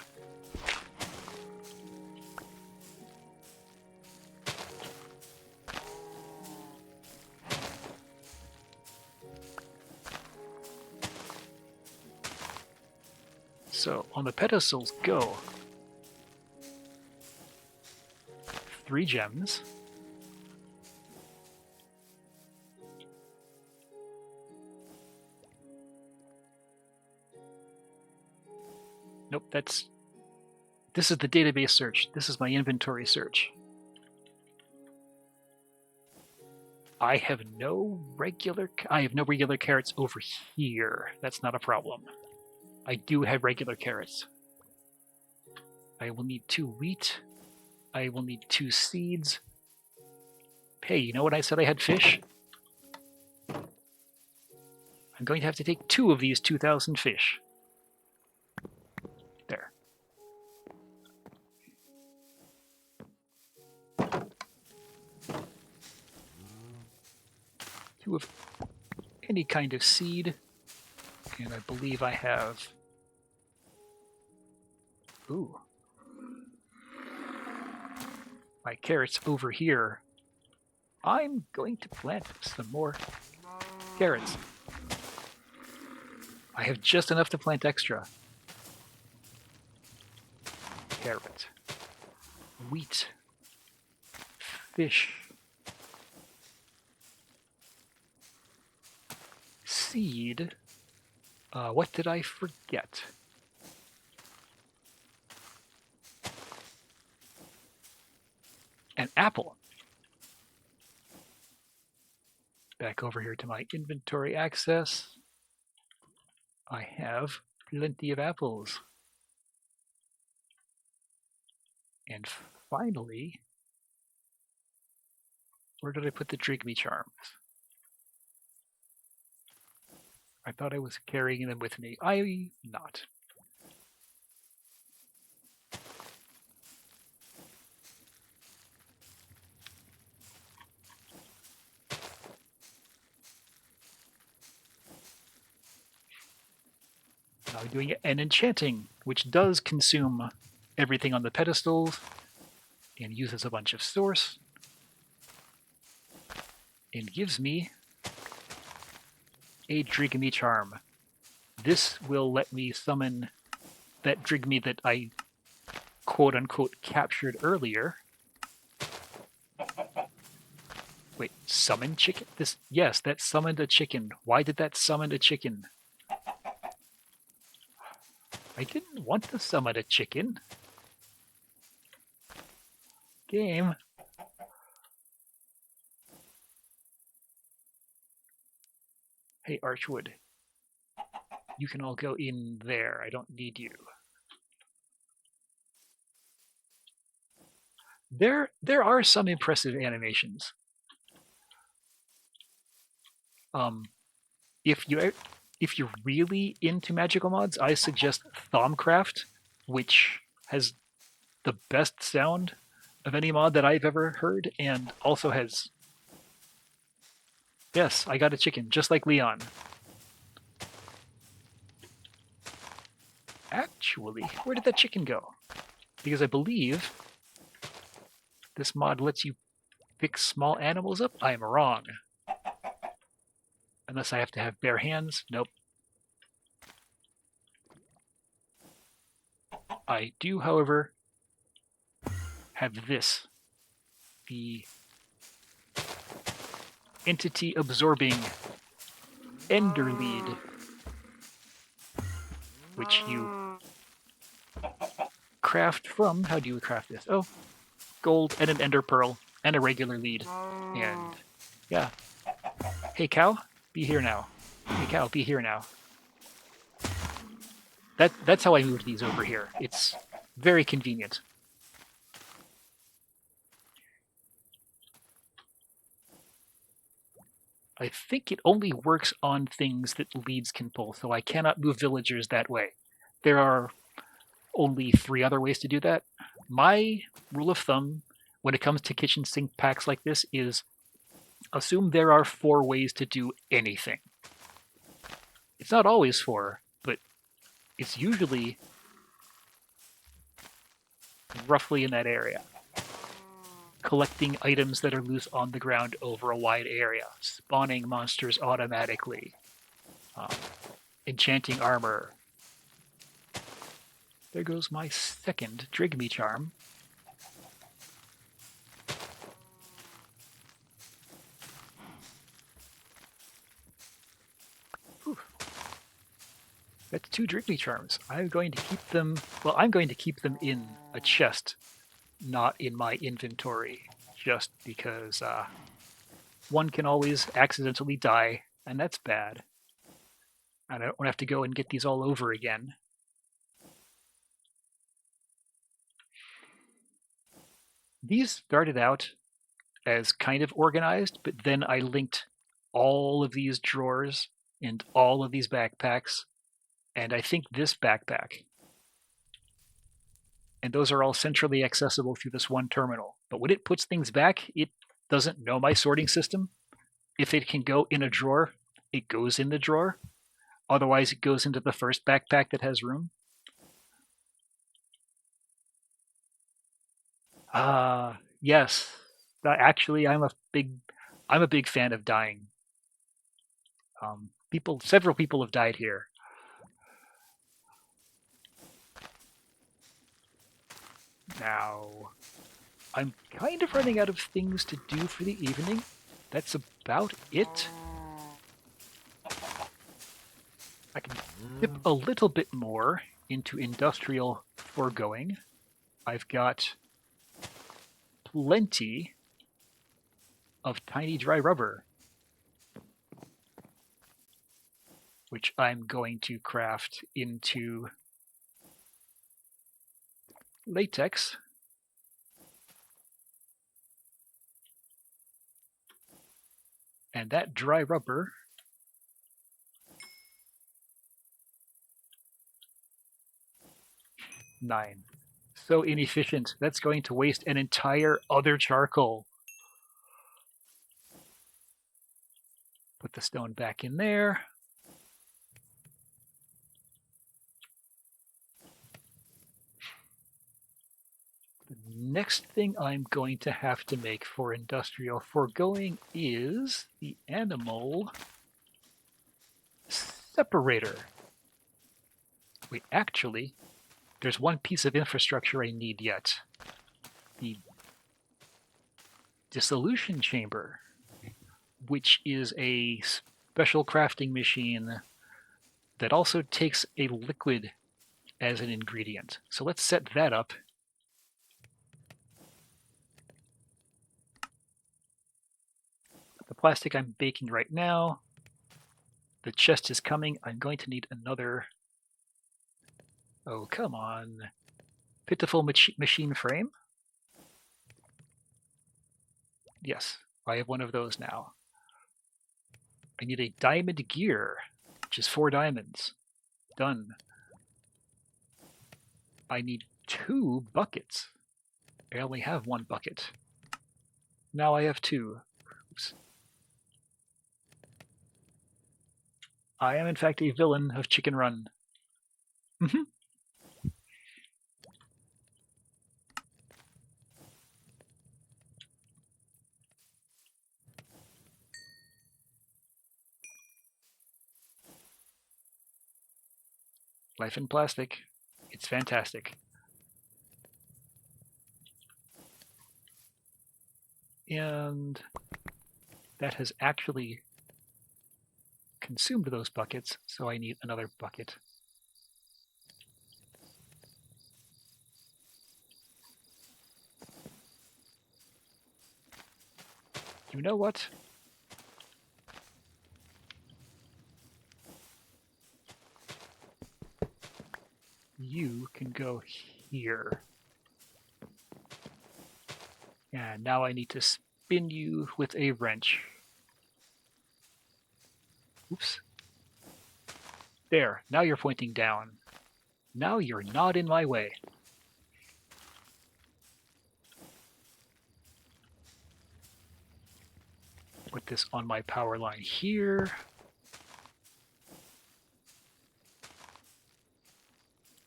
So on the pedestals go 3 gems. Nope, this is the database search. This is my inventory search. I have no regular carrots over here. That's not a problem. I do have regular carrots. I will need 2 wheat. I will need 2 seeds. Hey, you know what I said I had fish? I'm going to have to take 2 of these 2,000 fish. There. Two of any kind of seed. And I believe I have... Ooh. My carrots over here. I'm going to plant some more carrots. I have just enough to plant extra. Carrot. Wheat. Fish. Seed. What did I forget? An apple. Back over here to my inventory access. I have plenty of apples. And finally, where did I put the Drigme charms? I thought I was carrying them with me. I'm not. Now I'm doing an enchanting, which does consume everything on the pedestals and uses a bunch of source and gives me a Drigme charm. This will let me summon that Drigme that I quote-unquote captured earlier. Wait, summon chicken? Yes, that summoned a chicken. Why did that summon a chicken? I didn't want to summon a chicken. Game. Hey, Archwood. You can all go in there. I don't need you. There are some impressive animations. If you're really into magical mods, I suggest Thaumcraft, which has the best sound of any mod that I've ever heard, and also has... Yes, I got a chicken, just like Leon. Actually, where did that chicken go? Because I believe this mod lets you pick small animals up. I am wrong. Unless I have to have bare hands. Nope. I do, however, have this. The entity absorbing ender lead, which you craft from... How do you craft this? Oh, gold and an ender pearl and a regular lead. And yeah. Hey cow, be here now. Hey cow, be here now. That's how I moved these over here. It's very convenient. I think it only works on things that leads can pull, so I cannot move villagers that way. There are only 3 other ways to do that. My rule of thumb when it comes to kitchen sink packs like this is assume there are 4 ways to do anything. It's not always 4, but it's usually roughly in that area. Collecting items that are loose on the ground over a wide area, spawning monsters automatically, enchanting armor. There goes my second Drigme charm. Whew. That's 2 Drigme charms. I'm going to keep them... Well, I'm going to keep them in a chest, not in my inventory, just because one can always accidentally die, and that's bad. And I don't have to go and get these all over again. These started out as kind of organized, but then I linked all of these drawers and all of these backpacks, and I think this backpack. And those are all centrally accessible through this one terminal. But when it puts things back, it doesn't know my sorting system. If it can go in a drawer, it goes in the drawer. Otherwise, it goes into the first backpack that has room. Yes. Actually, I'm a big fan of dying. Several people have died here. Now, I'm kind of running out of things to do for the evening. That's about it. I can dip a little bit more into industrial foregoing. I've got plenty of tiny dry rubber, which I'm going to craft into latex And that dry rubber... Nine. So inefficient. That's going to waste an entire other charcoal. Put the stone back in there. The next thing I'm going to have to make for industrial foregoing is the animal separator. Wait, actually, there's one piece of infrastructure I need yet. The dissolution chamber, which is a special crafting machine that also takes a liquid as an ingredient. So let's set that up. The plastic I'm baking right now. The chest is coming. I'm going to need another... Oh, come on. Pitiful machine frame? Yes, I have one of those now. I need a diamond gear, which is 4 diamonds. Done. I need 2 buckets. I only have 1 bucket. Now I have 2. Oops. I am in fact a villain of Chicken Run. Life in plastic. It's fantastic. And that has actually consumed those buckets, so I need another bucket. You know what? You can go here. And now I need to spin you with a wrench. Oops. There, now you're pointing down. Now you're not in my way. Put this on my power line here.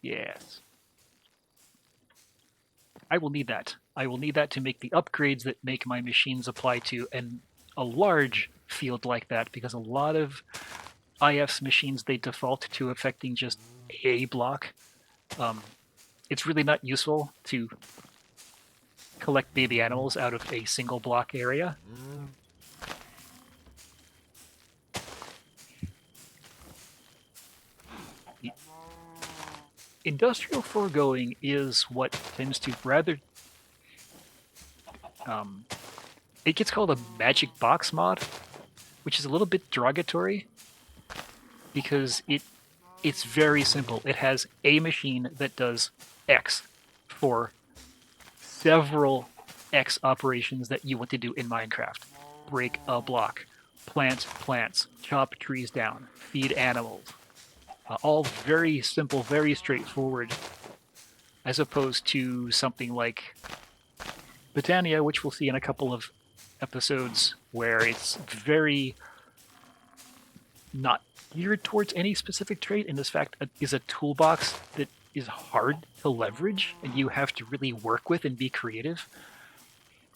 Yes. I will need that. I will need that to make the upgrades that make my machines apply to a large field like that, because a lot of IF's machines, they default to affecting just a block. It's really not useful to collect baby animals out of a single block area. Industrial foregoing is what tends to rather... it gets called a magic box mod, which is a little bit derogatory, because it's very simple. It has a machine that does X for several X operations that you want to do in Minecraft. Break a block, plant plants, chop trees down, feed animals. All very simple, very straightforward, as opposed to something like Britannia, which we'll see in a couple of episodes, where it's very not geared towards any specific trait, and this fact is a toolbox that is hard to leverage and you have to really work with and be creative.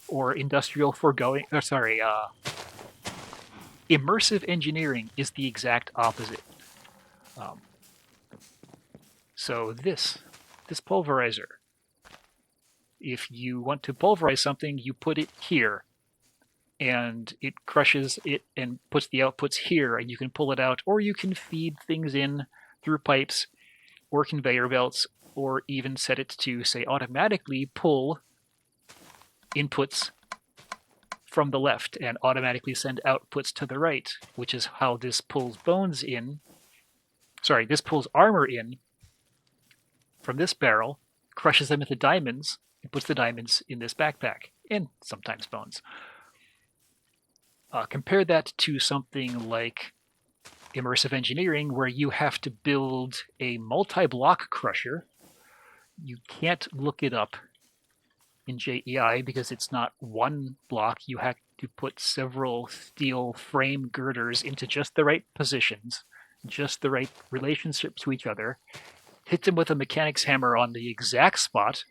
Or industrial foregoing, immersive engineering is the exact opposite. So this pulverizer, if you want to pulverize something, you put it here, and it crushes it and puts the outputs here, and you can pull it out, or you can feed things in through pipes or conveyor belts, or even set it to, say, automatically pull inputs from the left and automatically send outputs to the right, which is how this pulls bones in. Sorry, this pulls armor in from this barrel, crushes them into diamonds, and puts the diamonds in this backpack, and sometimes bones. Compare that to something like immersive engineering, where you have to build a multi-block crusher. You can't look it up in JEI because it's not one block. You have to put several steel frame girders into just the right positions, just the right relationship to each other, hit them with a mechanic's hammer on the exact spot,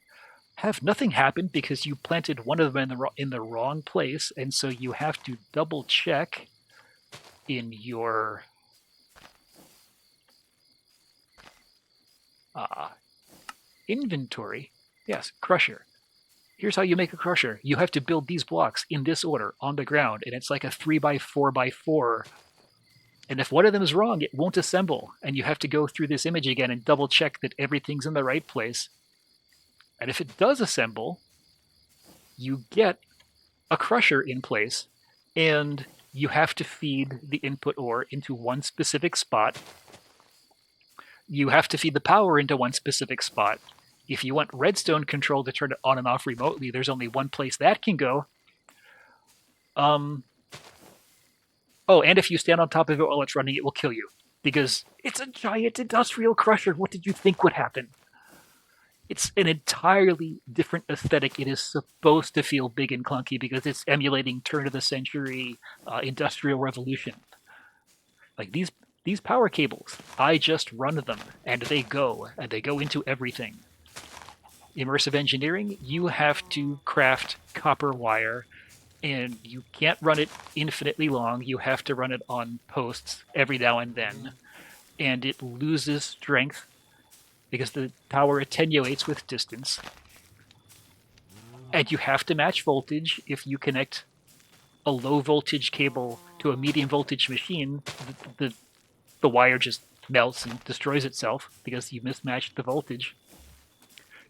have nothing happen because you planted one of them in the wrong place, and so you have to double check in your inventory. Yes, crusher. Here's how you make a crusher. You have to build these blocks in this order on the ground, and it's like a 3x4x4. And if one of them is wrong, it won't assemble, and you have to go through this image again and double check that everything's in the right place. And if it does assemble, you get a crusher in place, and you have to feed the input ore into one specific spot. You have to feed the power into one specific spot. If you want redstone control to turn it on and off remotely, there's only one place that can go. Oh, and if you stand on top of it while it's running, it will kill you. Because it's a giant industrial crusher. What did you think would happen? It's an entirely different aesthetic. It is supposed to feel big and clunky because it's emulating turn-of-the-century industrial revolution. Like these power cables, I just run them, and they go into everything. Immersive engineering, you have to craft copper wire, and you can't run it infinitely long. You have to run it on posts every now and then, and it loses strength because the power attenuates with distance. And you have to match voltage. If you connect a low voltage cable to a medium voltage machine, the wire just melts and destroys itself because you mismatched the voltage.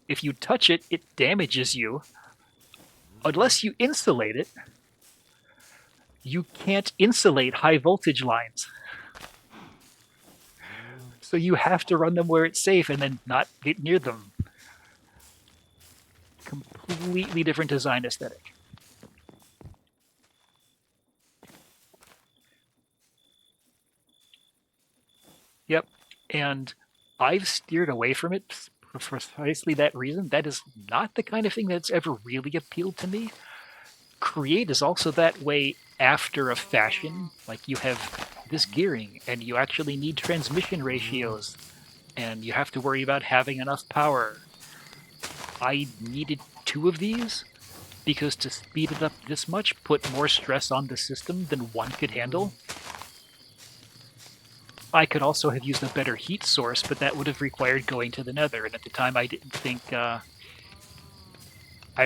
If you touch it, it damages you. Unless you insulate it, you can't insulate high voltage lines. So you have to run them where it's safe and then not get near them. Completely different design aesthetic. Yep. And I've steered away from it for precisely that reason. That is not the kind of thing that's ever really appealed to me. Create is also that way after a fashion. Like you have this gearing, and you actually need transmission ratios, and you have to worry about having enough power. I needed 2 of these because to speed it up this much put more stress on the system than one could handle. I could also have used a better heat source, but that would have required going to the Nether, and at the time I didn't think I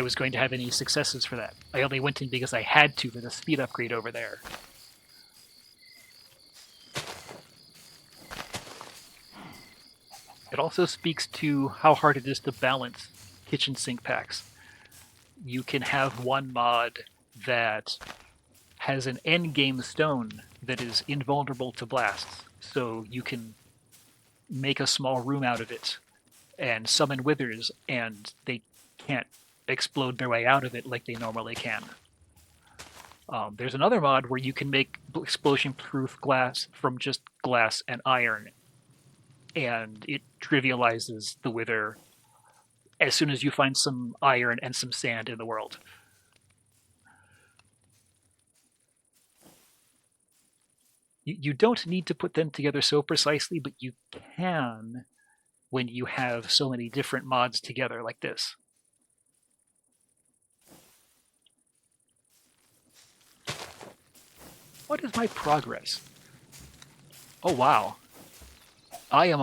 was going to have any successes for that. I only went in because I had to for the speed upgrade over there. It also speaks to how hard it is to balance kitchen sink packs. You can have one mod that has an endgame stone that is invulnerable to blasts, so you can make a small room out of it and summon withers, and they can't explode their way out of it like they normally can. There's another mod where you can make explosion-proof glass from just glass and iron, and it trivializes the wither as soon as you find some iron and some sand in the world. You don't need to put them together so precisely, but you can when you have so many different mods together like this. What is my progress? Oh wow. I am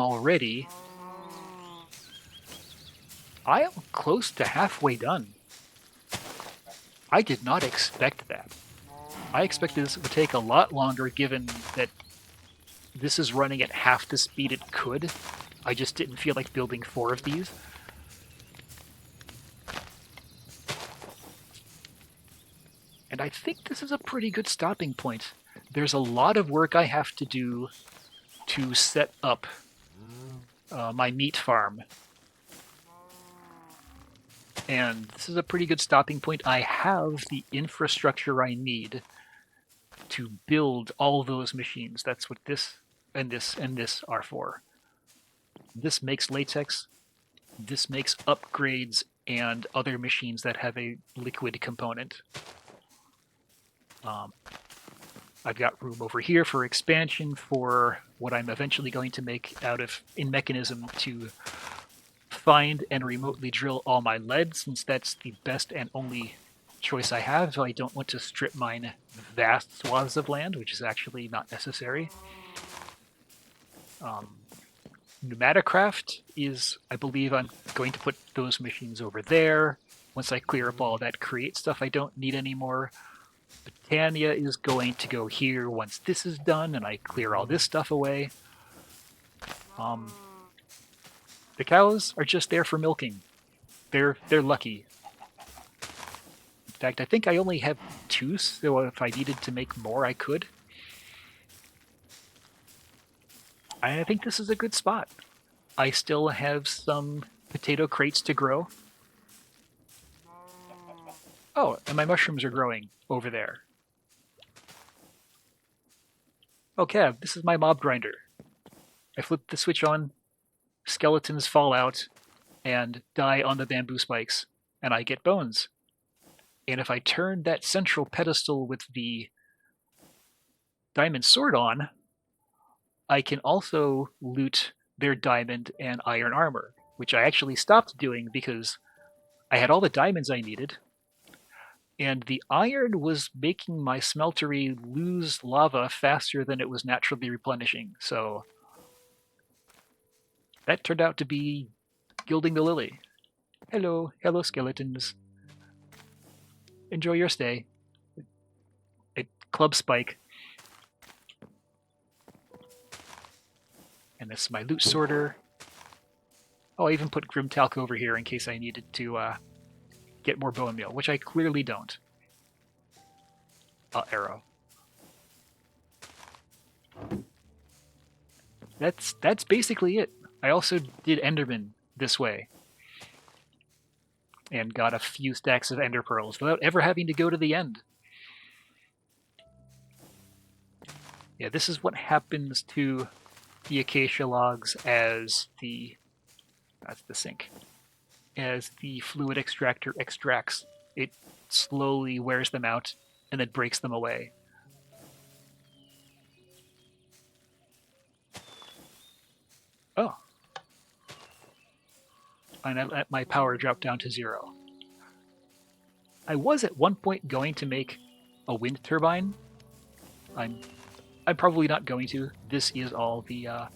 close to halfway done. I did not expect that. I expected this would take a lot longer given that this is running at half the speed it could. I just didn't feel like building 4 of these. And I think this is a pretty good stopping point. There's a lot of work I have to do to set up my meat farm. And this is a pretty good stopping point. I have the infrastructure I need to build all those machines. That's what this and this and this are for. This makes latex. This makes upgrades and other machines that have a liquid component. I've got room over here for expansion for what I'm eventually going to make out of in mechanism to find and remotely drill all my lead, since that's the best and only choice I have, so I don't want to strip mine vast swaths of land, which is actually not necessary. Pneumaticraft is, I believe I'm going to put those machines over there. Once I clear up all that create stuff I don't need anymore. Britannia is going to go here once this is done and I clear all this stuff away. The cows are just there for milking. They're lucky. In fact, I think I only have 2, so if I needed to make more, I could. I think this is a good spot. I still have some potato crates to grow. Oh, and my mushrooms are growing over there. Okay, this is my mob grinder. I flip the switch on, skeletons fall out and die on the bamboo spikes, and I get bones. And if I turn that central pedestal with the diamond sword on, I can also loot their diamond and iron armor, which I actually stopped doing because I had all the diamonds I needed, and the iron was making my smeltery lose lava faster than it was naturally replenishing, so that turned out to be gilding the lily. Hello skeletons. Enjoy your stay. A club spike. And this is my loot sorter. Oh, I even put Grim Talc over here in case I needed to get more bone meal, which I clearly don't. Arrow. That's basically it. I also did Enderman this way. And got a few stacks of ender pearls without ever having to go to the end. Yeah, this is what happens to the acacia logs as that's the sink. As the fluid extractor extracts, it slowly wears them out and then breaks them away. Oh. And I let my power drop down to 0. I was at one point going to make a wind turbine. I'm probably not going to. This is all the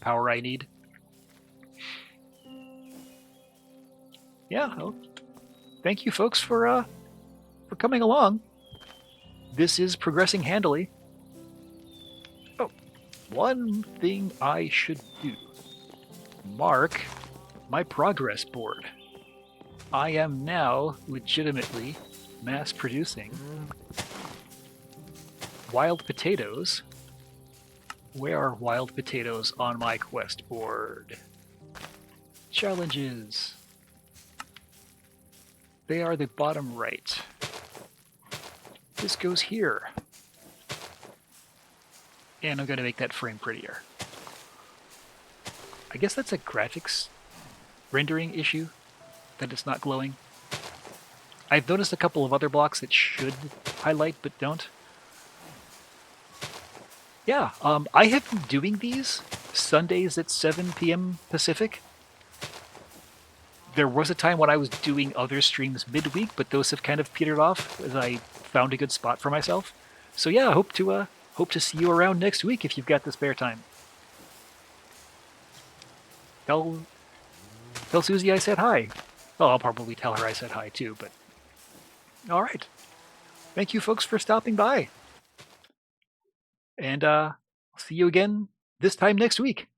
power I need. Yeah, well, thank you folks for coming along. This is progressing handily. Oh, one thing I should do. Mark my progress board. I am now legitimately mass producing wild potatoes. Where are wild potatoes on my quest board? Challenges. They are the bottom right. This goes here. And I'm going to make that frame prettier. I guess that's a graphics rendering issue, that it's not glowing. I've noticed a couple of other blocks that should highlight but don't. Yeah, I have been doing these Sundays at 7 p.m. Pacific. There was a time when I was doing other streams midweek, but those have kind of petered off as I found a good spot for myself. So yeah, I hope to see you around next week if you've got the spare time. Tell Susie I said hi. Well, I'll probably tell her I said hi too, but all right. Thank you folks for stopping by. And I'll see you again this time next week.